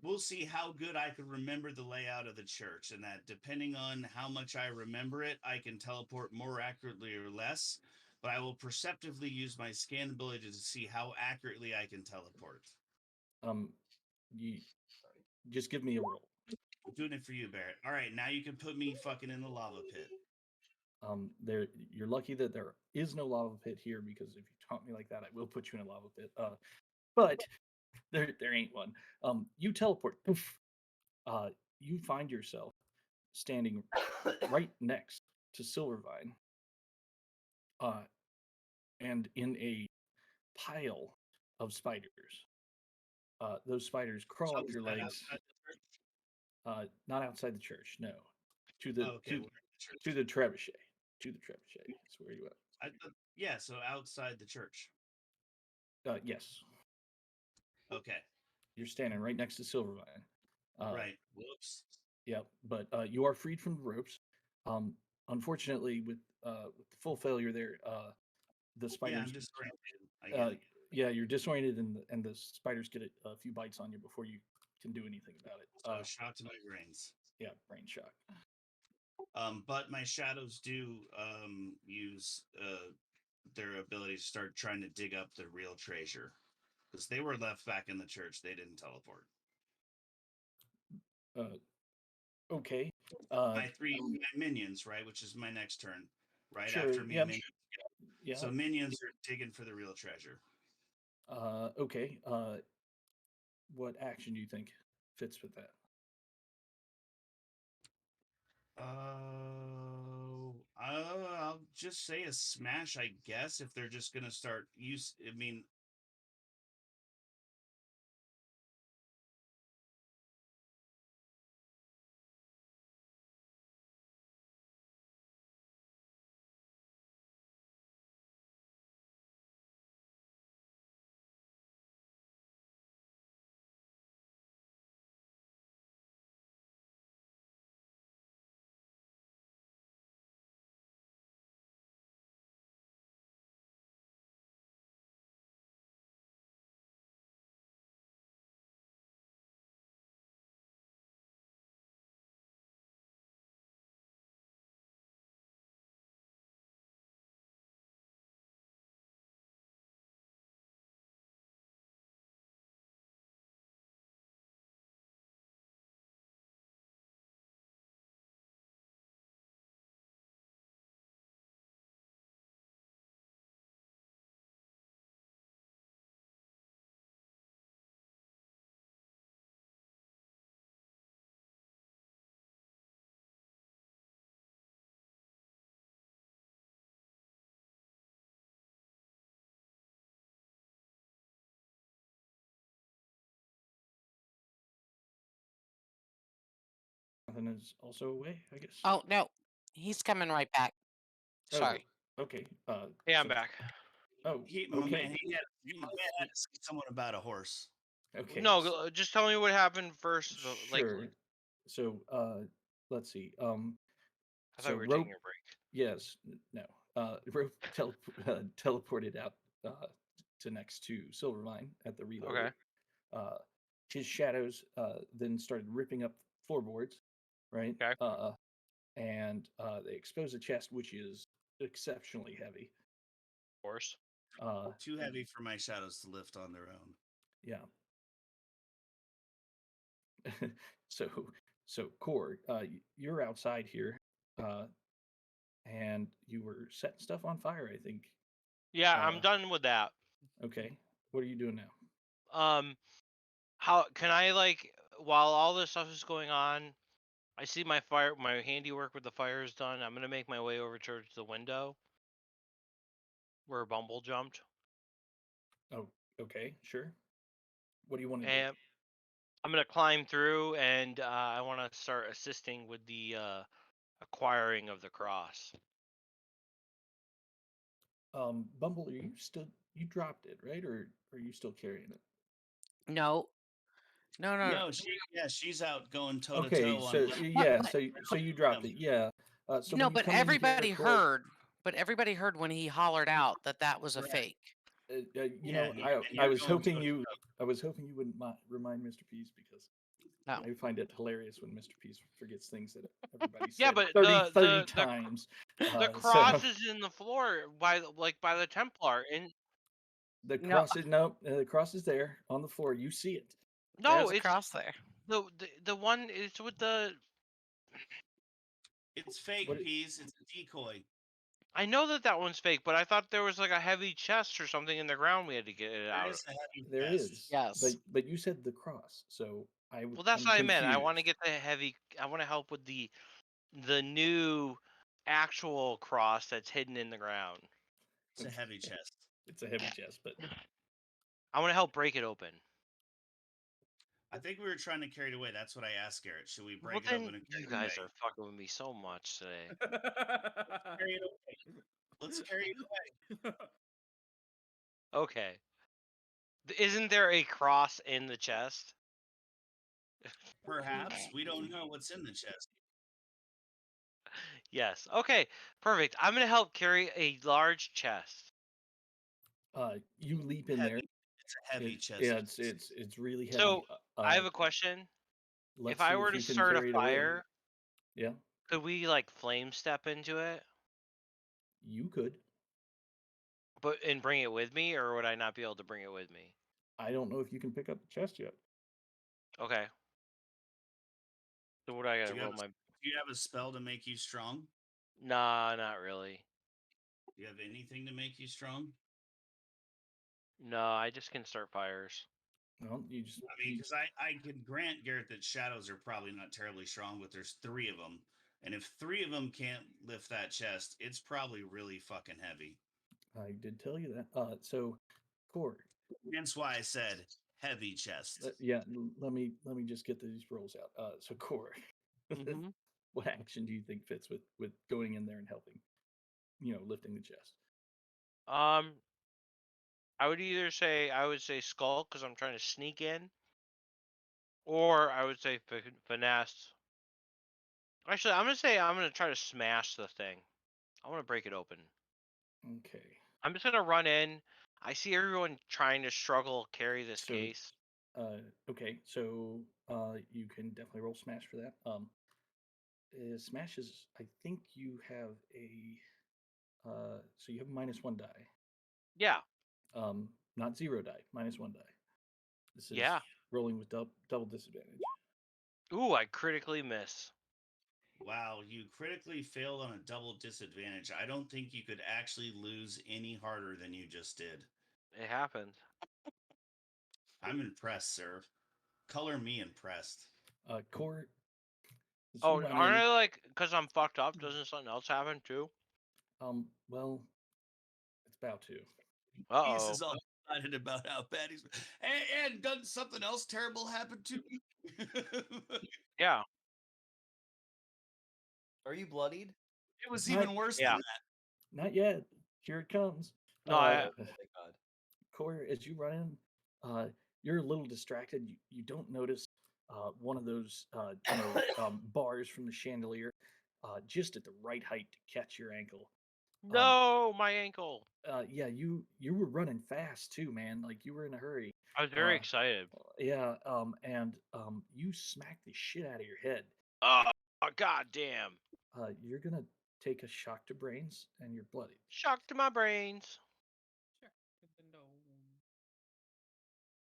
we'll see how good I can remember the layout of the church, and that depending on how much I remember it, I can teleport more accurately or less. But I will perceptively use my scan ability to see how accurately I can teleport. You just give me a roll. I'm doing it for you, Barrett. All right, now you can put me fucking in the lava pit. There, you're lucky that there is no lava pit here because if you taunt me like that, I will put you in a lava pit. But there ain't one. You teleport. Poof. You find yourself standing right next to Silvervine, and in a pile of spiders. Those spiders crawl up your Outside- legs. outside the church? Not outside the church, no. To the Oh, okay, to, we're in the church. to the trebuchet. To the trebuchet is where you I thought, yeah, so outside the church. at. Yes, Okay, you're standing right next to Silvervine. right. Whoops. Yeah, but you are freed from the ropes. Unfortunately, with the full failure there, the Yeah, spiders. I'm disoriented. I get it. Yeah, you're disoriented, and the spiders get a few bites on you before you can do anything about it. So shot to my brains. Yeah, brain shock. But my shadows do use their ability to start trying to dig up the real treasure because they were left back in the church. They didn't teleport. Okay. My minions, right, which is my next turn, right Sure. after me. Yep. Minions. Yeah. So minions are digging for the real treasure. Okay. What action do you think fits with that? I'll just say a smash, I guess, if they're just gonna start use. I mean, Jonathan is also away, I guess. Oh no, he's coming right back. Oh, Sorry. Okay. Yeah, I'm so- back. Oh. my Okay. man, he had to say someone about a horse. Okay. No, just tell me what happened first. Sure. So, let's see. I thought So we were rope. taking a break. Yes. No. Rope teleported out to next to Silverline at the reload. Okay. His shadows then started ripping up floorboards, right? Okay. And they expose a chest which is exceptionally heavy. Of course. Too heavy for my shadows to lift on their own. Yeah. so Core, you're outside here. and you were setting stuff on fire, I think. Yeah, I'm Uh, done with that. Okay. What are you doing now? How can I like while all this stuff is going on? I see my handiwork with the fire is done. I'm gonna make my way over towards the window where Bumble jumped, Oh, okay, sure. What do you want to do? and I'm gonna climb through, and I want to start assisting with the acquiring of the cross. Bumble, you dropped it, right? Or are you still carrying it? No, no, no, no. No, she's out going toe to Okay, toe on. so Left. yeah, but- so you dropped it, yeah. So no, when you but come in here, everybody Corey, heard. But everybody heard when he hollered out that was a Correct. fake. you Yeah, know, and I you're was going hoping toe-to-toe. I was hoping you wouldn't remind Mr. Pease because Oh. I find it hilarious when Mr. Pease forgets things that everybody Yeah, said but 30 times. the So cross is in the floor by the Templar, and the No, cross is no, the cross is there on the floor. You see it. no, there's a it's cross there. the one it's with the. It's fake, What? Peas. It's a decoy. I know that one's fake, but I thought there was like a heavy chest or something in the ground we had to get it There out of. is a heavy There chest. is. Yes. But you said the cross, so Well, that's I'm what I meant. I want to confused. get the heavy. I want to help with the new actual cross that's hidden in the ground. It's a heavy chest. It's a heavy chest, but I want to help break it open. I think we were trying to carry it away. That's what I asked Garrett. Should we Well, break it then open and carry you it guys away? are fucking with me so much today. Carry it away. Let's carry it away. Okay. Isn't there a cross in the chest? Perhaps we don't know what's in the chest. Yes. Okay. Perfect. I'm gonna help carry a large chest. you leap in there. Heavy. It's a heavy chest. Yeah, it's really heavy. So I have a question. Let's If I see were to you can start a carry it away. fire, Yeah, could we like flame step into it, you could. and bring it with me, or would I not be able to bring it with me? I don't know if you can pick up the chest yet. Okay. So what do I gotta Do you roll have my? Do you have a spell to make you strong? Nah, not really. Do you have anything to make you strong? No, I just can start fires. Well, you just. I mean, because I can grant Garrett that shadows are probably not terribly strong, but there's 3 of them, and if 3 of them can't lift that chest, it's probably really fucking heavy. I did tell you that. So, Core. Hence why I said heavy chest. Yeah, let me just get these rolls out. So Core, Mm-hmm. what action do you think fits with going in there and helping? Lifting the chest. I would say skull because I'm trying to sneak in, or I would say finesse. Actually, I'm gonna try to smash the thing. I want to break it open. Okay. I'm just gonna run in. I see everyone trying to struggle carry this So, case. Okay. So you can definitely roll smash for that. Smash is. I think you have a. So you have -1 die. Yeah. Not 0 die. -1 die. This is Yeah. rolling with double disadvantage. Ooh, I critically miss. Wow, you critically failed on a double disadvantage. I don't think you could actually lose any harder than you just did. It happened. I'm impressed, sir. Color me impressed. Core. as you Oh, run aren't in- I like because I'm fucked up? Doesn't something else happen too? Well, it's about to. Uh He's oh. is all excited about how bad he's. And doesn't something else terrible happen to me? Yeah. Are you bloodied? It was Not- even worse Yeah. than that. Not yet. Here it comes. No, I- Oh, thank God. Core, as you run in, you're a little distracted. You don't notice one of those bars from the chandelier just at the right height to catch your ankle. No, my ankle. Yeah, you were running fast too, man. Like you were in a hurry. I was very Uh, excited. Yeah, and you smacked the shit out of your head. Oh, god damn. You're gonna take a shock to brains, and you're bloody. Shock to my brains.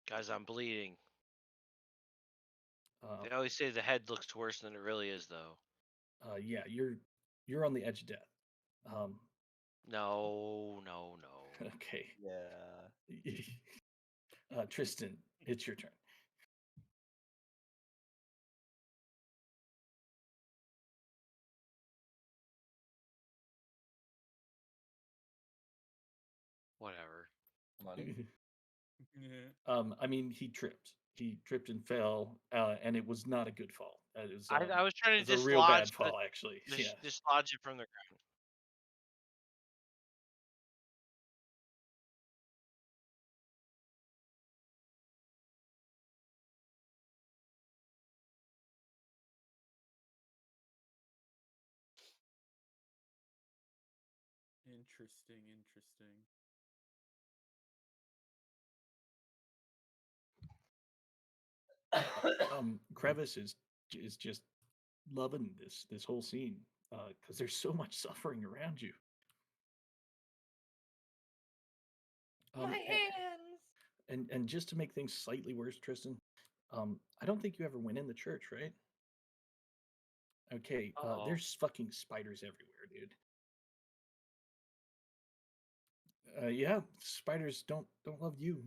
Guys, I'm bleeding. They always say the head looks worse than it really is, though. Yeah, you're on the edge of death. No. Okay. Yeah. Tristan, it's your turn. Whatever. Money. I mean, he tripped. He tripped and fell, and it was not a good fall. It was, I was trying it to was a real bad dislodge fall, actually. Yeah. dislodge it from the ground. Interesting. Crevice is just loving this whole scene because there's so much suffering around you. My hands. And just to make things slightly worse, Tristan, I don't think you ever went in the church, right? Okay, Uh-oh. there's fucking spiders everywhere, dude. Yeah, spiders don't love you.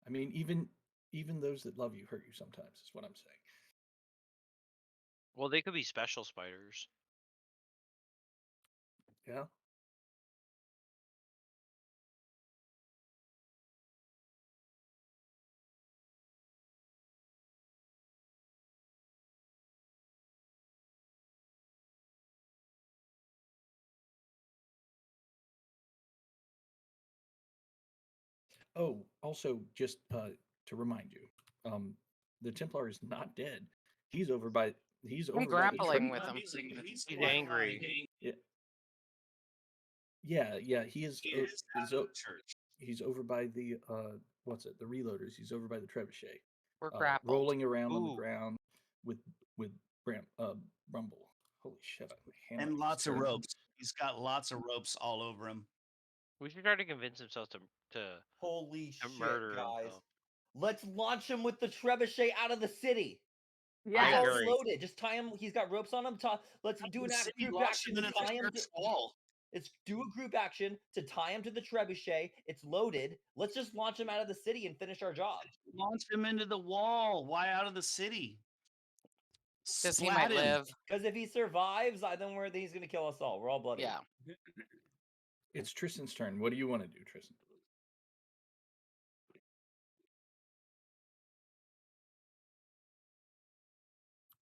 I mean, even those that love you hurt you sometimes, is what I'm saying. Well, they could be special spiders. Yeah. Oh, also, just to remind you, the Templar is not dead. He's over by he's I'm over by the grappling Trevi- with him. He's angry. Yeah. He is. He is out of the church. He's over by the what's it? The reloaders. He's over by the trebuchet, We're grappled. rolling around on the Ooh. ground with Rumble. Holy shit! My hand And just lots of turned. ropes. He's got lots of ropes all over him. We should try to convince himself to Holy to shit, murder guys. himself. Let's launch him with the trebuchet out of the city. I He's already agree. loaded. Just tie him. He's got ropes on him. Let's do an group action to tie him to. Wall. Let's do a group action to tie him to the trebuchet. It's loaded. Let's just launch him out of the city and finish our job. Launch him into the wall. Why out of the city? Because he might live. Because if he survives, then he's going to kill us all. We're all bloody. Yeah. It's Tristan's turn. What do you want to do, Tristan?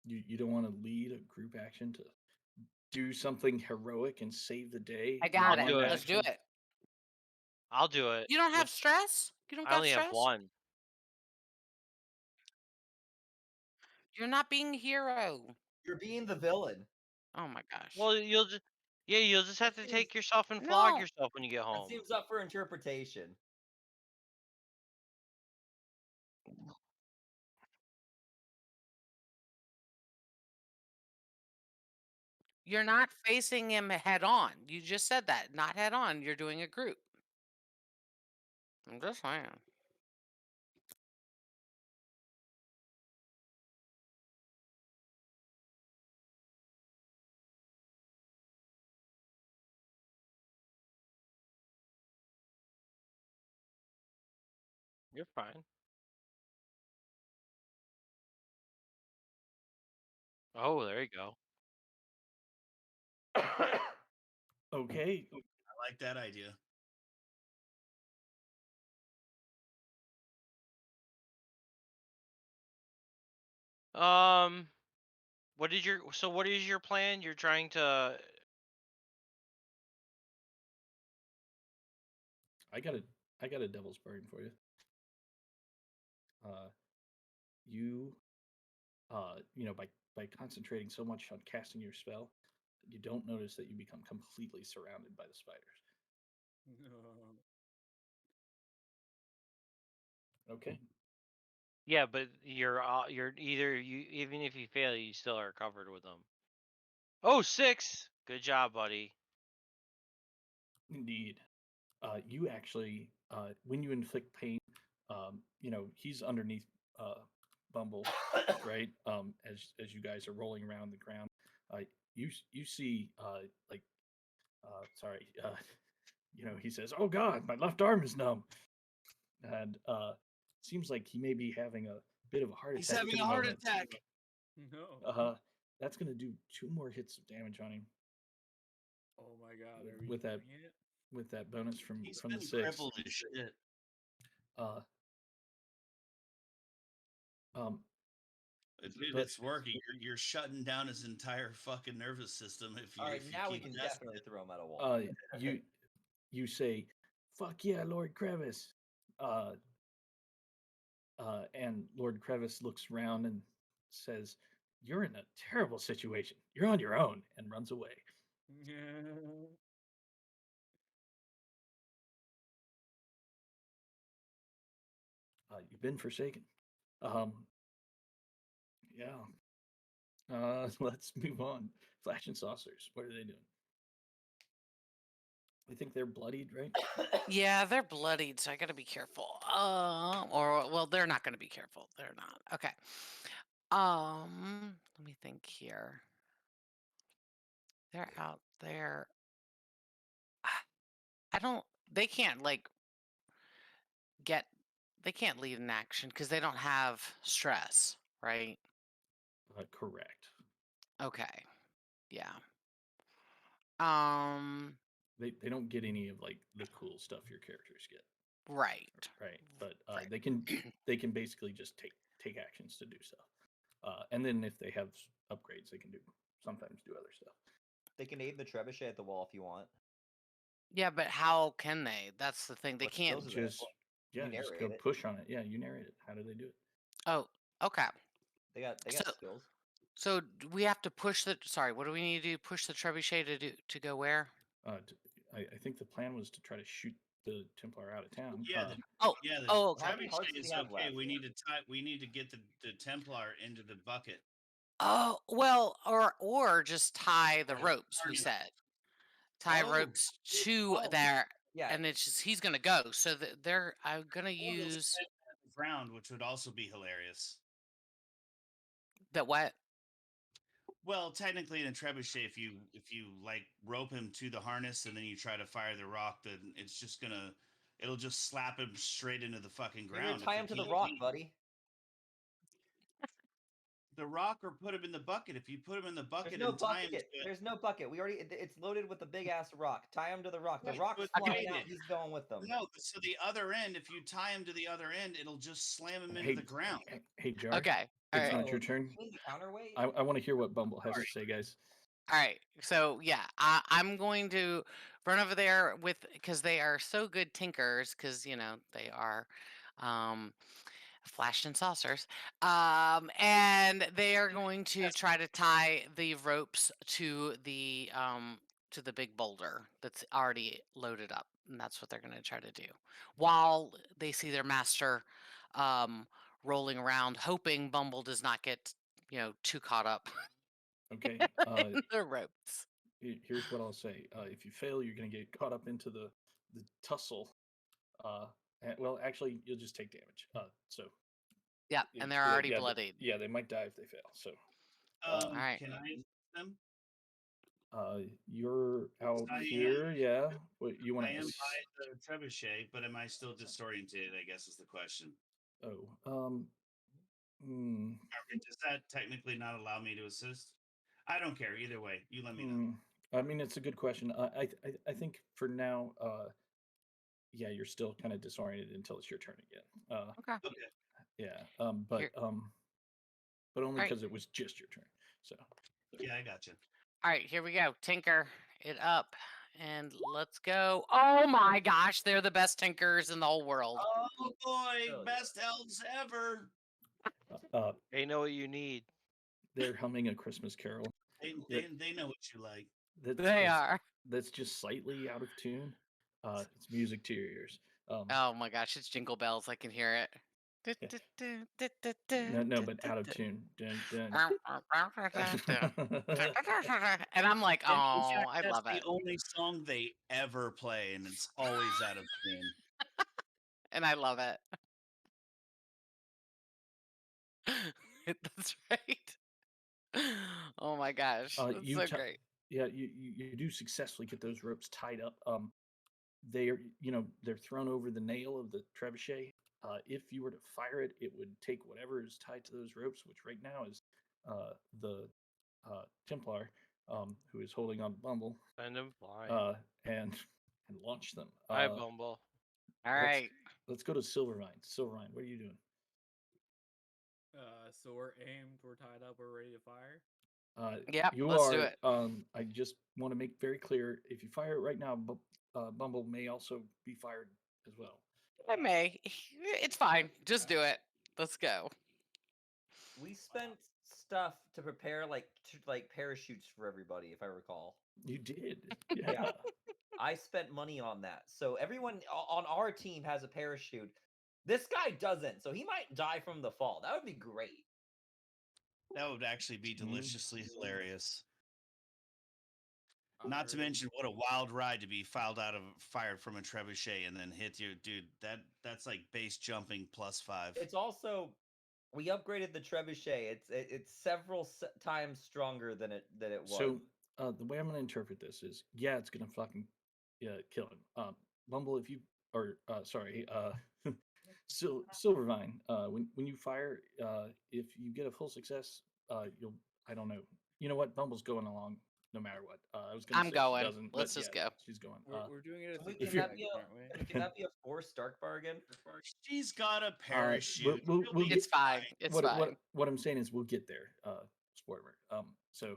You don't want to lead a group action to do something heroic and save the day? I got in it. one Let's do action? it. I'll do it. You don't have stress? You don't I got only stress? have one. You're not being a hero. You're being the villain. Oh my gosh. Well, you'll just have to seems- take yourself and flog No. yourself when you get That home. seems up for interpretation. You're not facing him head on. You just said that. Not head on. You're doing a group. I'm just saying. You're fine. Oh, there you go. Okay. I like that idea. What is your plan? You're trying to I got a devil's burden for you. By concentrating so much on casting your spell, you don't notice that you become completely surrounded by the spiders. Okay. Yeah, but you're even if you fail, you still are covered with them. Oh, 6. Good job, buddy. Indeed. You actually, when you inflict pain, he's underneath Bumble, right? As you guys are rolling around the ground, you see sorry, he says, "Oh God, my left arm is numb," and seems like he may be having a bit of a heart He's attack. having at a the heart moment. attack. No. That's gonna do 2 more hits of damage on him Oh my god, are we with that doing it? with that bonus from He's the been 6. crippled as shit. Dude, But- it's working. You're shutting down his entire fucking nervous system. If you, All right, if you now we keep can testing definitely it. throw him at a wall. You say, "Fuck yeah, Lord Crevice," and Lord Crevice looks around and says, "You're in a terrible situation. You're on your own," and runs away. You've been forsaken. Yeah. Let's move on. Flash and saucers. What are they doing? I think they're bloodied, right? Yeah, they're bloodied, so I gotta be careful. Well, they're not gonna be careful. They're not. Okay. Let me think here. They're out there. I don't. They can't They can't lead in action because they don't have stress, right? Correct. Okay. Yeah. Um. They don't get any of like the cool stuff your characters get, Right. right? But Right. they can basically just take actions to do stuff. And then if they have upgrades, they can sometimes do other stuff. They can aim the trebuchet at the wall if you want. Yeah, but how can they? That's the thing. They What can't. skills are there? Just You just go narrate it. push on it. Yeah, you narrate it. How do they do it? Oh, okay. They got So- skills. So we have to push the. Sorry, what do we need to do? Push the trebuchet to go where? I think the plan was to try to shoot the Templar out of town. Yeah, Oh. Yeah, the Oh, okay. How many hearts trebuchet does is he have okay. left? We need to tie. We need to get the Templar into the bucket. Oh well, or just tie the Or ropes. We harness. said tie Oh, ropes to oh, there, Yeah. and it's just he's gonna go. So they're. I'm gonna Or they'll use set it at the ground, which would also be hilarious. that. What? Well, technically, in a trebuchet, if you like rope him to the harness and then you try to fire the rock, then it'll just slap him straight into the fucking You're ground. gonna tie if him to you the keep rock, hitting buddy. the rock, or put him in the bucket. If you put him in the There's bucket no and tie him to bucket. it, There's no bucket. It's loaded with a big ass rock. Tie him to the rock. The Right, rock's but flying wait out. it. He's going with them. no. So the other end, if you tie him to the other end, it'll just slam him into Hey, the ground. Hey, Jar. Okay. All It's right. not your turn. You need the counterweight. I want to hear what Bumble has to say, guys. All right. So yeah, I'm going to run over there because they are so good tinkers because they are flash and saucers. And they are going to try to tie the ropes to the big boulder that's already loaded up. And that's what they're going to try to do while they see their master rolling around, hoping Bumble does not get too caught up Okay. in the ropes. Here's what I'll say. If you fail, you're going to get caught up into the tussle. Well, actually, you'll just take damage. So Yeah, and they're already bloodied. Yeah, they might die if they fail. So Alright. Can I use them? you're out I am- here. Yeah. What you want I am to? by the trebuchet, but am I still disoriented? I guess is the question. Oh. Does that technically not allow me to assist? I don't care either way. You let me know. I mean, it's a good question. I think for now, yeah, you're still kind of disoriented until it's your turn again. Okay. Okay. Yeah. But Here- only Alright. because it was just your turn. So Yeah, I got you. All right, here we go. Tinker it up and let's go. Oh my gosh, they're the best tinkers in the whole world. Oh boy, Oh, best elves ever. They know what you need. they're humming a Christmas carol. They know what you like. They are. That's just slightly out of tune. It's music to your ears. Oh my gosh, it's Jingle Bells. I can hear it. No, but out of tune. Dun, dun. And I'm like, And in oh, fact, I that's love the it. only song they ever play, and it's always out of tune. And I love it. That's right. Oh my gosh, that's You so ti great. yeah, you do successfully get those ropes tied up. They are, they're thrown over the nail of the trebuchet. If you were to fire it, it would take whatever is tied to those ropes, which right now is the Templar, who is holding on Bumble, Send him flying. and launch them. Hi, Bumble. All let's right. let's go to Silvervine. Silvervine, what are you doing? So we're aimed, we're tied up, we're ready to fire. Yep, You let's are. do it. I just want to make very clear: if you fire it right now, Bumble may also be fired as well. I may. It's fine. Just do it. Let's go. We spent stuff to prepare like parachutes for everybody, if I recall. You did, Yeah. yeah. I spent money on that. So everyone on our team has a parachute. This guy doesn't, so he might die from the fall. That would be great. That would actually be Mm. deliciously hilarious. Not to Alright. mention what a wild ride to be fired from a trebuchet and then hit you, dude. That's like base jumping +5. It's also we upgraded the trebuchet. It's several times stronger than it was. So the way I'm going to interpret this is, yeah, it's going to fucking kill him. Bumble, if you or sorry, Silvervine, when you fire, if you get a full success, you'll I don't know. You know what? Bumble's going along no matter what. I was going to I'm say going. she doesn't. Let's but just yeah, go. She's going. We're doing it as Wait, a if can you're- that team, be aren't we? can that be a forced dark bargain? She's got a parachute. we'll She'll be get- It's fine. It's what, fine. what I'm saying is we'll get there. Spoiler. So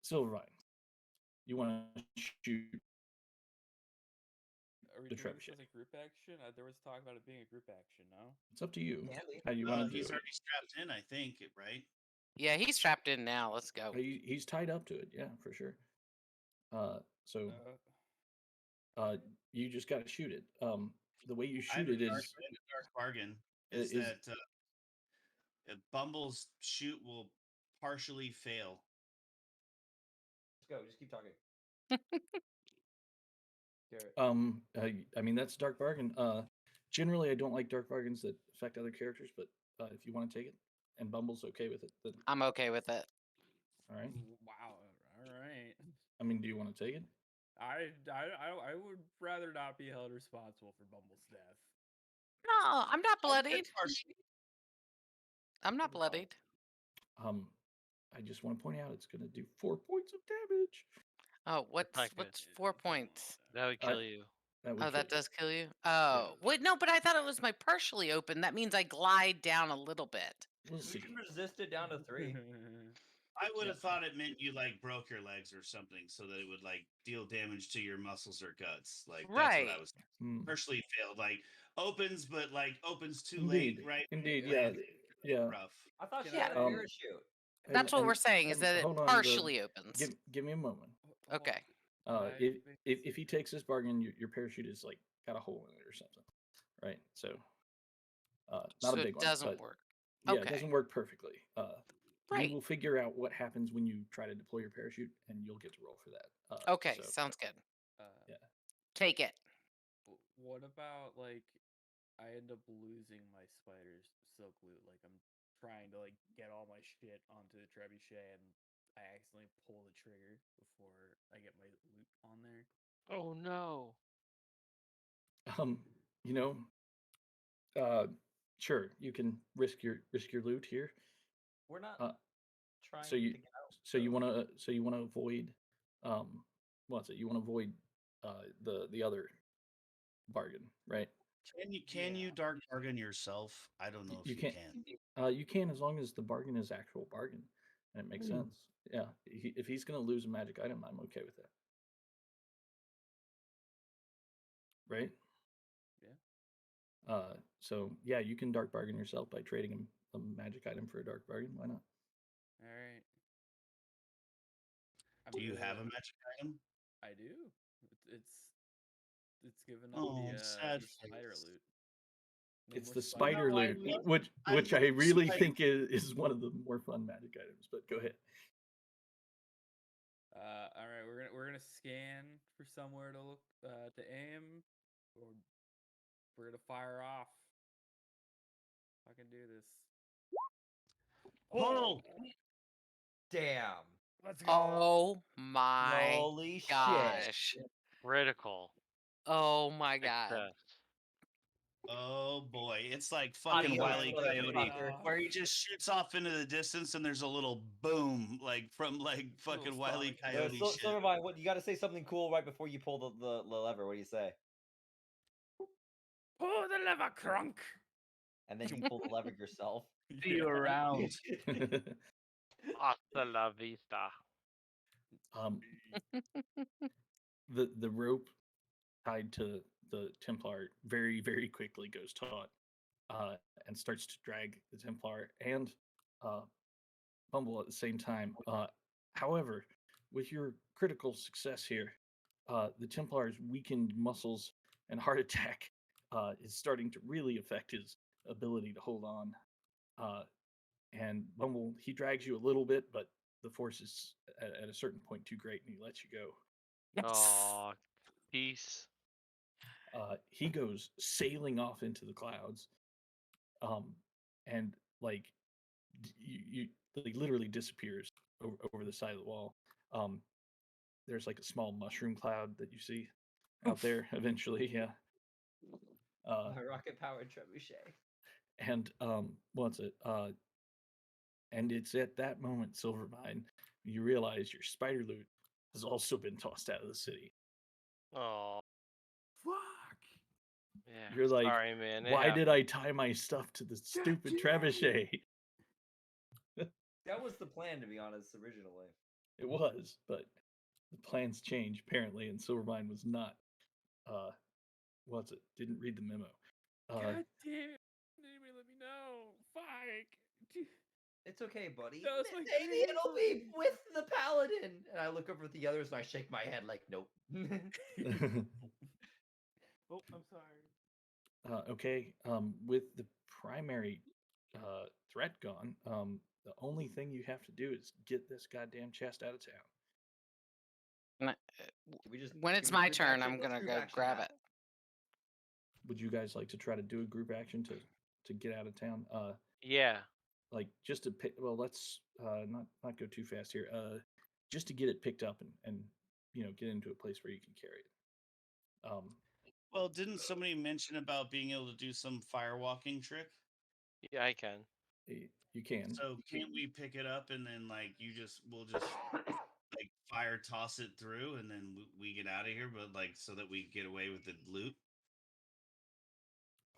Silvervine, you want to shoot? Are we The doing this trebuchet. as a group action? There was talk about it being a group action, no? It's up to you. Can be. How you want to do He's it? already strapped in, I think, right? Yeah, he's strapped in now. Let's go. He's tied up to it. Yeah, for sure. So you just got to shoot it. The way you I have shoot a it dark, is I have a dark bargain. Is is- that Bumble's shoot will partially fail. Let's go. Just keep talking. Garrett. I mean that's dark bargain. Generally I don't like dark bargains that affect other characters, but if you want to take it and Bumble's okay with it, then I'm okay with it. all right. Wow. All right. I mean, do you want to take it? I would rather not be held responsible for Bumble's death. No, I'm not bloodied. Partially. I'm not Good call. bloodied. I just want to point out it's going to do 4 points of damage. Oh, what's not good. 4 points? That would kill you. That would Oh, kill that you. does kill you. Oh, wait, no, but I thought it was my partially open. That means I glide down a little bit. We'll You see. can resist it down to 3. I would have Yeah. thought it meant you like broke your legs or something, so that it would like deal damage to your muscles or guts. Like that's what Right. I was Hmm. partially failed. Like opens, but like opens too Indeed. late, right? Indeed. It Yeah. lands Yeah. rough. I thought she Can had a I- parachute. That's what we're saying, is and that it hold on, partially opens. Give me a moment. Okay. If he takes this bargain, your parachute is like got a hole in it or something, right? So, not So a big it one. doesn't but work. Yeah, Okay. it doesn't work perfectly. Right. We will figure out what happens when you try to deploy your parachute, and you'll get to roll for that. Okay, so- sounds good. Yeah. Take it. What about like I end up losing my spider's silk loot? Like I'm trying to like get all my shit onto the trebuchet and I accidentally pull the trigger before I get my loot on there. Oh no. You know, sure, you can risk your loot here. We're not Uh, trying so you to get out. so you want to avoid what's it? You want to avoid the other bargain, right? Can you Yeah. dark bargain yourself? I don't know if You you can't- can. You can, as long as the bargain is actual bargain and it makes sense. Yeah, if he's going to lose a magic item, I'm okay with that. Right? Yeah. So yeah, you can dark bargain yourself by trading him a magic item for a dark bargain. Why not? All right. Do you have a magic item? I do. It's given up Oh, the sad spider face. loot. It's Nameless the spider No, I loot, love- which I I love really spiders. think is one of the more fun magic items. But go ahead. All right, we're gonna scan for somewhere to look to aim, or we're gonna fire off. I can do this. Pull. Damn. Let's go. Oh my Holy shit. gosh. Critical Oh my god. success. Oh boy, it's like fucking Adios, Wile E. Coyote, motherfucker. where he just shoots off into the distance, and there's a little boom, like from like fucking Wile E. sonic. Coyote shit. Silvervine, what you got to say something cool right before you pull the lever? What do you say? Pull the lever, crunk. And then you pull the lever yourself. See you around. Hasta la vista. The rope tied to the Templar very, very quickly goes taut, and starts to drag the Templar and Bumble at the same time. However, with your critical success here, the Templar's weakened muscles and heart attack is starting to really affect his ability to hold on. And Bumble, he drags you a little bit, but the force is at a certain point too great, and he lets you go. Oh, peace. He goes sailing off into the clouds, and like you like literally disappears over the side of the wall. There's like a small mushroom cloud that you see out there eventually, yeah. My rocket powered trebuchet. And what's it? And it's at that moment, Silvervine, you realize your spider loot has also been tossed out of the city. Oh, Fuck. yeah. You're like, sorry, man. it why did happened. I tie my stuff to the stupid trebuchet? That was the plan, to be honest, originally. It was, but the plans changed apparently, and Silvervine was not. What's it? Didn't read the memo. God damn it. Anybody let me know. Fuck. It's okay, buddy. That was my Maybe it'll be dream. with the paladin. And I look over at the others and I shake my head like, nope. Oh, I'm sorry. Okay. With the primary threat gone, the only thing you have to do is get this goddamn chest out of town. And We just when can it's we my group turn, action? I'm Let's gonna group go action grab that. it. Would you guys like to try to do a group action to get out of town? Yeah. Like just to pick. Well, let's not go too fast here. Just to get it picked up and get into a place where you can carry it. Well, didn't somebody mention about being able to do some firewalking trick? Yeah, I can. You can. So can't we pick it up and then like we'll just like fire toss it through and then we get out of here, but like so that we get away with the loot?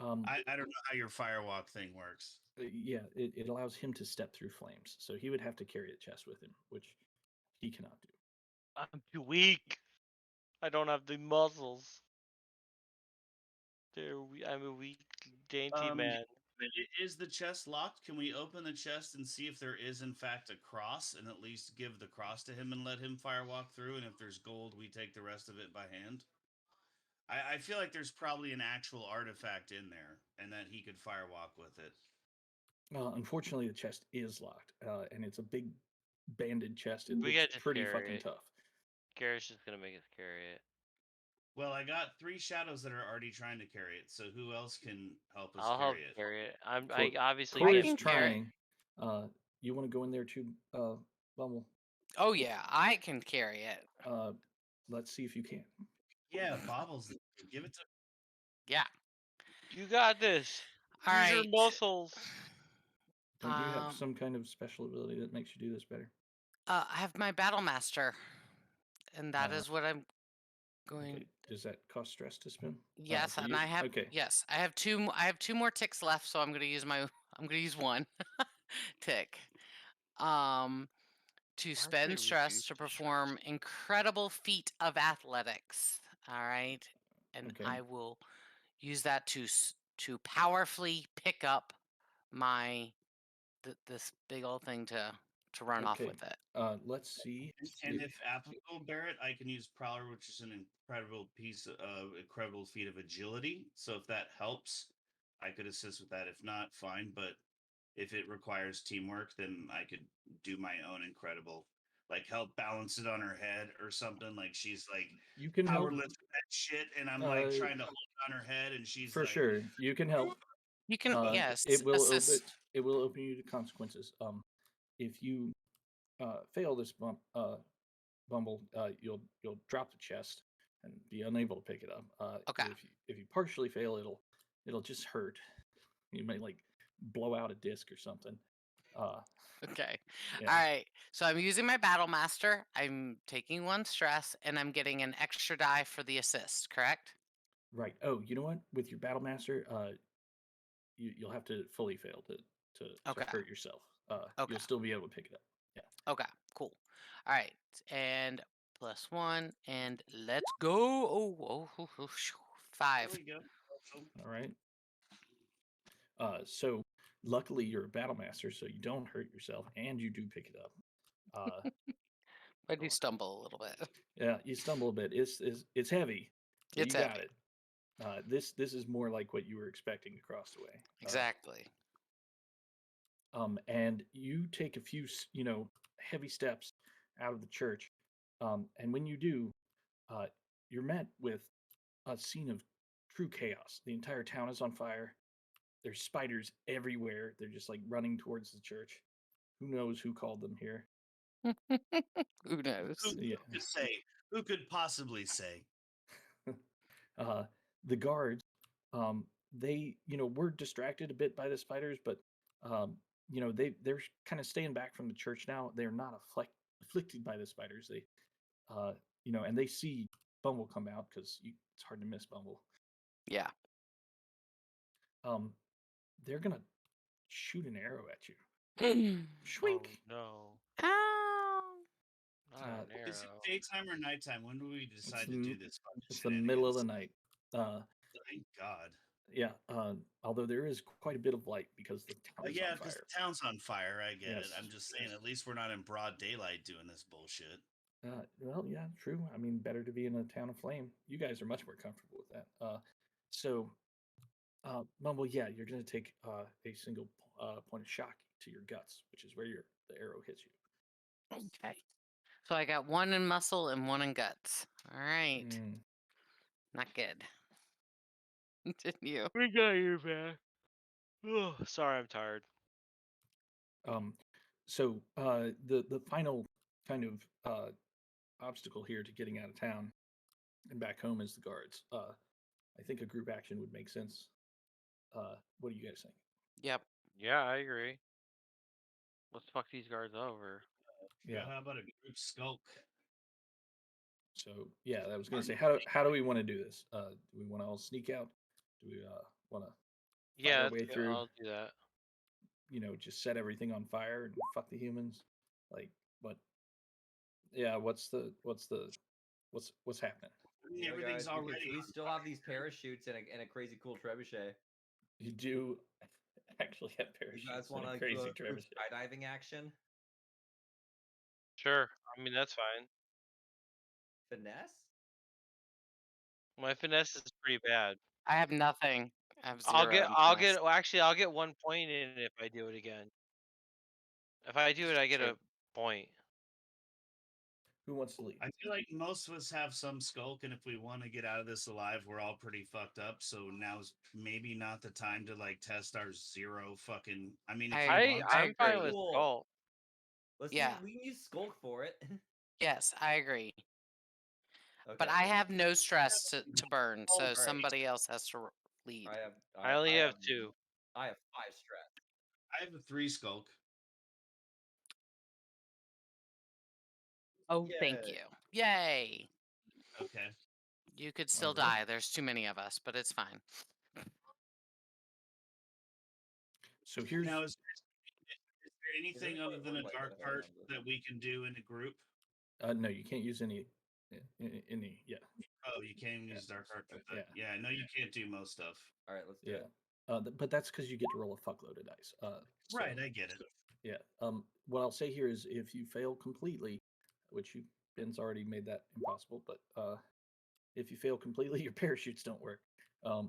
I don't know how your firewalk thing works. Yeah, it allows him to step through flames, so he would have to carry the chest with him, which he cannot do. I'm too weak. I don't have the muscles. I'm a weak, dainty man. Is the chest locked? Can we open the chest and see if there is in fact a cross, and at least give the cross to him and let him firewalk through? And if there's gold, we take the rest of it by hand. I feel like there's probably an actual artifact in there, and that he could firewalk with it. Unfortunately, the chest is locked, and it's a big banded chest. It We gotta looks just pretty carry fucking it. tough. Garrett's just gonna make us carry it. Well, I got 3 shadows that are already trying to carry it, so who else can help us I'll help carry it? carry it. I Cor- obviously Corey's can can't. carry it. trying. You want to go in there too, Bumble? Oh yeah, I can carry it. Let's see if you can. Yeah, Bobbles, give it to. Yeah. You got this. All Use your right. muscles. Don't you have some kind of special ability that makes you do this better? I have my battle master, and that is what I'm going. Okay. Does that cost stress to spin? Yes, for and you? I have. Okay. Yes, I have two. I have 2 more ticks left, so I'm gonna use my. I'm gonna use 1 tick. To spend stress reduce to the perform incredible feat of athletics. All right, and Okay. I will use that to powerfully pick up my this big old thing to run off Okay. with it. Let's see. And if applicable, Barrett, I can use Prowler, which is an incredible feat of agility. So if that helps, I could assist with that. If not, fine. But if it requires teamwork, then I could do my own incredible, like help balance it on her head or something. Like she's like you can power help lifting that shit, and I'm like Uh, trying to hold it on her head, and she's for like, sure. You can help. You can yes It will assist. It will open you to consequences. if you fail this Bumble, you'll drop the chest and be unable to pick it up. Okay. If you partially fail, it'll just hurt. You may like blow out a disc or something. Okay. Yeah. All right. So I'm using my Battle Master. I'm taking 1 stress, and I'm getting an extra die for the assist. Correct? Right. Oh, you know what? With your battle master, you'll have to fully fail to Okay. hurt yourself. Okay. You'll still be able to pick it up. Yeah. Okay. Cool. All right. And +1, and let's go. Oh, 5. There we go. So, All right. So luckily you're a battle master, so you don't hurt yourself, and you do pick it up. I do stumble a little bit. Yeah, you stumble a bit. It's heavy. But It's you got heavy. it. This is more like what you were expecting across the way. Exactly. And you take a few, heavy steps out of the church, and when you do, you're met with a scene of true chaos. The entire town is on fire. There's spiders everywhere. They're just like running towards the church. Who knows who called them here? Who knows? Yeah. who could say? Who could possibly say? The guards, they were distracted a bit by the spiders, but they're kind of staying back from the church now. They're not afflicted by the spiders. They and they see Bumble come out because it's hard to miss Bumble. Yeah. They're gonna shoot an arrow at you. Ow. Shwink. Oh, no. Not an arrow. Is it daytime or nighttime? When do we decide to do this? fucking It's the middle of the shenanigans? night. Thank God. Yeah. Although there is quite a bit of light because the town is Yeah, on because fire. the town's on fire. I get it. Yes, I'm just saying, at least we're not in broad daylight doing this bullshit. Well, yeah, true. I mean, better to be in a town of flame. You guys are much more comfortable with that. So, Mumble, yeah, you're going to take a single point of shock to your guts, which is where the arrow hits you. Okay. So I got 1 in muscle and 1 in guts. All right. Not good. Continue. We got you, man. Oh, sorry, I'm tired. So the final kind of obstacle here to getting out of town and back home is the guards. I think a group action would make sense. What do you guys think? Yep. Yeah, I agree. Let's fuck these guards over. Yeah. How about a group skulk? So yeah, I was gonna say, how do we want to do this? Do we want to all sneak out? Do we want to Yeah, our way through? I'll do that. Just set everything on fire and fuck the humans? Like what? Yeah, what's happening? I mean, You know, everything's guys, already. we on still have fire. these parachutes and a crazy cool trebuchet. You do actually have You parachutes. guys want and a to crazy go through trebuchet. skydiving action? Sure. I mean, that's fine. Finesse? My finesse is pretty bad. I have nothing. I have 0. I'll finesse. get. Well, actually, I'll get 1 point in it if I do it again. If I do it, I get True. a point. Who wants to lead? I feel like most of us have some skulk, and if we want to get out of this alive, we're all pretty fucked up. So now's maybe not the time to like test our 0 fucking. I mean, if you want to, I'm fine agree. with Cool. skull. Let's Yeah. we can use skulk for it. Yes, I agree. Okay. But I have no stress to burn, so Alright. somebody else has to lead. I only have 2. I have 5 stress. I have a 3 skulk. Oh, thank Yay. you. Yay. Okay. You could still Alright. die. There's too many of us, but it's fine. So here's Now, is there anything anybody other than a like dark that I part remember? that we can do in a group? no, you can't use any. Yeah. Oh, you can't use dark art. Yeah. Yeah, I know you can't do most stuff. All right, let's do Yeah. it. But that's because you get to roll a fuckload of dice. So, Right, I get it. Yeah. What I'll say here is, if you fail completely, which Ben's already made that impossible, but if you fail completely, your parachutes don't work. Oh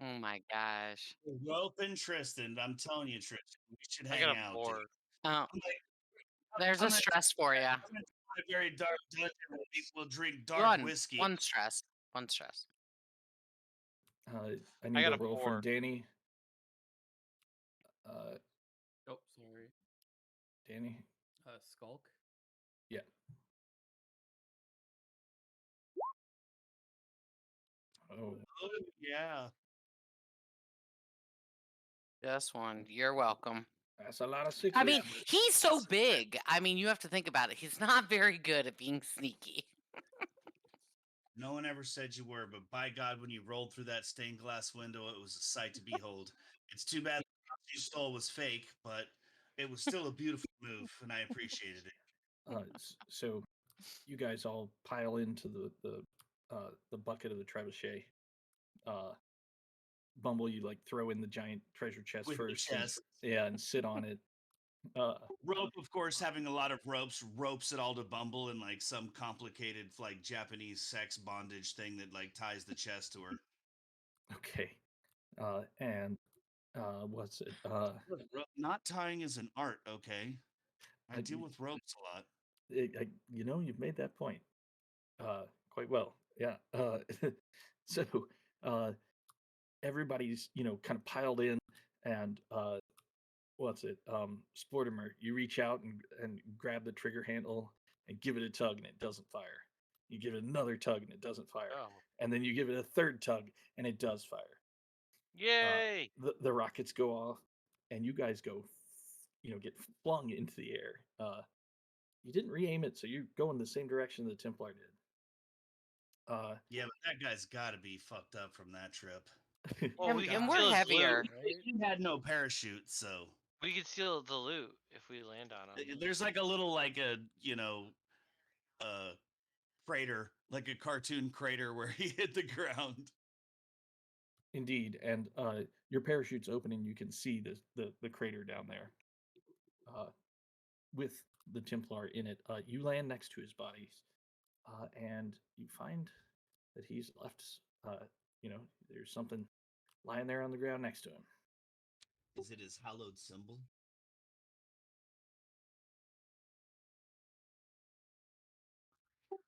my gosh. Rope and Tristan, I'm telling you, Tristan, we should I hang got a out. 4. Dude. Oh, I'm there's a gonna- stress for you. I'm gonna try a very dark dungeon where we'll drink dark 1. whiskey. 1 stress. 1 stress. I need got a a roll 4. from Danny. Oh, sorry. Danny. Skulk. Yeah. Oh, Oh yeah. This one, you're welcome. that's a lot of I sixes. mean, he's so big. I mean, you have to think about it. He's not very good at being sneaky. No one ever said you were, but by God, when you rolled through that stained glass window, it was a sight to behold. It's too bad the house you stole was fake, but it was still a beautiful move, and I appreciated it. So you guys all pile into the bucket of the trebuchet. Bumble, you like throw in the giant treasure chest With the first. And, chest. yeah, and sit on it. Rope, of course, having a lot of ropes it all to Bumble and like some complicated like Japanese sex bondage thing that like ties the chest to her. Okay. And what's it? Look, knot tying is an art, okay? I I- deal with ropes a lot. you've made that point quite well. Yeah. So everybody's kind of piled in, and what's it? Sportimer, you reach out and grab the trigger handle and give it a tug, and it doesn't fire. You give it another tug, and it doesn't fire. Oh, And then you give it a third tug, and it does fire. yay! The rockets go off, and you guys go, get flung into the air. You didn't re-aim it, so you're going the same direction the Templar did. Yeah, but that guy's got to be fucked up from that trip. Well, we can and we're steal his heavier. loot. He had no parachute, so We can steal the loot if we land on him. there's like a little like a crater, like a cartoon crater where he hit the ground. Indeed, and your parachute's open, and you can see the crater down there, with the Templar in it. You land next to his body, and you find that he's left. There's something lying there on the ground next to him. Is it his hallowed symbol?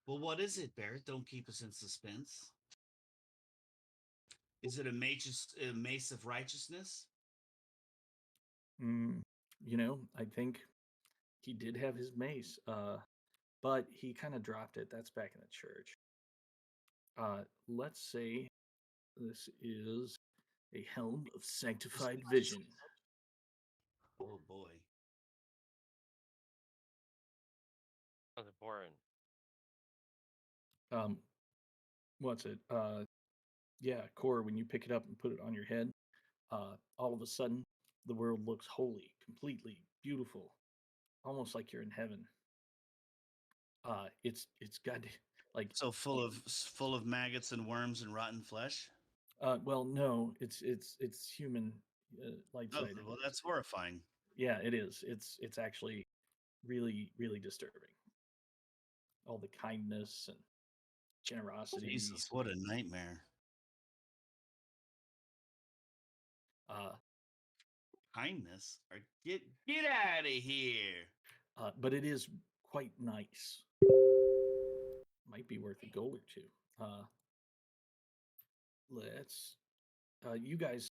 Well, what is it, Barrett? Don't keep us in suspense. Is it a mace of righteousness? I think he did have his mace, but he kind of dropped it. That's back in the church. Let's say this is a helm of sanctified vision. Oh boy. Sounds important. What's it? Yeah, Core, when you pick it up and put it on your head, all of a sudden the world looks holy, completely beautiful, almost like you're in heaven. It's got like So full of maggots and worms and rotten flesh. well, no, it's human light Oh, sided. well, that's horrifying. Yeah, it is. It's actually really, really disturbing. All the kindness and generosity. Jesus, what a nightmare. Kindness? Or get out of here. But it is quite nice. Might be worth a gold or two. Let's you guys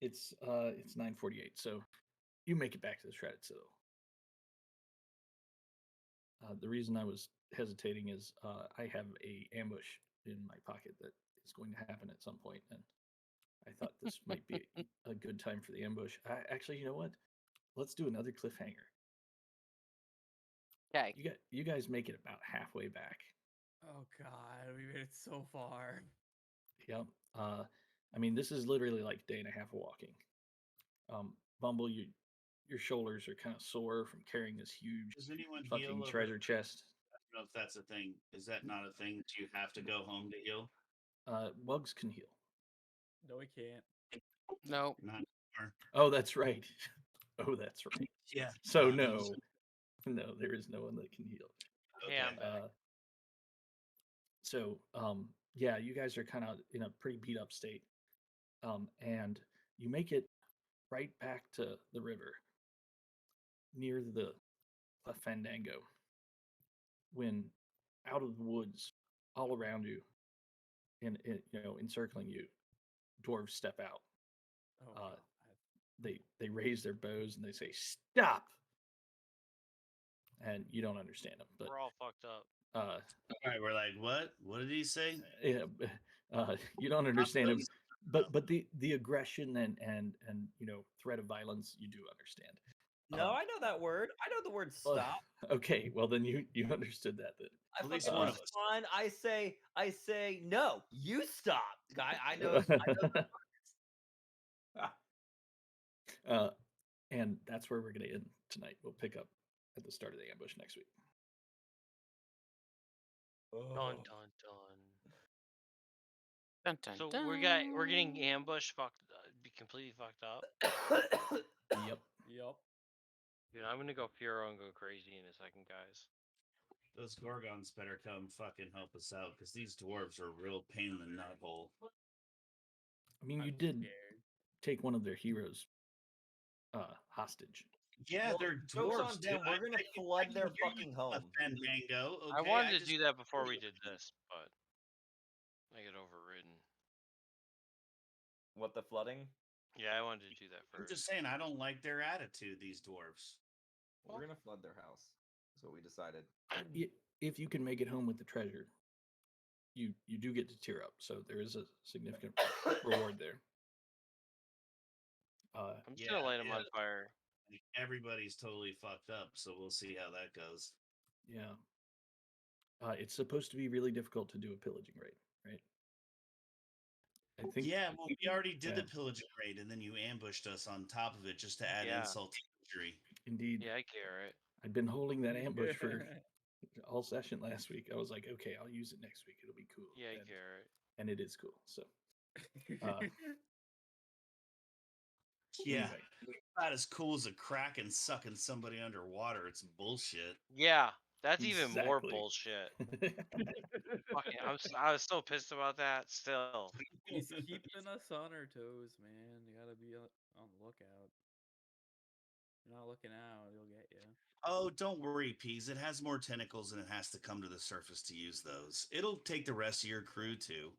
it's 9:48, so you make it back to the shredded citadel. The reason I was hesitating is I have a ambush in my pocket that is going to happen at some point, and I thought this might be a good time for the ambush. Actually, you know what? Let's do another cliffhanger. Okay. You guys make it about halfway back. Oh God, we made it so far. Yep. I mean, this is literally like a day and a half of walking. Bumble, your shoulders are kind of sore from carrying this huge Does anyone heal fucking over- treasure chest. I don't know if that's a thing. Is that not a thing that you have to go home to heal? Wugs can heal. No, we can't. Nope. Not anymore. Oh, that's right. Oh, that's right. Yeah. So not no, anymore. there is no one that can heal. Hey, I'm Okay. back. So yeah, you guys are kind of in a pretty beat up state, and you make it right back to the river near the Fandango, when out of the woods all around you, and encircling you, dwarves step out. Oh, Uh, God. they raise their bows and they say stop, and you don't understand them, but We're all fucked up. uh, All right, we're like, what? What did he say? yeah, you don't understand them, but the aggression and threat of violence you do understand. No, I know that word. I know the word Well, stop. okay, well then you understood that then. I At least fucking one of us. respond. I say no. You stop. I know. uh, and that's where we're going to end tonight. We'll pick up at the start of the ambush next week. Dun Oh. dun dun. Dun, dun, So dun. we're getting ambushed, be completely fucked up. Yep. Yup. Dude, I'm gonna go Furo and go crazy in a second, guys. Those Gorgons better come fucking help us out because these dwarves are a real pain in the nut hole. I mean, you I'm did scared. take one of their heroes hostage. Yeah, Well, they're joke's dwarves. on dude. them. We're gonna I can flood their hear you fucking home. defend Mango. Okay, I wanted to just- do that before we did this, but I get overridden. What, the flooding? Yeah, I wanted to do that I'm first. just saying, I don't like their attitude. These dwarves. We're gonna flood their house. That's what we decided. If you can make it home with the treasure, you do get to tier up. So there is a significant reward there. I'm just gonna light them on fire. Like, everybody's totally fucked up, so we'll see how that goes. Yeah. It's supposed to be really difficult to do a pillaging raid, right? I think. Yeah, well, we already did Yeah. the pillaging raid, and then you ambushed us on top of it just to add Yeah. insult to injury. Indeed. Yeah, I Garrett. I'd been holding that ambush for all session last week. I was like, okay, I'll use it next week. It'll be cool. Yeah, and, Garrett. and it is cool. So uh, Yeah, anyway, it's not as cool as a kraken sucking somebody underwater. It's bullshit. Yeah, that's even more Exactly. bullshit. Fucking, I was so pissed about that. Still, He's keeping us on our toes, man. You gotta be on the lookout. If you're not looking out, he'll get you. Oh, don't worry, Peas. It has more tentacles and it has to come to the surface to use those. It'll take the rest of your crew too.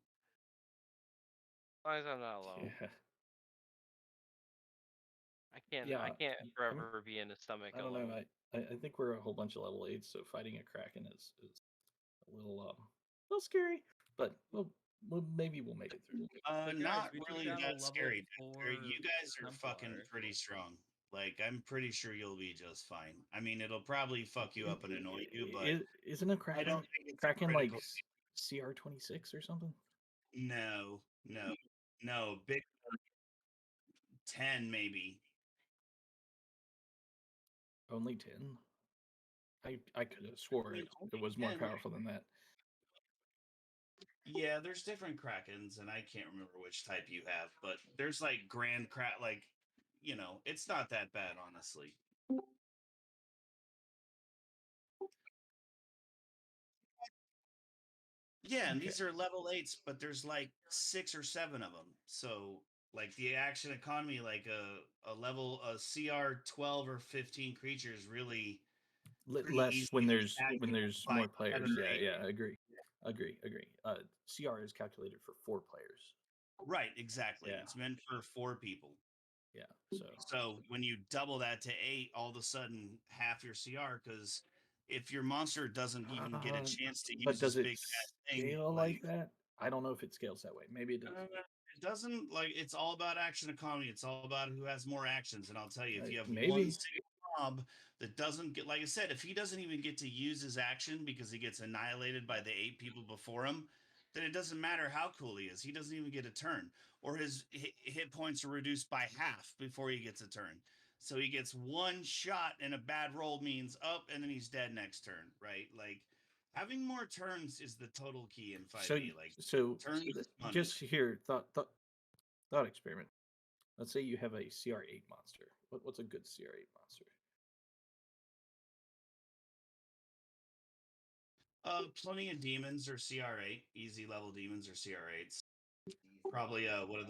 as long as I'm not alone. yeah. I I can't mean, forever be in the stomach I don't alone. know. I think we're a whole bunch of level 8s, so fighting a kraken is a little scary, but maybe we'll make it through. But guys, Not we took really down a that level scary. 4 You guys are fucking Templar. pretty strong. Like, I'm pretty sure you'll be just fine. I mean, it'll probably fuck you up and annoy you, but Isn't a I kraken don't think it's a kraken like critical. CR26 or something? No, big 10 maybe. Only 10? I could have swore mean, it was more 10, powerful than that. Yeah, there's different krakens, and I can't remember which type you have, but there's like grand like, it's not that bad, honestly. Yeah, and Okay. these are level 8s, but there's like 6 or 7 of them. So, like the action economy, like a CR 12 or 15 creatures really pretty Less easy when to there's fight more at players. a rate. Yeah, agree. CR is calculated for 4 players. Right, exactly. Yeah. It's meant for 4 people. Yeah. So when you double that to 8, all of a sudden half your CR, because if your monster doesn't even get a chance to But use does this it big ass thing, scale like that? I don't know if it scales that way. Maybe it does. it doesn't. Like, it's all about action economy. It's all about who has more actions. And I'll tell you, if you have one maybe. single mob that doesn't get, like I said, if he doesn't even get to use his action because he gets annihilated by the 8 people before him, then it doesn't matter how cool he is. He doesn't even get a turn, or his hit points are reduced by half before he gets a turn. So he gets one shot, and a bad roll means up, and then he's dead next turn, right? Like, having more turns is the total key in 5e. So turns is money. just here, thought experiment. Let's say you have a CR8 monster. What's a good CR8 monster? Plenty of demons or CR8, easy level demons or CR8s. Probably what are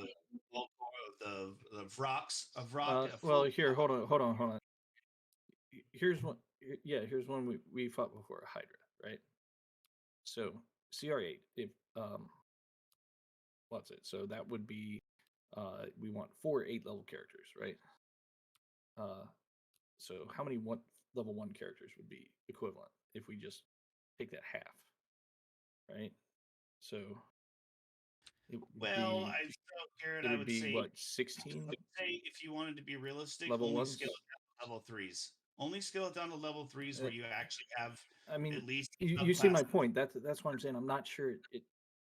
the Vrox of Rock. Well, here, hold on. Here's one. Here's one we fought before, Hydra, right? So CR8, if what's it? So that would be we want 4 8-level characters, right? So how many level 1 characters would be equivalent if we just take that half, right? So it would Well, be, Garrett, it I would would be say, what, 16 if you wanted to be realistic, level only ones? scale it down to level 3s. Only scale it down to level 3s where you actually have I mean, at least you see my subclass. point. That's what I'm saying. I'm not sure But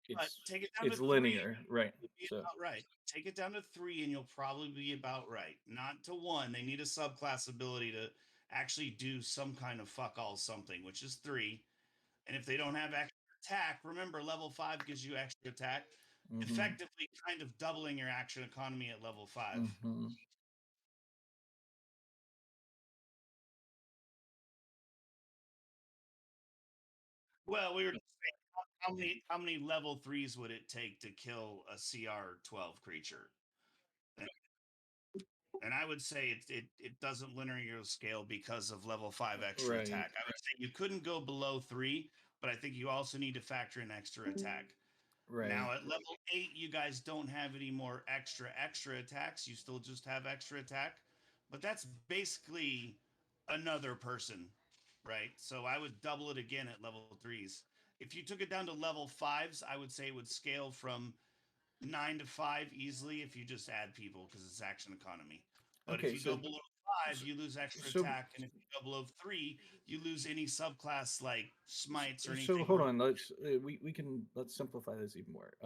it's take it down to it's 3, linear, right? you'll be So about right. Take it down to 3 and you'll probably be about right. Not to 1. They need a subclass ability to actually do some kind of fuck all something, which is 3. And if they don't have extra attack, remember level 5 gives you extra attack, mhm, effectively kind of doubling your action economy at level 5. mhm. Well, we were just saying, how many level 3s would it take to kill a CR 12 creature? And I would say it doesn't linear scale because of level 5 extra Right. attack. I would say you couldn't go below 3, but I think you also need to factor in extra attack. Right. Now at level 8, you guys don't have any more extra attacks. You still just have extra attack, but that's basically another person, right? So I would double it again at level 3s. If you took it down to level 5s, I would say it would scale from 9 to 5 easily if you just add people because it's action economy. But Okay, if you so go below 5, you lose extra so- attack, and if you go below 3, you lose any subclass like smites or anything. so hold on. Let's simplify this even more.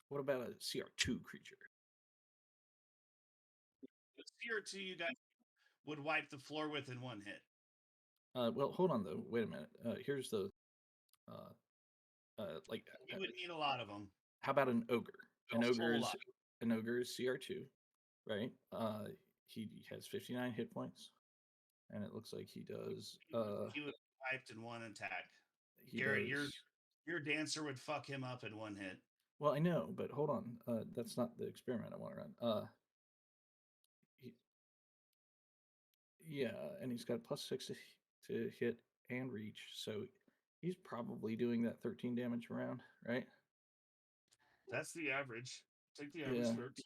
What about a CR2 creature? With CR2, you guys would wipe the floor with in 1 hit. Well, hold on though. Wait a minute. Here's the like. You would need a lot of them. How about an ogre? An A ogre whole is lot. CR2, right? He has 59 hit points, and it looks like he does. He would be wiped in 1 attack. He Garrett, does. your dancer would fuck him up in 1 hit. Well, I know, but hold on. That's not the experiment I want to run. Yeah, and he's got +6 to hit and reach, so he's probably doing that 13 damage around, right? That's the average. Take the average. Yeah. 13.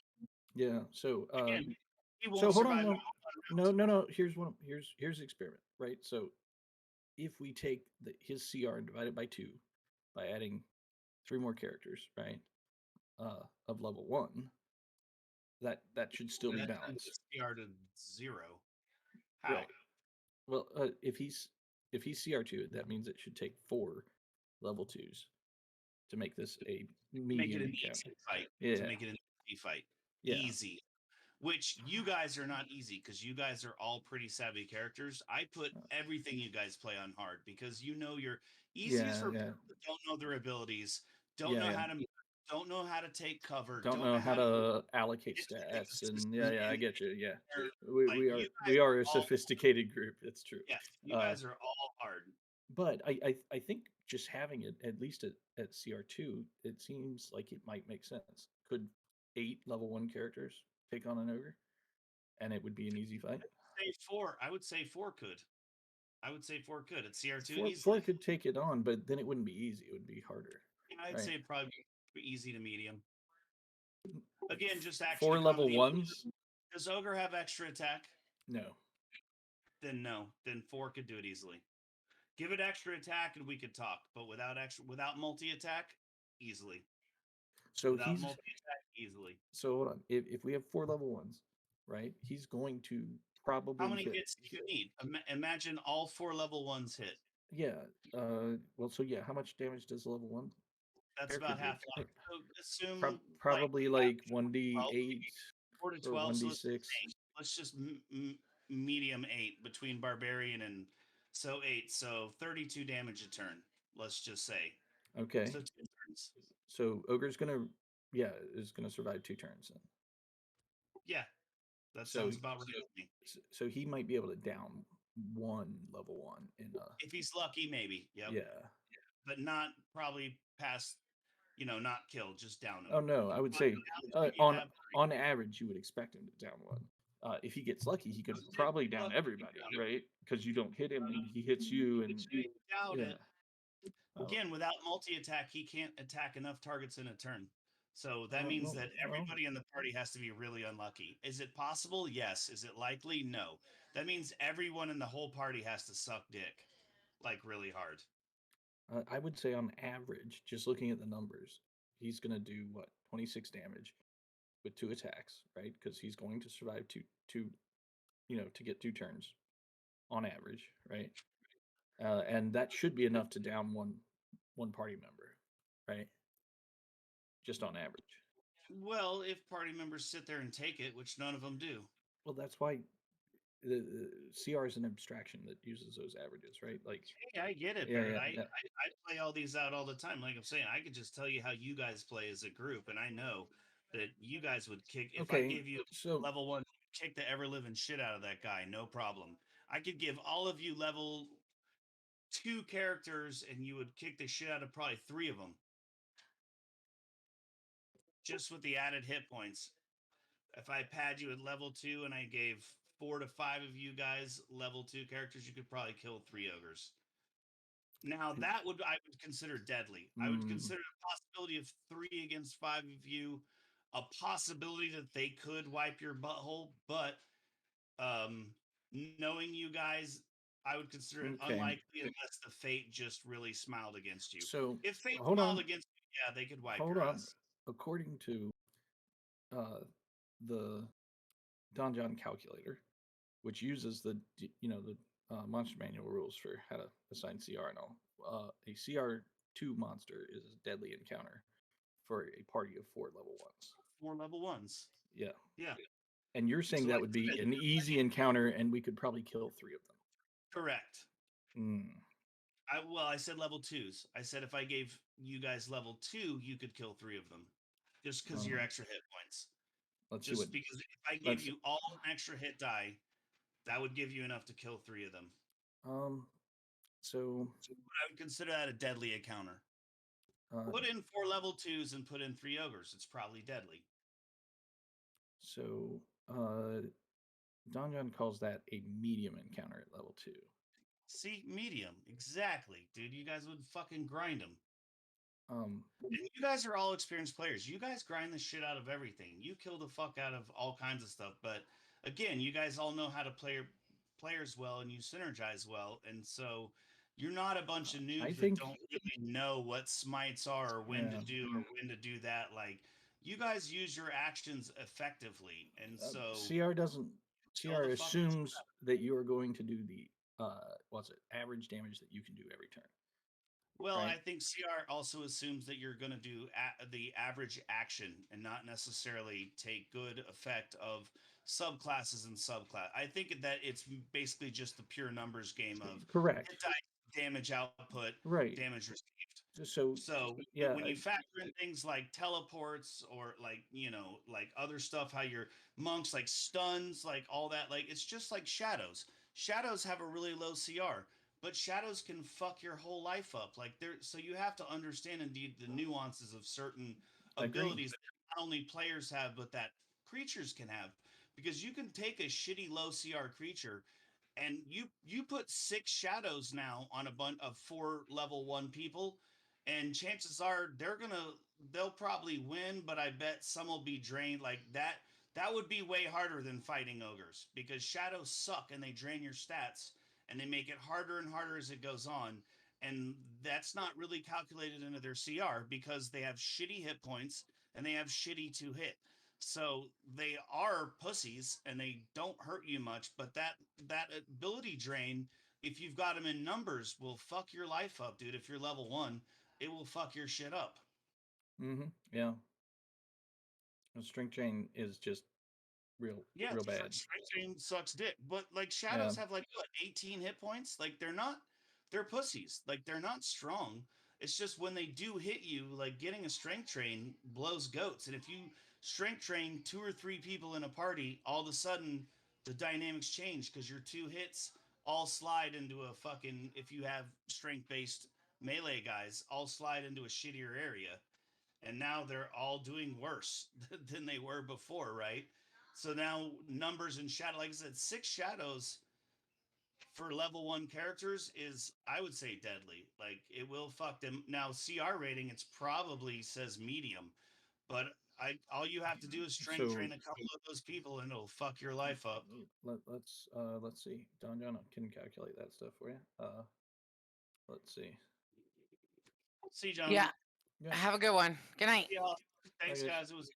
Yeah. So Again, he won't so hold survive. on. No. Here's the experiment, right? So if we take his CR and divide it by 2 by adding 3 more characters, right? Of level 1, that should still be That balanced. turns the CR to 0. How? Right. Well, if he's CR2, that means it should take 4 level 2s to make this a medium Make it an encounter. easy fight. Yeah. To make it an easy fight. Yeah. Easy. Which you guys are not easy because you guys are all pretty savvy characters. I put everything you guys play on hard because you know you're easiest for people that don't know their abilities, don't know how to take cover, don't know how to allocate stats, and I get you. Yeah, we are a sophisticated group. It's true. Yes, you guys are all hard. But I think just having it at least at CR2, it seems like it might make sense. Could 8 level 1 characters take on an ogre, and it would be an easy fight? Say 4. I would say 4 could. I would say 4 could. At CR2, 4, easily. 4 could take it on, but then it wouldn't be easy. It would be harder. I'd say probably easy to medium. Again, just action. 4 level 1s? Does ogre have extra attack? No. Then no. Then 4 could do it easily. Give it extra attack and we could talk, but without multi attack, easily. So without he's multi attack, easily. So hold on. If we have 4 level 1s, right? He's going to probably How many hit. hits do you need? Imagine all 4 level 1s hit. Yeah. Well, so yeah, how much damage does level 1? That's about half life. So assume probably like 1d8 4 to 12 or 1d6. So let's just medium 8 between barbarian and 8. So 32 damage a turn. Let's just say. Okay. So 2 turns. So ogre's is gonna survive 2 turns then. Yeah, that sounds about right with me. So he might be able to down 1 level 1 in if he's lucky, maybe. Yep. Yeah. But not probably past, not kill, just down him. Oh no, I would say on average you would expect him to down 1. If he gets lucky, he could probably down everybody, right? Because you don't hit him and he hits you, and doubt it. Again, without multi-attack, he can't attack enough targets in a turn. So that means no, that well, everybody in the party has to be really unlucky. Is it possible? Yes. Is it likely? No. That means everyone in the whole party has to suck dick, like really hard. I would say on average, just looking at the numbers, he's gonna do what 26 damage with 2 attacks, right? Because he's going to survive two, to get 2 turns on average, right? And that should be enough to down one party member, right? Just on average. Well, if party members sit there and take it, which none of them do. Well, that's why the CR is an abstraction that uses those averages, right? Like, Hey, I get it, yeah, Barrett. yeah, I, yeah. I play all these out all the time. Like I'm saying, I could just tell you how you guys play as a group, and I know that you guys would kick if I Okay, gave you so level 1, kick the ever living shit out of that guy, no problem. I could give all of you level 2 characters, and you would kick the shit out of probably 3 of them, just with the added hit points. If I pad you at level 2 and I gave 4 to 5 of you guys level 2 characters, you could probably kill 3 ogres. Now that I would consider deadly. I would consider a possibility of 3 against 5 of you, a possibility that they could wipe your butthole, but knowing you guys, I would consider it okay. unlikely unless the fate just really smiled against you. So If fate hold smiled on, against you, yeah, they could wipe hold your on. ass. According to the Donjon calculator, which uses the monster manual rules for how to assign CR and all, a CR2 monster is a deadly encounter for a party of 4 level 1s. 4 level 1s. Yeah. Yeah. And you're saying So that like would I be said, an easy encounter, and we could probably kill 3 of them. correct. Mm. I said level 2s. I said if I gave you guys level 2, you could kill 3 of them, just because of your extra hit points. Let's Just see what. because if I gave you all an extra hit die, that would give you enough to kill 3 of them. So I would consider that a deadly encounter. Put in 4 level 2s and put in 3 ogres. It's probably deadly. So Donjon calls that a medium encounter at level 2. See, medium, exactly, dude. You guys would fucking grind them. Um, You guys are all experienced players. You guys grind the shit out of everything. You kill the fuck out of all kinds of stuff. But again, you guys all know how to play players well, and you synergize well. And so you're not a bunch of noobs that don't really know what smites are or when to do that. Like you guys use your actions effectively, and so CR assumes that you are going to do the average damage that you can do every turn. Well, right? I think CR also assumes that you're going to do the average action and not necessarily take good effect of subclasses and subclass. I think that it's basically just the pure numbers game of correct hit die, damage output, right, damage received. So yeah, when you factor in things like teleports or like other stuff, how your monks like stuns, like all that, like it's just like shadows. Shadows have a really low CR. But shadows can fuck your whole life up. Like so you have to understand indeed the nuances of certain abilities that not only players have, but that creatures can have. Because you can take a shitty low CR creature, and you put 6 shadows now on a bunch of 4 level 1 people, and chances are they'll probably win, but I bet some will be drained. Like that would be way harder than fighting ogres, because shadows suck and they drain your stats. And they make it harder and harder as it goes on. And that's not really calculated into their CR because they have shitty hit points and they have shitty 2 hit. So they are pussies and they don't hurt you much. But that ability drain, if you've got them in numbers, will fuck your life up, dude. If you're level 1, it will fuck your shit up. Yeah. A strength drain is just real bad. Strength drain sucks dick. But like shadows have like what, 18 hit points? Like they're pussies. Like they're not strong. It's just when they do hit you, like getting a strength drain blows goats. And if you strength drain 2 or 3 people in a party, all of a sudden the dynamics change because your 2 hits all slide into a fucking, if you have strength based melee guys, all slide into a shittier area. And now they're all doing worse than they were before, right? So now numbers and shadow, like I said, 6 shadows for level 1 characters is, I would say, deadly. Like it will fuck them. Now CR rating, it's probably says medium, but all you have to do is strength train So- a couple of those people, and it'll fuck your life up. Let's see. Don John can calculate that stuff for you. Let's see. See, John. Yeah. Yeah. Have a good one. Good night. Yeah. Thanks, guys. guys. It was